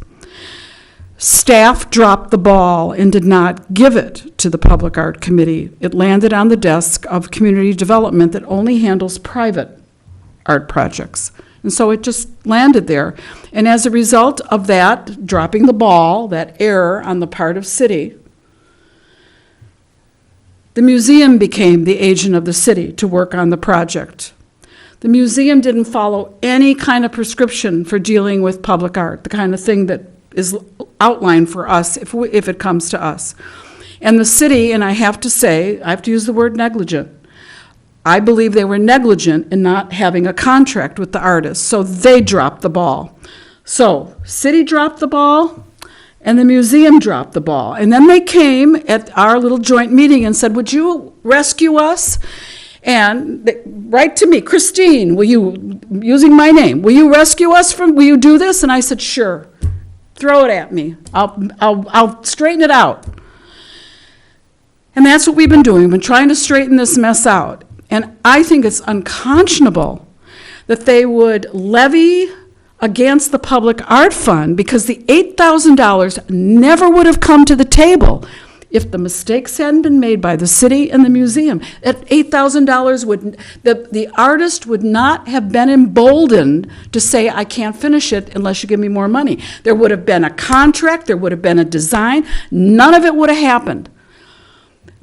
Staff dropped the ball and did not give it to the Public Art Committee. It landed on the desk of Community Development that only handles private art projects. And so it just landed there. And as a result of that, dropping the ball, that error on the part of city, the museum became the agent of the city to work on the project. The museum didn't follow any kind of prescription for dealing with public art, the kind of thing that is outlined for us if it comes to us. And the city, and I have to say, I have to use the word negligent, I believe they were negligent in not having a contract with the artists, so they dropped the ball. So, city dropped the ball, and the museum dropped the ball. And then they came at our little joint meeting and said, would you rescue us? And they write to me, Christine, will you, using my name, will you rescue us will you do this? And I said, sure, throw it at me. I'll straighten it out. And that's what we've been doing. We've been trying to straighten this mess out. And I think it's unconscionable that they would levy against the Public Art Fund, because the $8,000 never would have come to the table if the mistakes hadn't been made by the city and the museum. At $8,000 would, the artist would not have been emboldened to say, I can't finish it unless you give me more money. There would have been a contract, there would have been a design, none of it would have happened.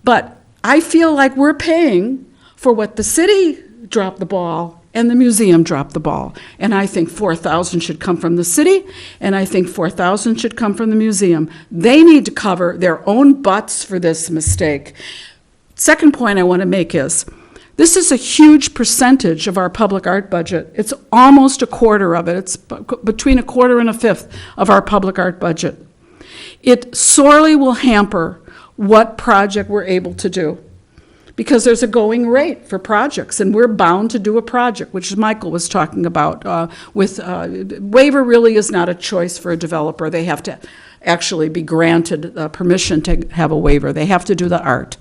But I feel like we're paying for what the city dropped the ball and the museum dropped the ball. And I think $4,000 should come from the city, and I think $4,000 should come from the museum. They need to cover their own butts for this mistake. Second point I want to make is, this is a huge percentage of our public art budget. It's almost a quarter of it. It's between a quarter and a fifth of our public art budget. It sorely will hamper what project we're able to do, because there's a going rate for projects, and we're bound to do a project, which Michael was talking about. Waiver really is not a choice for a developer. They have to actually be granted permission to have a waiver. They have to do the art.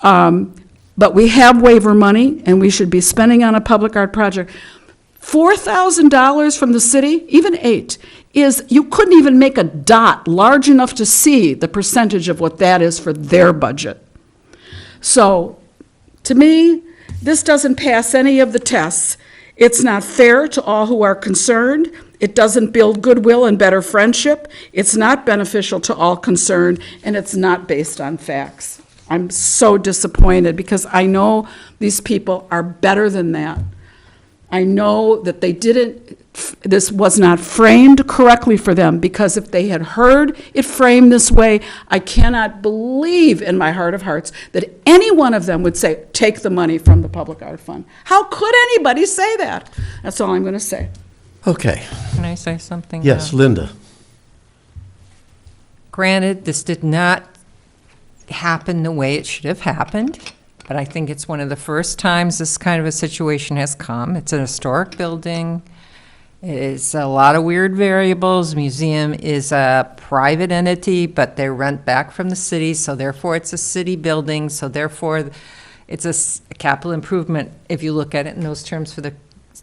But we have waiver money, and we should be spending on a public art project $4,000 from the city, even 8, is, you couldn't even make a dot large enough to see the percentage of what that is for their budget. So, to me, this doesn't pass any of the tests. It's not fair to all who are concerned. It doesn't build goodwill and better friendship. It's not beneficial to all concerned, and it's not based on facts. I'm so disappointed because I know these people are better than that. I know that this was not framed correctly for them, because if they had heard it framed this way, I cannot believe in my heart of hearts that any one of them would say, take the money from the Public Art Fund. How could anybody say that? That's all I'm going to say. Okay. Can I say something? Yes, Linda. Granted, this did not happen the way it should have happened, but I think it's one of the first times this kind of a situation has come. It's an historic building. It's a lot of weird variables. Museum is a private entity, but they rent back from the city, so therefore it's a city building, so therefore it's a capital improvement if you look at it in those terms for the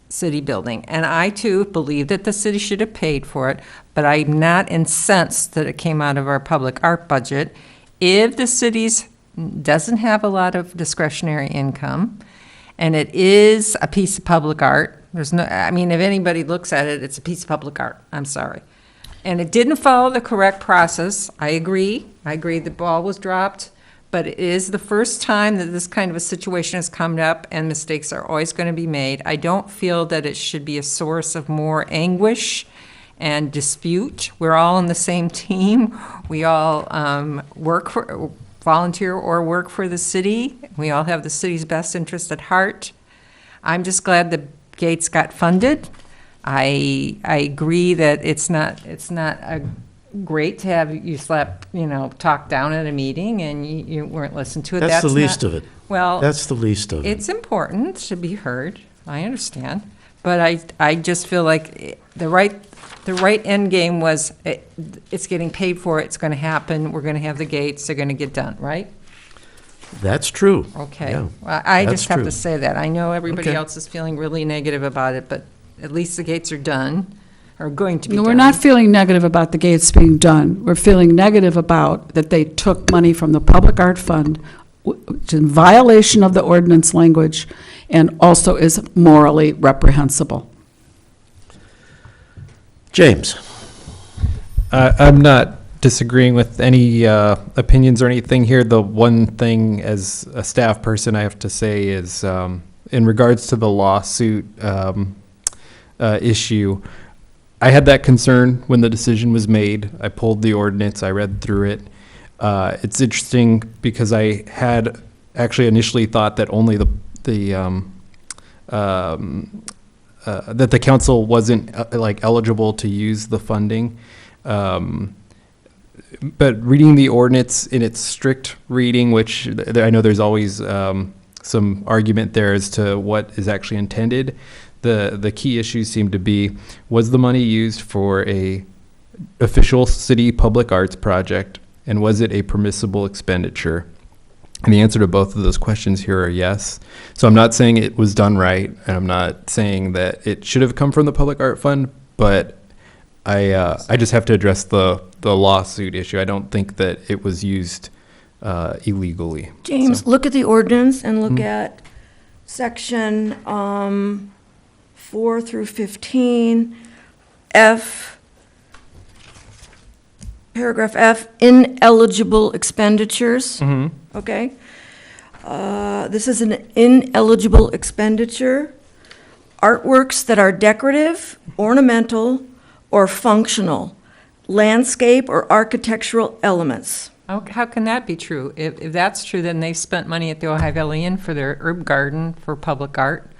city building. And I too believe that the city should have paid for it, but I'm not incensed that it came out of our public art budget. If the city's doesn't have a lot of discretionary income, and it is a piece of public art. There's no, I mean, if anybody looks at it, it's a piece of public art. I'm sorry. And it didn't follow the correct process. I agree. The ball was dropped, but it is the first time that this kind of a situation has come up, and mistakes are always going to be made. I don't feel that it should be a source of more anguish and dispute. We're all on the same team. We all volunteer or work for the city. We all have the city's best interest at heart. I'm just glad the gates got funded. I agree that it's not great to have you talk down at a meeting and you weren't listened to it. That's the least of it. Well, that's the least of it. It's important to be heard. I understand, but I just feel like the right end game was it's getting paid for. It's going to happen. We're going to have the gates. They're going to get done, right? That's true. Okay. Yeah, well, I that's just have true. to say that. I know everybody Okay. else is feeling really negative about it, but at least the gates are done, or going to be No, done. we're not feeling negative about the gates being done. We're feeling negative about that they took money from the Public Art Fund, which is in violation of the ordinance language, and also is morally reprehensible. James. I'm not disagreeing with any opinions or anything here. The one thing as a staff person I have to say is in regards to the lawsuit issue, I had that concern when the decision was made. I pulled the ordinance, I read through it. It's interesting because I had actually initially thought that only that the council wasn't eligible to use the funding. But reading the ordinance in its strict reading, which I know there's always some argument there as to what is actually intended, the key issues seem to be, was the money used for a official city public arts project, and was it a permissible expenditure? And the answer to both of those questions here are yes. So I'm not saying it was done right, and I'm not saying that it should have come from the Public Art Fund, but I just have to address the lawsuit issue. I don't think that it was used illegally. James, So- look at the ordinance and look at section 4 through 15, F, paragraph F, ineligible expenditures. Okay? This is an ineligible expenditure. Artworks that are decorative, ornamental, or functional, landscape or architectural elements. How can that be true? If that's true, then they've spent money at the Ojai Valley Inn for their herb garden for public art.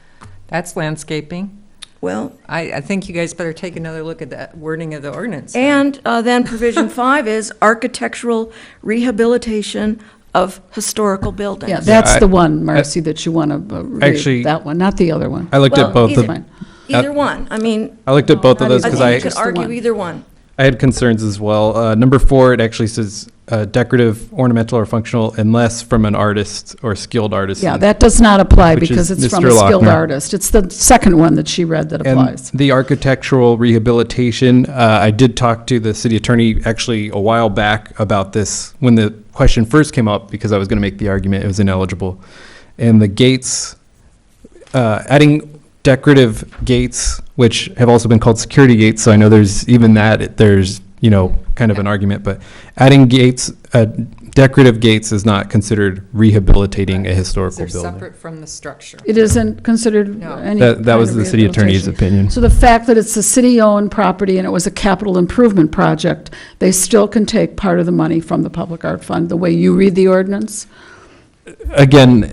That's landscaping. Well, I think you guys better take another look at the wording of the ordinance. and then provision 5 is architectural rehabilitation of historical buildings. Yeah, that's I- the one, Marcy, that you want to read, Actually- that one, not the other one. I looked Well, at both either- of them. Either one, I mean, I looked at both of those I because think I you could argue either one. I had concerns as well. Number 4, it actually says decorative, ornamental, or functional unless from an artist or skilled artisan. Yeah, that does not apply Which because is it's from Mr. a skilled Lochner. artist. It's the second one that she read that applies. And the architectural rehabilitation, I did talk to the city attorney actually a while back about this when the question first came up, because I was going to make the argument it was ineligible. And the gates, adding decorative gates, which have also been called security gates, so I know there's even that, there's, kind of an argument, but adding gates, decorative gates is not considered rehabilitating a historical They're building. separate from the structure. It isn't considered No. any That kind was of the city attorney's rehabilitation. opinion. So the fact that it's a city-owned property and it was a capital improvement project, they still can take part of the money from the public art fund, the way you read the ordinance? Again,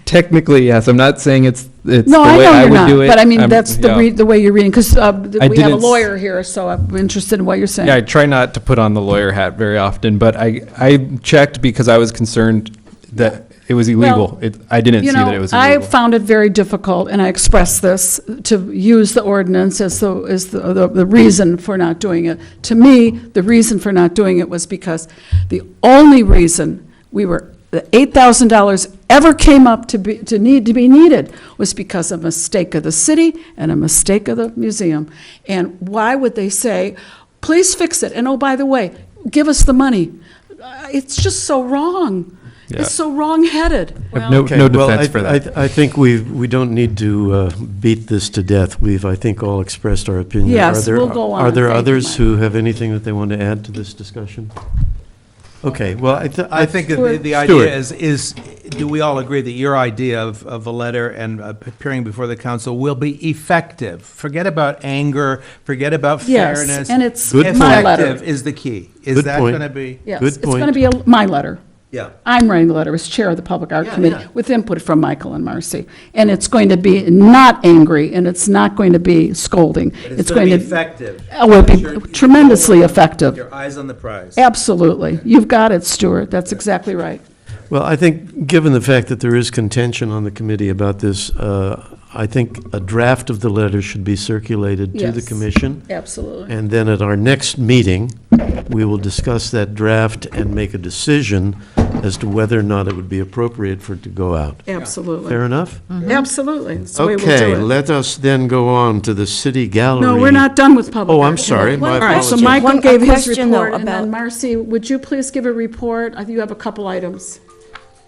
technically, yes, I'm not saying it's the No, I way know I you're would not, do it. but I mean, I'm- that's yeah. the way you're reading, because we have a didn't s- lawyer here, so I'm interested in what you're saying. Yeah, I try not to put on the lawyer hat very often, but I checked because I was concerned that it was illegal. Well, I didn't see that it was I illegal. found it very difficult, and I expressed this, to use the ordinance as the reason for not doing it. To me, the reason for not doing it was because the only reason the $8,000 ever came up to be needed was because of a mistake of the city and a mistake of the museum. And why would they say, please fix it, and oh, by the way, give us the money? It's just so wrong. Yeah. It's so wrong-headed. I have no Okay, no well, defense for that. I think we don't need to beat this to death. We've, I think, all expressed our opinion. Yes, Are there- we'll go on. Are there Thank you, others Mike. who have anything that they want to add to this discussion? Okay, well, I think that the Stuart. idea is, do we all agree that your idea of a letter and appearing before the council will be effective? Forget about anger, forget about Yes, fairness. and it's Good my point. letter. Effective is the key. Is Good that point. going to be? Yes, Good it's going to point. be my letter. Yeah. I'm writing the letter as chair of the Public Art Yeah, Committee, yeah. with input from Michael and Marcy. And it's going to be not angry, and it's not going to be scolding. It's going to be effective. It will be Sure. tremendously effective. Your eyes on the prize. Absolutely. You've got it, Stuart. That's exactly right. Well, I think, given the fact that there is contention on the committee about this, I think a draft of the letter should be circulated to the Yes. commission. Absolutely. And then at our next meeting, we will discuss that draft and make a decision as to whether or not it would be appropriate for it to go out. Absolutely. Fair enough? Absolutely. That's the way we'll Okay, do it. let us then go on to the city gallery. No, we're not done with public. Oh, I'm art. sorry, my All right, so apologies. Michael A gave his question, though, report, and then about- Marcy, would you please give a report? I think you have a couple items.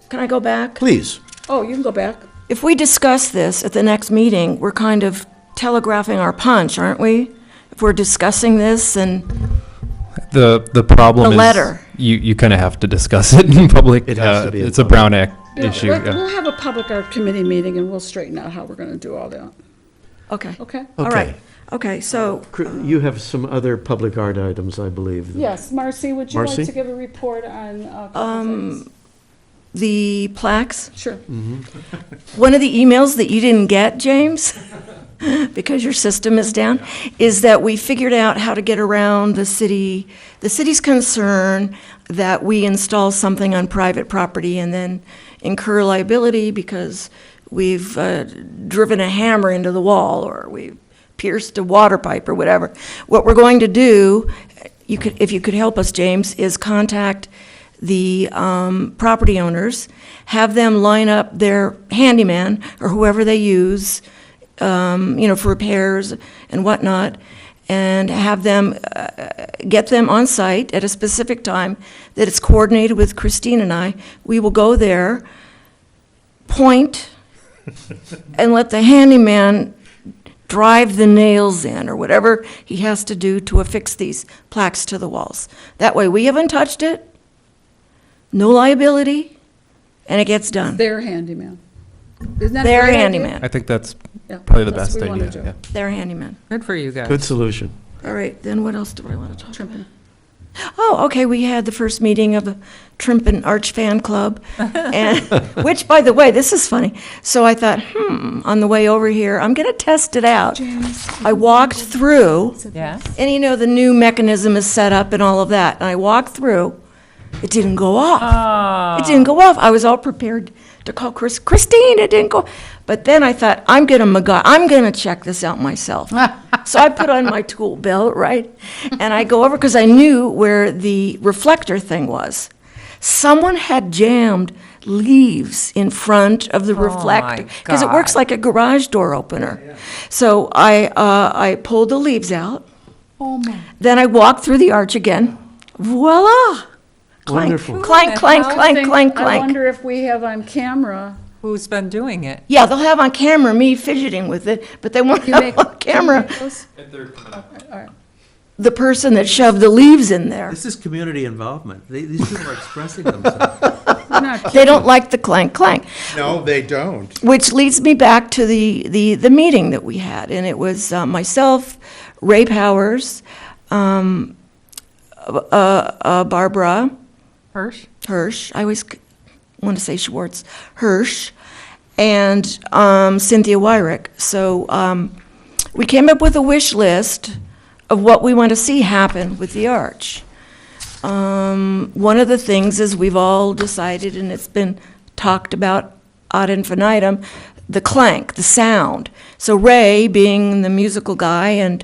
Can I go back? Please. Oh, you can go back. If we discuss this at the next meeting, we're kind of telegraphing our punch, aren't we? If we're discussing this and, The problem The is letter. you kind of have to discuss it in public. It has to be in It's a public. Brown Act Yeah, issue. We'll have a Public Art Committee meeting, and we'll straighten out how we're going to do all that. okay. Okay? All Okay. right. Okay, so, You have some other public art items, I believe. Yes, Marcy, would you like Marcy? to give a report on a couple things? the plaques, Sure. one of the emails that you didn't get, James, because your system is down, is that we figured out how to get around the city's concern that we install something on private property and then incur liability because we've driven a hammer into the wall or we've pierced a water pipe or whatever. What we're going to do, if you could help us, James, is contact the property owners, have them line up their handyman or whoever they use, for repairs and whatnot, and have them, get them on site at a specific time that it's coordinated with Christine and I. We will go there, point, and let the handyman drive the nails in or whatever he has to do to affix these plaques to the walls. That way, we haven't touched it, no liability, and it gets done. Their handyman. Isn't that a Their great idea? handyman. I think that's Yeah, probably the that's best what we wanna idea. do. Yeah. Their handyman. Good for you guys. Good solution. All right, then what else do I want to talk about? Oh, okay, we had the first meeting of the Trimpen Arch Fan Club, and, which, by the way, this is funny. So I thought, on the way over here, I'm going to test it out. I walked through, Yes? and the new mechanism is set up and all of that. And I walked through, it didn't go off. It didn't go off. I was all prepared to call Christine, it didn't go. But then I thought, I'm going to check this out myself. So I put on my tool belt, right? And I go over, because I knew where the reflector thing was. Someone had jammed leaves in front of the reflector, because it works God. like a garage door opener. So I pulled the leaves out. Oh, my. Then I walked through the arch again. Voila! Clank, Wonderful. clank, clank, I clank, clank, I clank. wonder if we have on camera. Who's been doing it? Yeah, they'll have on camera me fidgeting with it, but they won't have on camera the person that shoved the leaves in there. This is community involvement. These people are expressing themselves. We're not They don't like the clank, clank. No, they don't. Which leads me back to the meeting that we had, and it was myself, Ray Powers, Barbara Hirsch, I always want to say Schwartz, Hirsch, and Cynthia Wyrick. So we came up with a wish list of what we want to see happen with the arch. One of the things is we've all decided, and it's been talked about ad infinitum, the clank, the sound. So Ray, being the musical guy and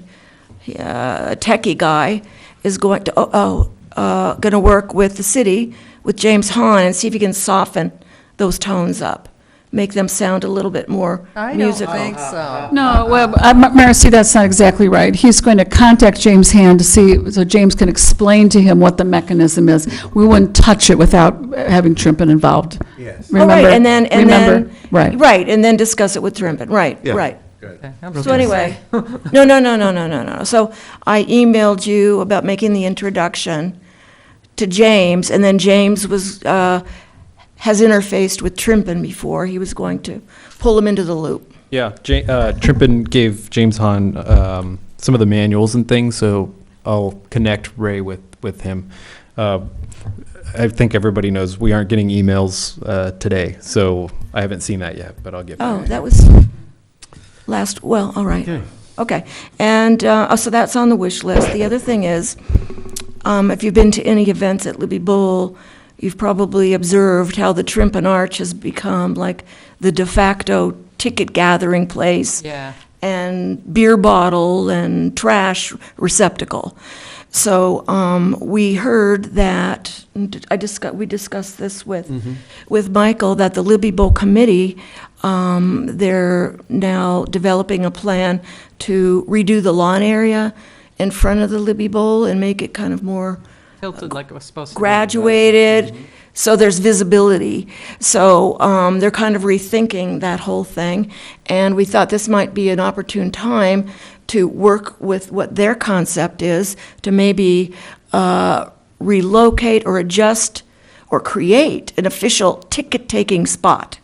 a techie guy, is going to work with the city, with James Hahn, and see if he can soften those tones up, make them sound a little bit more musical. I don't think so. No, well, Marcy, that's not exactly right. He's going to contact James Hand to see, so James can explain to him what the mechanism is. We wouldn't touch it without having Trimpin involved. Yes. Oh, right, and then, Right. right, and then discuss it with Trimpin, right, Yeah. right. Okay, I'm So gonna anyway, say- no. So I emailed you about making the introduction to James, and then James has interfaced with Trimpin before. He was going to pull him into the loop. Yeah, Trimpin gave James Hahn some of the manuals and things, so I'll connect Ray with him. I think everybody knows we aren't getting emails today, so I haven't seen that yet, but I'll get back. Oh, that was well, all right. Okay, and so that's on the wish list. The other thing is, if you've been to any events at Libby Bowl, you've probably observed how the Trimpin Arch has become like the de facto ticket gathering place. Yeah. And beer bottle and trash receptacle. So we heard that, we discussed this with Michael, that the Libby Bowl Committee, they're now developing a plan to redo the lawn area in front of the Libby Bowl and make it kind of more Tilted like it was supposed to be. graduated, so there's visibility. So they're kind of rethinking that whole thing, and we thought this might be an opportune time to work with what their concept is, to maybe relocate or adjust or create an official ticket-taking spot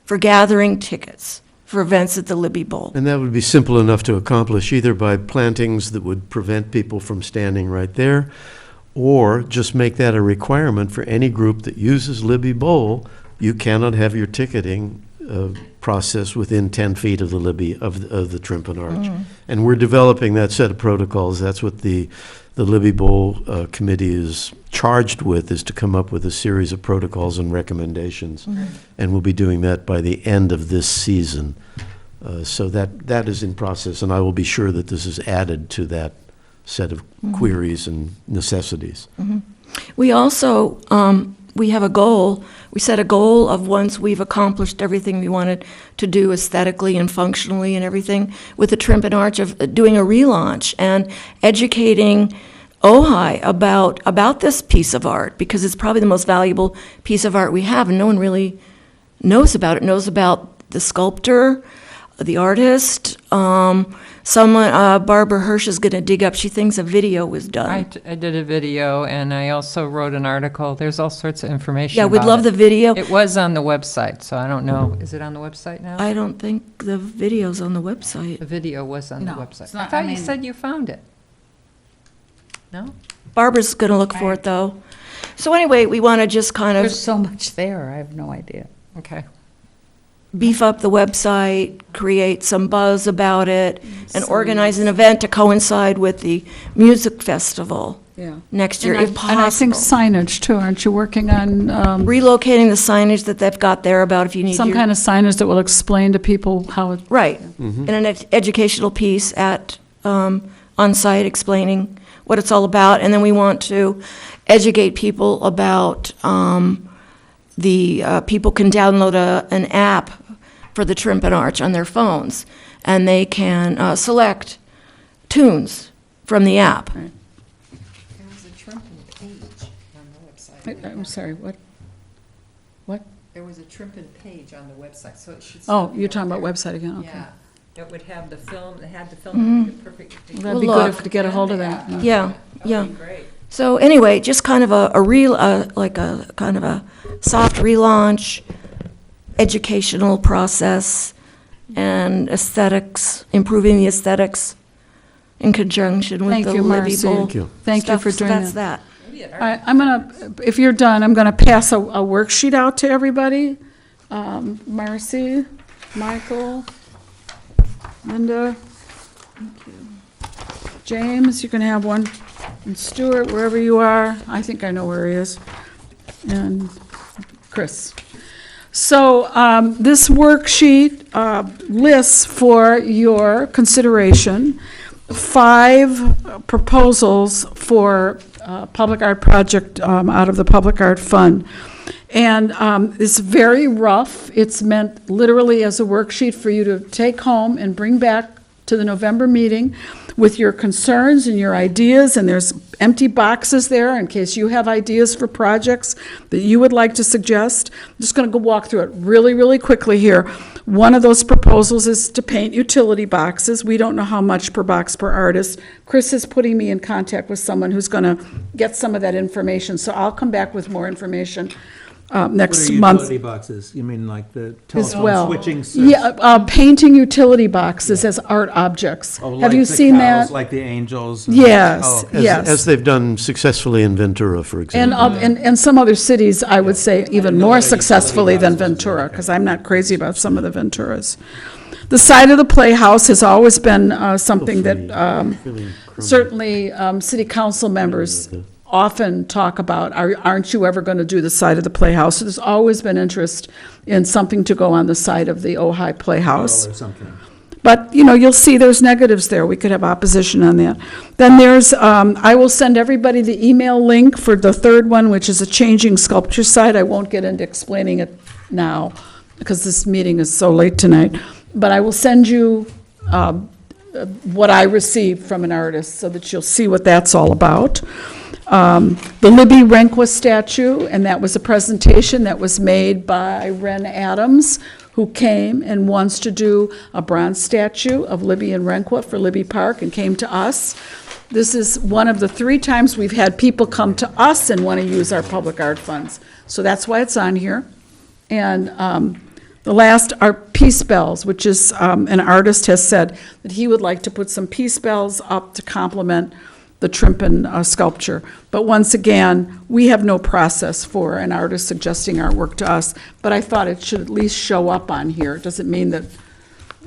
for gathering tickets for events at the Libby Bowl. And that would be simple enough to accomplish, either by plantings that would prevent people from standing right there, or just make that a requirement for any group that uses Libby Bowl. You cannot have your ticketing process within 10 feet of the Libby, of the Trimpin Arch. And we're developing that set of protocols. That's what the Libby Bowl Committee is charged with, is to come up with a series of protocols and recommendations. And we'll be doing that by the end of this season. So that is in process, and I will be sure that this is added to that set of queries and necessities. We also, we have a goal, we set a goal of, once we've accomplished everything we wanted to do aesthetically and functionally and everything with the Trimpin Arch, of doing a relaunch and educating Ojai about this piece of art, because it's probably the most valuable piece of art we have, and no one really knows about it, knows about the sculptor, the artist. Barbara Hirsch is going to dig up, she thinks a video was done. I did a video, and I also wrote an article. There's all sorts of information Yeah, we'd about love it. the video. It was on the website, so I don't know. Is it on the website now? I don't think the video's on the website. The video was on the No, website. it's not. I thought I you mean- said you found it. No? Barbara's going to look for it, though. So anyway, we want to just kind of There's so much there, I have no idea. Okay. beef up the website, create some buzz about it, and organize an event to coincide with the music festival Yeah. next year, And if And I think possible. signage too, aren't you working on Relocating the signage that they've got there about if you need some your- kind of signage that will explain to people how it, Right, and an educational piece at, on-site explaining what it's all about, and then we want to educate people about, people can download an app for the Trimpin Arch on their phones, and they can select tunes from the app. There was a Trimpin page on the website. I'm sorry, what? What? There was a Trimpin page on the website, so it should. Oh, still be you're up talking about there. website again, okay. Yeah, it would have the film, it had the film, the perfect. That'd Well, be good look. if to get a hold of that. yeah. Yeah, That yeah. would be great. So anyway, just kind of a like a kind of a soft relaunch, educational process, and aesthetics, improving the aesthetics in conjunction with Thank the you, Libby Marcy. Bowl Thank you. Thank you stuff. for So doing that's that. that. All right, I'm gonna, if you're done, I'm gonna pass a worksheet out to everybody. Marcy, Michael, Linda. Thank you. James, you can have one. And Stuart, wherever you are, I think I know where he is. And Chris. So this worksheet lists for your consideration 5 proposals for public art project out of the Public Art Fund. And it's very rough. It's meant literally as a worksheet for you to take home and bring back to the November meeting with your concerns and your ideas, and there's empty boxes there in case you have ideas for projects that you would like to suggest. I'm just going to go walk through it really, really quickly here. One of those proposals is to paint utility boxes. We don't know how much per box per artist. Chris is putting me in contact with someone who's going to get some of that information, so I'll come back with more information next month. Utility boxes? You mean like the As well. switching? Yeah, painting utility boxes as art objects. Have you seen that? Like the angels? Yes, yes. As they've done successfully in Ventura, for And, example. and some other cities, I would say, even more successfully than Ventura, because I'm not crazy about some of the Venturas. The side of the Playhouse has always been something that certainly city council members often talk about, aren't you ever going to do the side of the Playhouse? So there's always been interest in something to go on the side of the Ojai Playhouse. Or something. But, you'll see there's negatives there. We could have opposition on that. Then there's, I will send everybody the email link for the third one, which is a changing sculpture site. I won't get into explaining it now because this meeting is so late tonight. But I will send you what I received from an artist so that you'll see what that's all about. The Libby Rehnquist statue, and that was a presentation that was made by Ren Adams, who came and wants to do a bronze statue of Libby and Rehnquist for Libby Park and came to us. This is one of the 3 times we've had people come to us and want to use our public art funds. So that's why it's on here. And the last are peace bells, which is an artist has said that he would like to put some peace bells up to complement the Trimpin sculpture. But once again, we have no process for an artist suggesting artwork to us, but I thought it should at least show up on here. It doesn't mean that,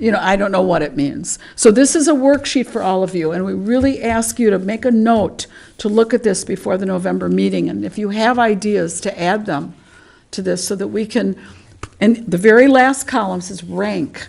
I don't know what it means. So this is a worksheet for all of you, and we really ask you to make a note to look at this before the November meeting, and if you have ideas, to add them to this so that we can, and the very last column says rank.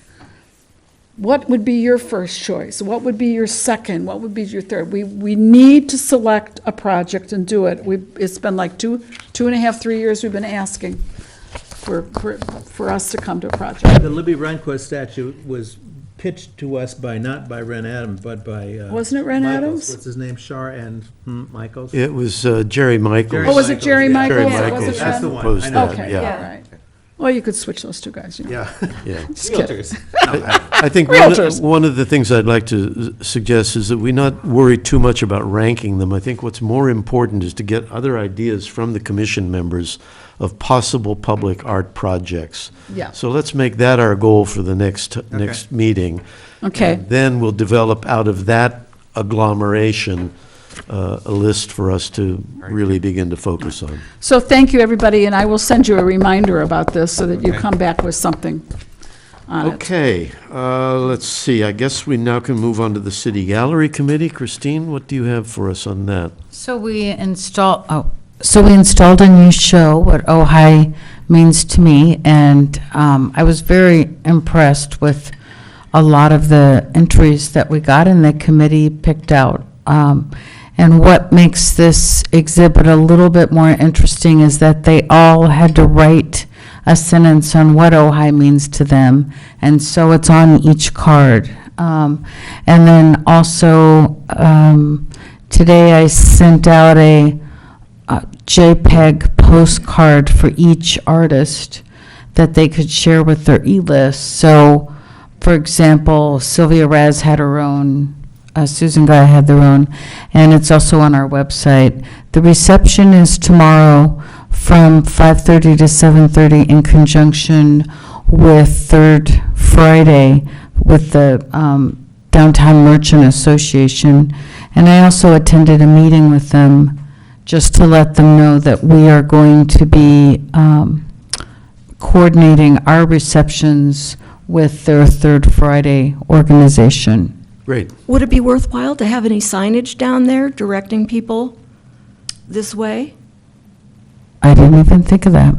What would be your first choice? What would be your second? What would be your third? We need to select a project and do it. It's been like 2.5, 3 years we've been asking for us to come to a project. The Libby Rehnquist statue was pitched to us not by Ren Adams, but by. Wasn't it Ren Michaels. Adams? What's his name? Shar and Michaels? It was Jerry Michaels. Oh, was it Jerry Michaels? Jerry It Michaels wasn't Ren? That's the one. proposed I know. that, Okay, yeah. all right. Well, you could switch those two guys. Yeah. Yeah. Just kidding. I think Realtors. one of the things I'd like to suggest is that we not worry too much about ranking them. I think what's more important is to get other ideas from the commission members of possible public art projects. Yeah. So let's make that our goal for the next meeting. Okay. And then we'll develop out of that agglomeration a list for us to really begin to focus on. So thank you, everybody, and I will send you a reminder about this so that you come back with something. on it. Okay, let's see, I guess we now can move on to the City Gallery Committee. Christine, what do you have for us on that? So we installed a new show, What Ojai Means to Me, and I was very impressed with a lot of the entries that we got and the committee picked out. And what makes this exhibit a little bit more interesting is that they all had to write a sentence on what Ojai means to them, and so it's on each card. And then also, today I sent out a JPEG postcard for each artist that they could share with their e-list. So, for example, Sylvia Raz had her own, Susan Guy had their own, and it's also on our website. The reception is tomorrow from 5:30 to 7:30 in conjunction with Third Friday with the Downtown Merchant Association. And I also attended a meeting with them just to let them know that we are going to be coordinating our receptions with their Third Friday organization. Great. Would it be worthwhile to have any signage down there directing people this way? I didn't even think of that.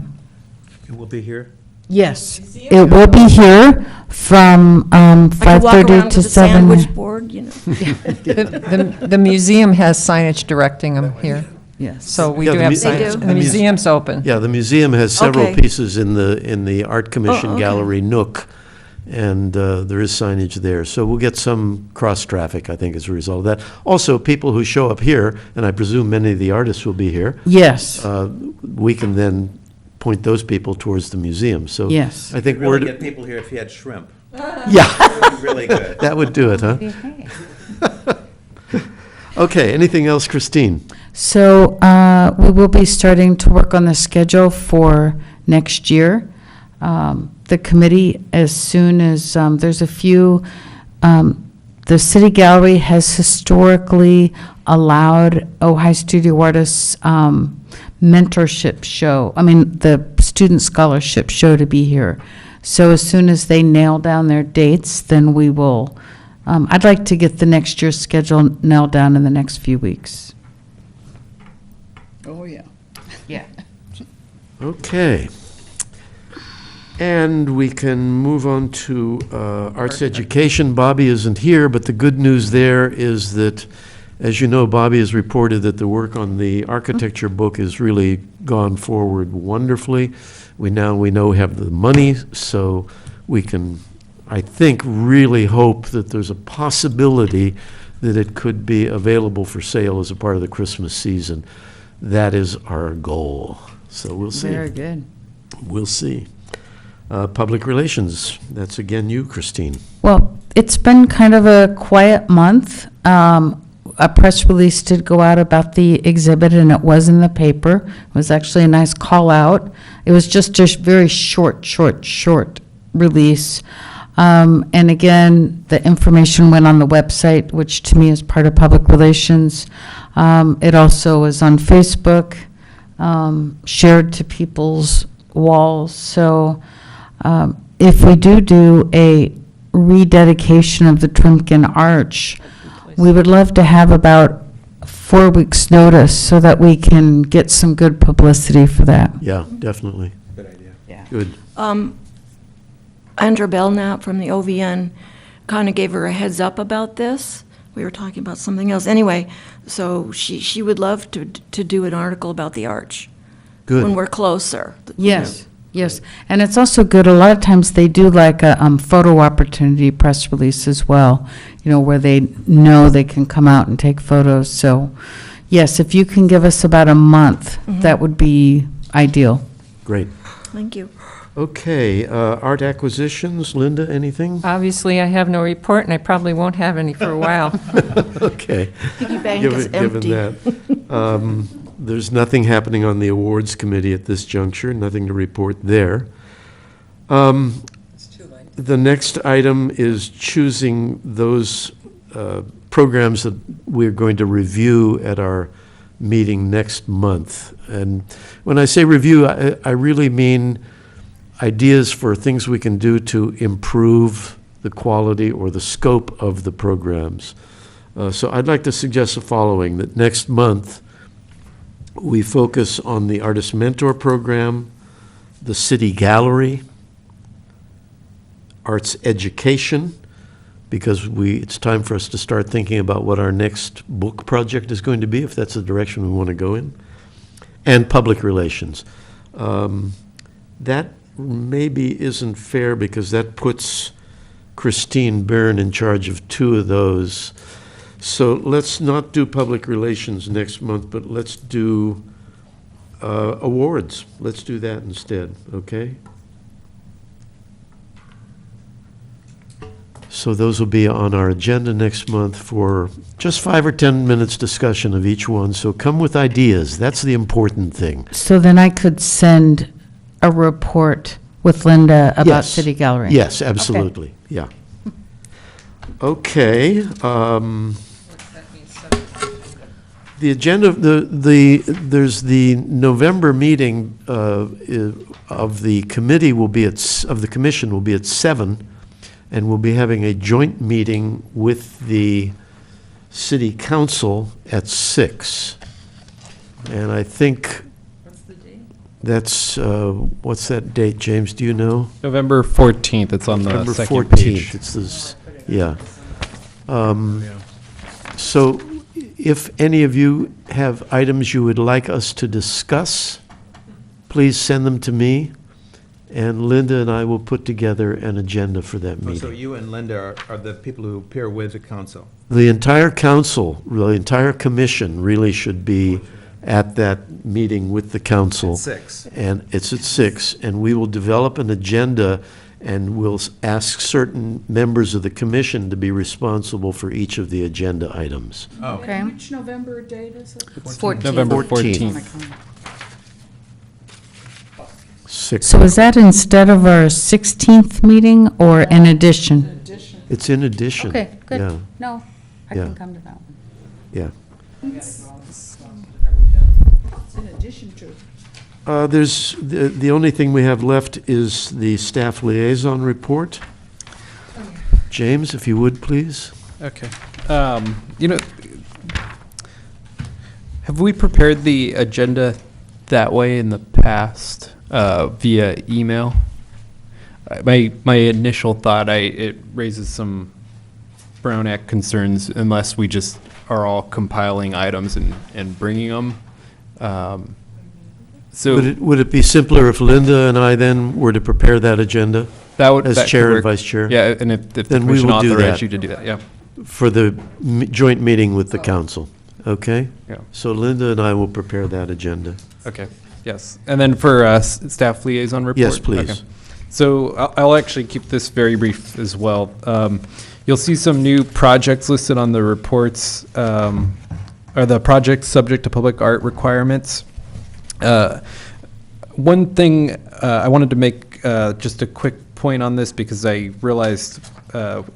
It will be here? Yes, it will be here from I could walk 5:30 around to with a 7. sandwich board, you know. The museum has signage directing them here, Yes. so we Yeah, do the have mu- They signage. do. And the museum's open. Yeah, the museum has several Okay. pieces in the Art Commission okay. Gallery Nook, and there is signage there. So we'll get some cross-traffic, I think, as a result of that. Also, people who show up here, and I presume many of the artists will be here, Yes, we can then point those people towards the museum. So yes. I think Really we're, get people here if you had shrimp. yeah, Really good. that would do it, huh? Okay, anything else, Christine? So we will be starting to work on the schedule for next year. The committee, as soon as, there's a few, the City Gallery has historically allowed Ojai Studio Artists mentorship show, the student scholarship show to be here. So as soon as they nail down their dates, then we will, I'd like to get the next year's schedule nailed down in the next few weeks. Oh, yeah. Yeah. Okay. And we can move on to arts education. Bobby isn't here, but the good news there is that, as you know, Bobby has reported that the work on the architecture book has really gone forward wonderfully. We know have the money, so we can, I think, really hope that there's a possibility that it could be available for sale as a part of the Christmas season. That is our goal. So we'll see. Very good. We'll see. Public relations, that's again you, Christine. Well, it's been kind of a quiet month. A press release did go out about the exhibit, and it was in the paper. It was actually a nice call out. It was just a very short release. And again, the information went on the website, which to me is part of public relations. It also is on Facebook, shared to people's walls. So if we do a rededication of the Trimkin Arch, we would love to have about 4 weeks' notice so that we can get some good publicity for that. Yeah, definitely. Good idea. Yeah. Good. Andra Belknap from the OVN kind of gave her a heads up about this. We were talking about something else. Anyway, so she would love to do an article about the arch when Good. we're closer. Yes, yes. And it's also good, a lot of times they do like a photo opportunity press release as well, where they know they can come out and take photos. So, yes, if you can give us about a month, that would be ideal. Great. Thank you. Okay, art acquisitions, Linda, anything? Obviously, I have no report, and I probably won't have any for a while. Okay. Piggy bank is empty. Given that. There's nothing happening on the awards committee at this juncture, nothing to report there. The next item is choosing those programs that we're going to review at our meeting next month. And when I say review, I really mean ideas for things we can do to improve the quality or the scope of the programs. So I'd like to suggest the following, that next month, we focus on the Artist Mentor Program, the City Gallery, arts education, because it's time for us to start thinking about what our next book project is going to be, if that's the direction we want to go in, and public relations. That maybe isn't fair because that puts Christine Byrne in charge of two of those. So let's not do public relations next month, but let's do awards. Let's do that instead, okay? So those will be on our agenda next month for just 5 or 10 minutes discussion of each one. So come with ideas. That's the important thing. So then I could send a report with Linda about Yes. City Gallery? Yes, absolutely, yeah. Okay. The agenda, there's the November meeting of the committee will be of the commission will be at 7, and we'll be having a joint meeting with the city council at 6. And I think that's, what's that date, James, do you know? November 14th, it's on the November second 14th, page. it's this, yeah. So if any of you have items you would like us to discuss, please send them to me, and Linda and I will put together an agenda for that So meeting. you and Linda are the people who appear with the council? The entire council, the entire commission really should be at that meeting with the council. At 6. And it's at 6, and we will develop an agenda, and we'll ask certain members of the commission to be responsible for each of the agenda items. Oh. Okay. Which November date is it? 14th. November 14th. 14th. 6. So is that instead of our 16th meeting or in addition? It's in addition. Okay, good. Yeah, No, I Yeah. can come to that one. yeah. It's in addition to. There's, the only thing we have left is the staff liaison report. James, if you would, please. Okay. Have we prepared the agenda that way in the past via email? My initial thought, it raises some Brown Act concerns unless we just are all compiling items and bringing them. So Would it be simpler if Linda and I then were to prepare that agenda as that could chair and work. vice chair? Yeah, and if the Then we commission will do authorized that. you to do that, yeah. For the joint meeting with the council, okay? Yeah. So Linda and I will prepare that agenda. Okay, yes. And then for staff liaison report? Yes, please. Okay. So I'll actually keep this very brief as well. You'll see some new projects listed on the reports, or the projects subject to public art requirements. One thing I wanted to make just a quick point on this because I realized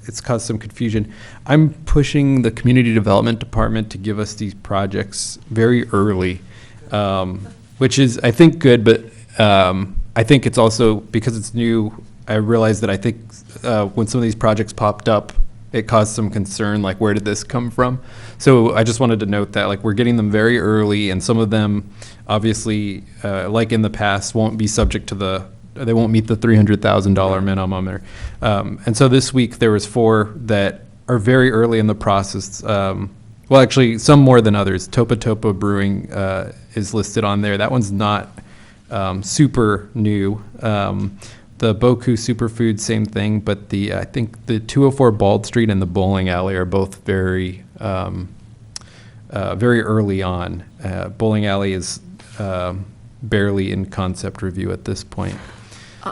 it's caused some confusion. I'm pushing the community development department to give us these projects very early, which is, I think, good, but I think it's also, because it's new, I realized that I think when some of these projects popped up, it caused some concern, like, where did this come from? So I just wanted to note that, like, we're getting them very early, and some of them, obviously, like in the past, won't be subject to they won't meet the $300,000 minimum. And so this week, there was 4 that are very early in the process. Well, actually, some more than others. Topa Topa Brewing is listed on there. That one's not super new. The Boku Superfood, same thing, but I think the 204 Bald Street and the bowling alley are both very early on. Bowling alley is barely in concept review at this point.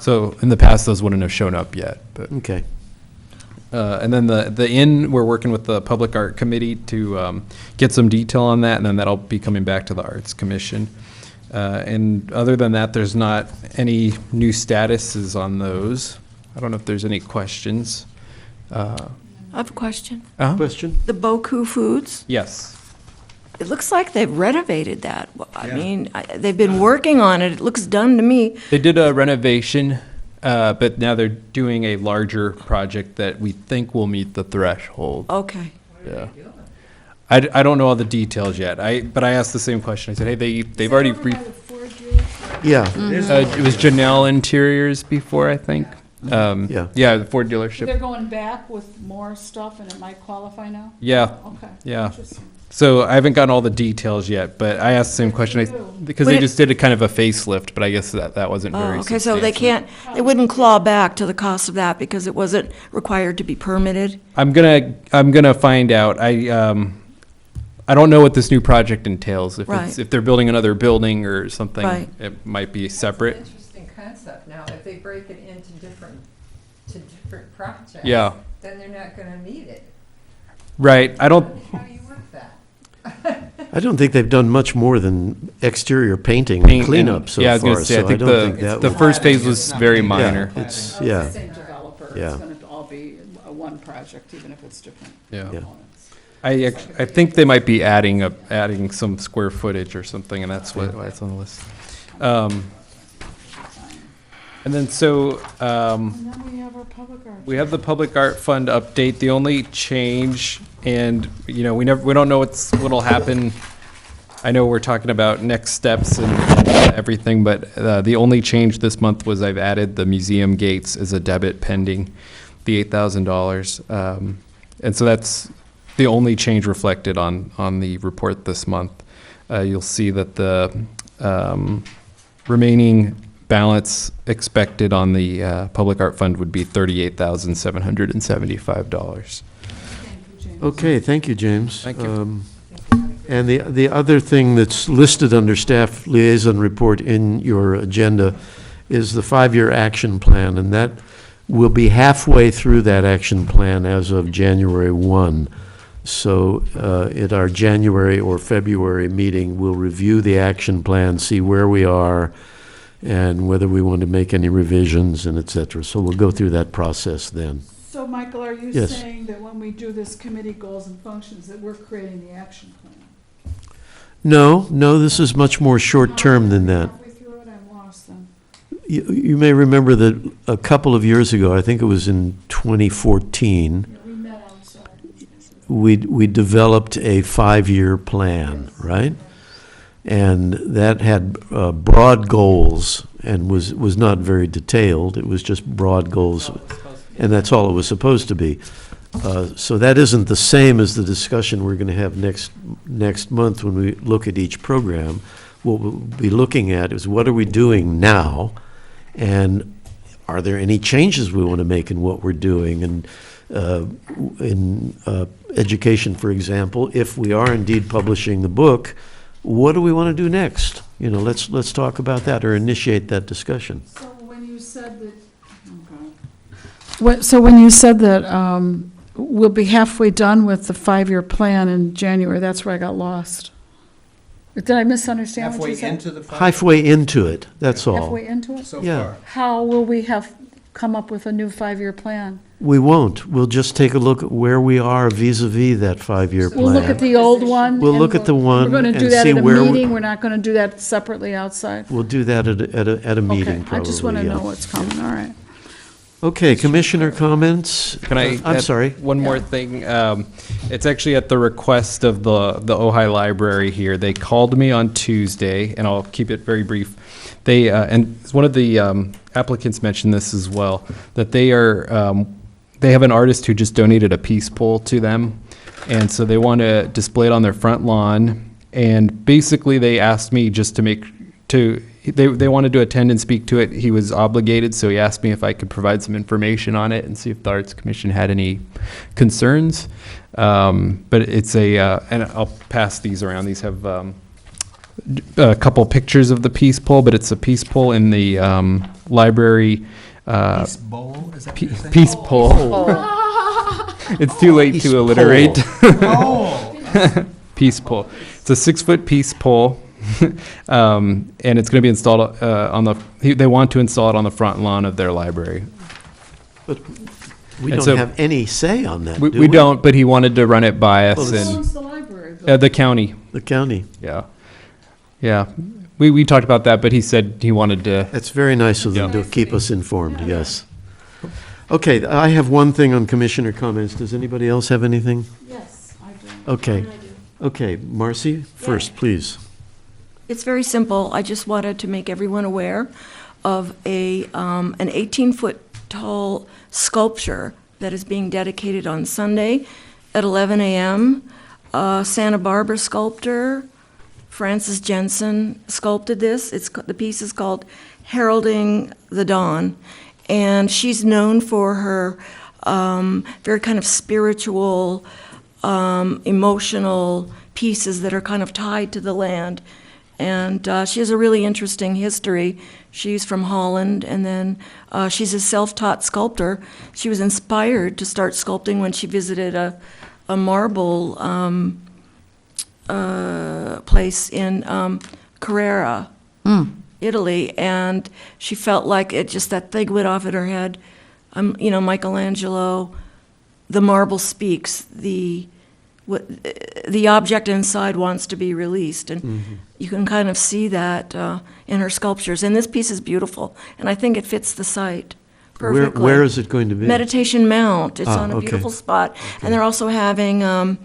So in the past, those wouldn't have shown up yet. But Okay. and then the inn, we're working with the Public Art Committee to get some detail on that, and then that'll be coming back to the Arts Commission. And other than that, there's not any new statuses on those. I don't know if there's any questions. I have a question. Question? The Boku Foods, Yes. it looks like they've renovated that. I mean, they've been working on it. It looks done to me. They did a renovation. but now they're doing a larger project that we think will meet the threshold. Okay. Yeah. I don't know all the details yet. But I asked the same question. I said, hey, they've already Yeah. it was Janelle Interiors before, I think. Yeah. Yeah, the Ford dealership. They're going back with more stuff and it might qualify now? Yeah. Okay. Yeah. Interesting. So I haven't gotten all the details yet, but I asked the same question because they just did a kind of a facelift, but I guess that wasn't very Okay, so they wouldn't claw back to the cost of that because it wasn't required to be permitted? I'm gonna find out. I don't know what this new project entails. Right. If they're building another building or something, Right. it might be separate. Interesting concept. Now, if they break it into different projects. Yeah. Then they're not gonna need it. Right. How do you work that? I don't think they've done much more than exterior painting Paint and cleanup so far. yeah, I was gonna say, I so think don't think that the would- first phase was very minor. Yeah, it's, The yeah, same developer. Yeah. It's going to all be one project, even if it's different Yeah. components. I think they might be adding some square footage or something, and that's why it's on the list. And then And then we have our public art. we have the Public Art Fund update. The only change, and, you know, we don't know what'll happen. I know we're talking about next steps and everything, but the only change this month was I've added the museum gates as a debit pending the $8,000. And so that's the only change reflected on the report this month. You'll see that the remaining balance expected on the Public Art Fund would be $38,775. okay, thank you, James. Thank you. And the other thing that's listed under staff liaison report in your agenda is the 5-year action plan, and that will be halfway through that action plan as of January 1. So at our January or February meeting, we'll review the action plan, see where we are, and whether we want to make any revisions and et cetera. So we'll go through that process then. So, Michael, are you Yes. saying that when we do this committee goals and functions, that we're creating the action plan? No, this is much more short-term than that. Halfway through it, I'm lost then. You may remember that a couple of years ago, I think it was in 2014, Yeah, we met outside. we developed a 5-year plan, right? And that had broad goals and was not very detailed. It was just broad goals, and that's all it was supposed to be. So that isn't the same as the discussion we're going to have next month when we look at each program. What we'll be looking at is what are we doing now, and are there any changes we want to make in what we're doing? And in education, for example, if we are indeed publishing the book, what do we want to do next? You know, let's talk about that or initiate that discussion. So when you said that, when you said that we'll be halfway done with the 5-year plan in January, that's where I got lost. Did I misunderstand what you said? Halfway into it, that's all. Halfway into it? Yeah. How will we have come up with a new 5-year plan? We won't. We'll just take a look at where we are vis-à-vis that 5-year plan. We'll look at the old one. We'll and look at the one We're going to and do that see at a where we- meeting. We're not going to do that separately outside. We'll do that at a meeting, Okay, probably. I just want to yeah. know what's coming, all right. Okay, commissioner comments? Can I I'm add sorry. one more thing? It's actually at the request of the Ojai Library here. They called me on Tuesday, and I'll keep it very brief. They and one of the applicants mentioned this as well, that they have an artist who just donated a peace pole to them, and so they want to display it on their front lawn. And basically, they asked me just they wanted to attend and speak to it. He was obligated, so he asked me if I could provide some information on it and see if the Arts Commission had any concerns. But it's and I'll pass these around. These have a couple pictures of the peace pole, but it's a peace pole in the library. Peace bowl, is that what you're saying? Peace pole. It's too late Peace to alliterate. Oh. Peace pole. It's a 6-foot peace pole. And it's going to be installed they want to install it on the front lawn of their library. But we And don't so- have any say on that, We do we? don't, but he wanted to run it by us Well, Who and owns the library? the county. The county. Yeah. Yeah, we talked about that, but he said he wanted to. It's very nice of them Yeah. to keep us informed, yes. Okay, I have one thing on commissioner comments. Does anybody else have anything? Yes, I do. Okay. Okay, Marcy, first, please. It's very simple. I just wanted to make everyone aware of an 18-foot tall sculpture that is being dedicated on Sunday at 11 a.m. Santa Barbara sculptor Frances Jensen sculpted this. The piece is called Heralding the Dawn, and she's known for her very kind of spiritual, emotional pieces that are kind of tied to the land. And she has a really interesting history. She's from Holland, and then she's a self-taught sculptor. She was inspired to start sculpting when she visited a marble place in Carrara, Italy, and she felt like that thing went off in her head. Michelangelo, the marble speaks. The object inside wants to be released, and you can kind of see that in her sculptures. And this piece is beautiful, and I think it fits the site perfectly. Where is it going to be? Meditation Mount. It's on a okay. beautiful spot, and they're also having a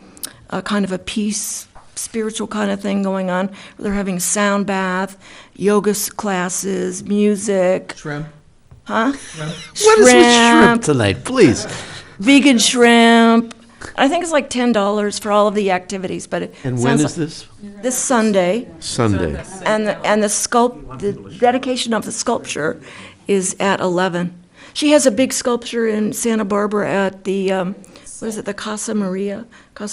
kind of a peace, spiritual kind of thing going on. They're having sound bath, yoga classes, music. Shrimp? Huh? What is with shrimp tonight, please? Vegan shrimp. I think it's like $10 for all of the activities, but it And when sounds is like- this? This Sunday. Sunday. And the dedication of the sculpture is at 11. She has a big sculpture in Santa Barbara at the, the Casa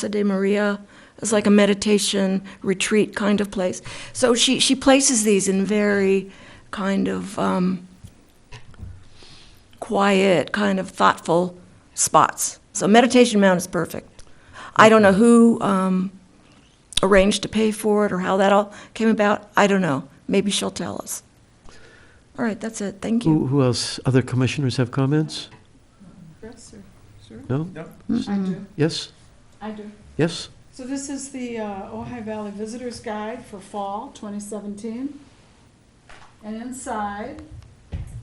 de Maria. It's like a meditation retreat kind of place. So she places these in very kind of quiet, kind of thoughtful spots. So Meditation Mount is perfect. I don't know who arranged to pay for it or how that all came about. I don't know. Maybe she'll tell us. All right, that's it. Thank you. Who else? Other commissioners have comments? Yes, sir. No? I do. Yes? I do. Yes? So this is the Ojai Valley Visitors Guide for Fall 2017. And inside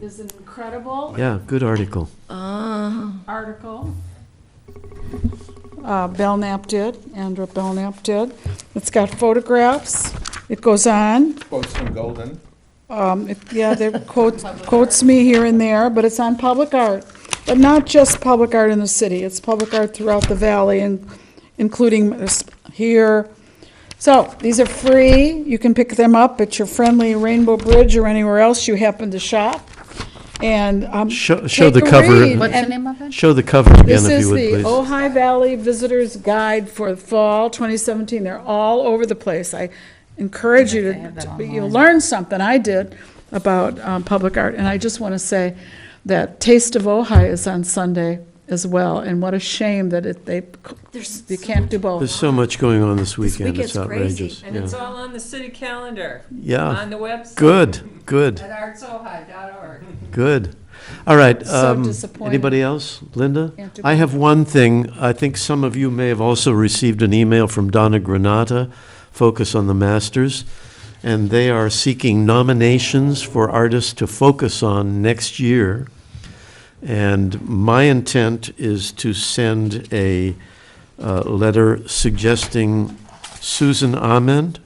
is an incredible Yeah, good article. article. Belknap did, Andrew Belknap did. It's got photographs. It goes on. Quotes from Golden. There quotes me here and there, but it's on public art. But not just public art in the city. It's public art throughout the valley, and including here. So these are free. You can pick them up at your friendly Rainbow Bridge or anywhere else you happen to shop. And Show take the a cover. read. What's the And name of it? Show the cover again, this if is you would, the please. Ojai Valley Visitors Guide for Fall 2017. They're all over the place. I encourage you you'll learn something. I did about public art. And I just want to say that Taste of Ojai is on Sunday as well. And what a shame that you can't do both. There's so much going on this weekend. weekend's It's outrageous. crazy. And it's Yeah. all on the city calendar. Yeah. On the website. Good. At artsohio.org. Good. All right. So disappointed. Anybody else? Linda? Can't do I have one thing. I think some of you may have also received an email from Donna Granata, Focus on the Masters, and they are seeking nominations for artists to focus on next year. And my intent is to send a letter suggesting Susan Amend,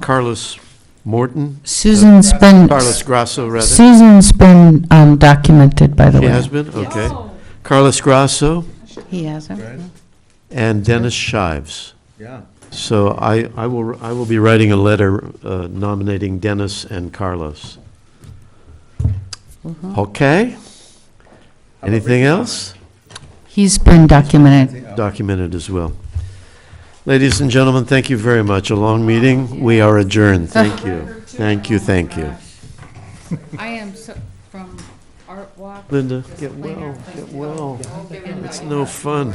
Carlos Morton. Susan's been, Carlos Grasso, rather. Susan's been documented, by the way. She has been? Okay. Carlos Grasso He hasn't. and Dennis Shives. Yeah. So I will be writing a letter nominating Dennis and Carlos. Okay? Anything else? He's been documented. Documented as well. Ladies and gentlemen, thank you very much. A long meeting. We are adjourned. Thank you. Thank you, thank you. I am from Art Walk. Linda, get well, get well. It's no fun.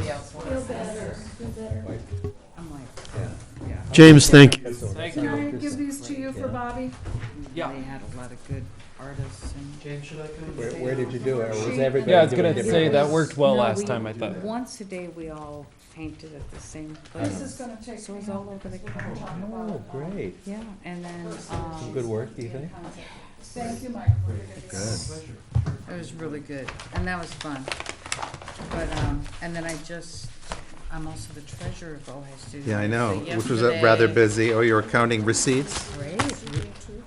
James, thank you. Can I give these to you for Bobby? Yeah. They had a lot of good artists and. James, should I come? Where did you do it, or was everybody Yeah, I was doing gonna different say that places? worked well No, last we- time, I thought. Once a day, we all painted at the same place. This is going to take So me it was all over the county. Oh, great. Yeah, and then, Some good work, do you think? Thank you, Mike. it was really good, and that was fun. But, and then I'm also the treasurer of Ojai Student. Yeah, I know, So which was yesterday- rather busy. Oh, you were counting receipts? Great.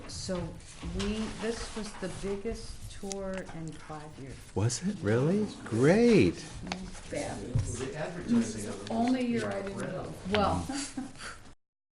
So this was the biggest tour in 5 years. Was it, really? Great. Only year I didn't go. Well,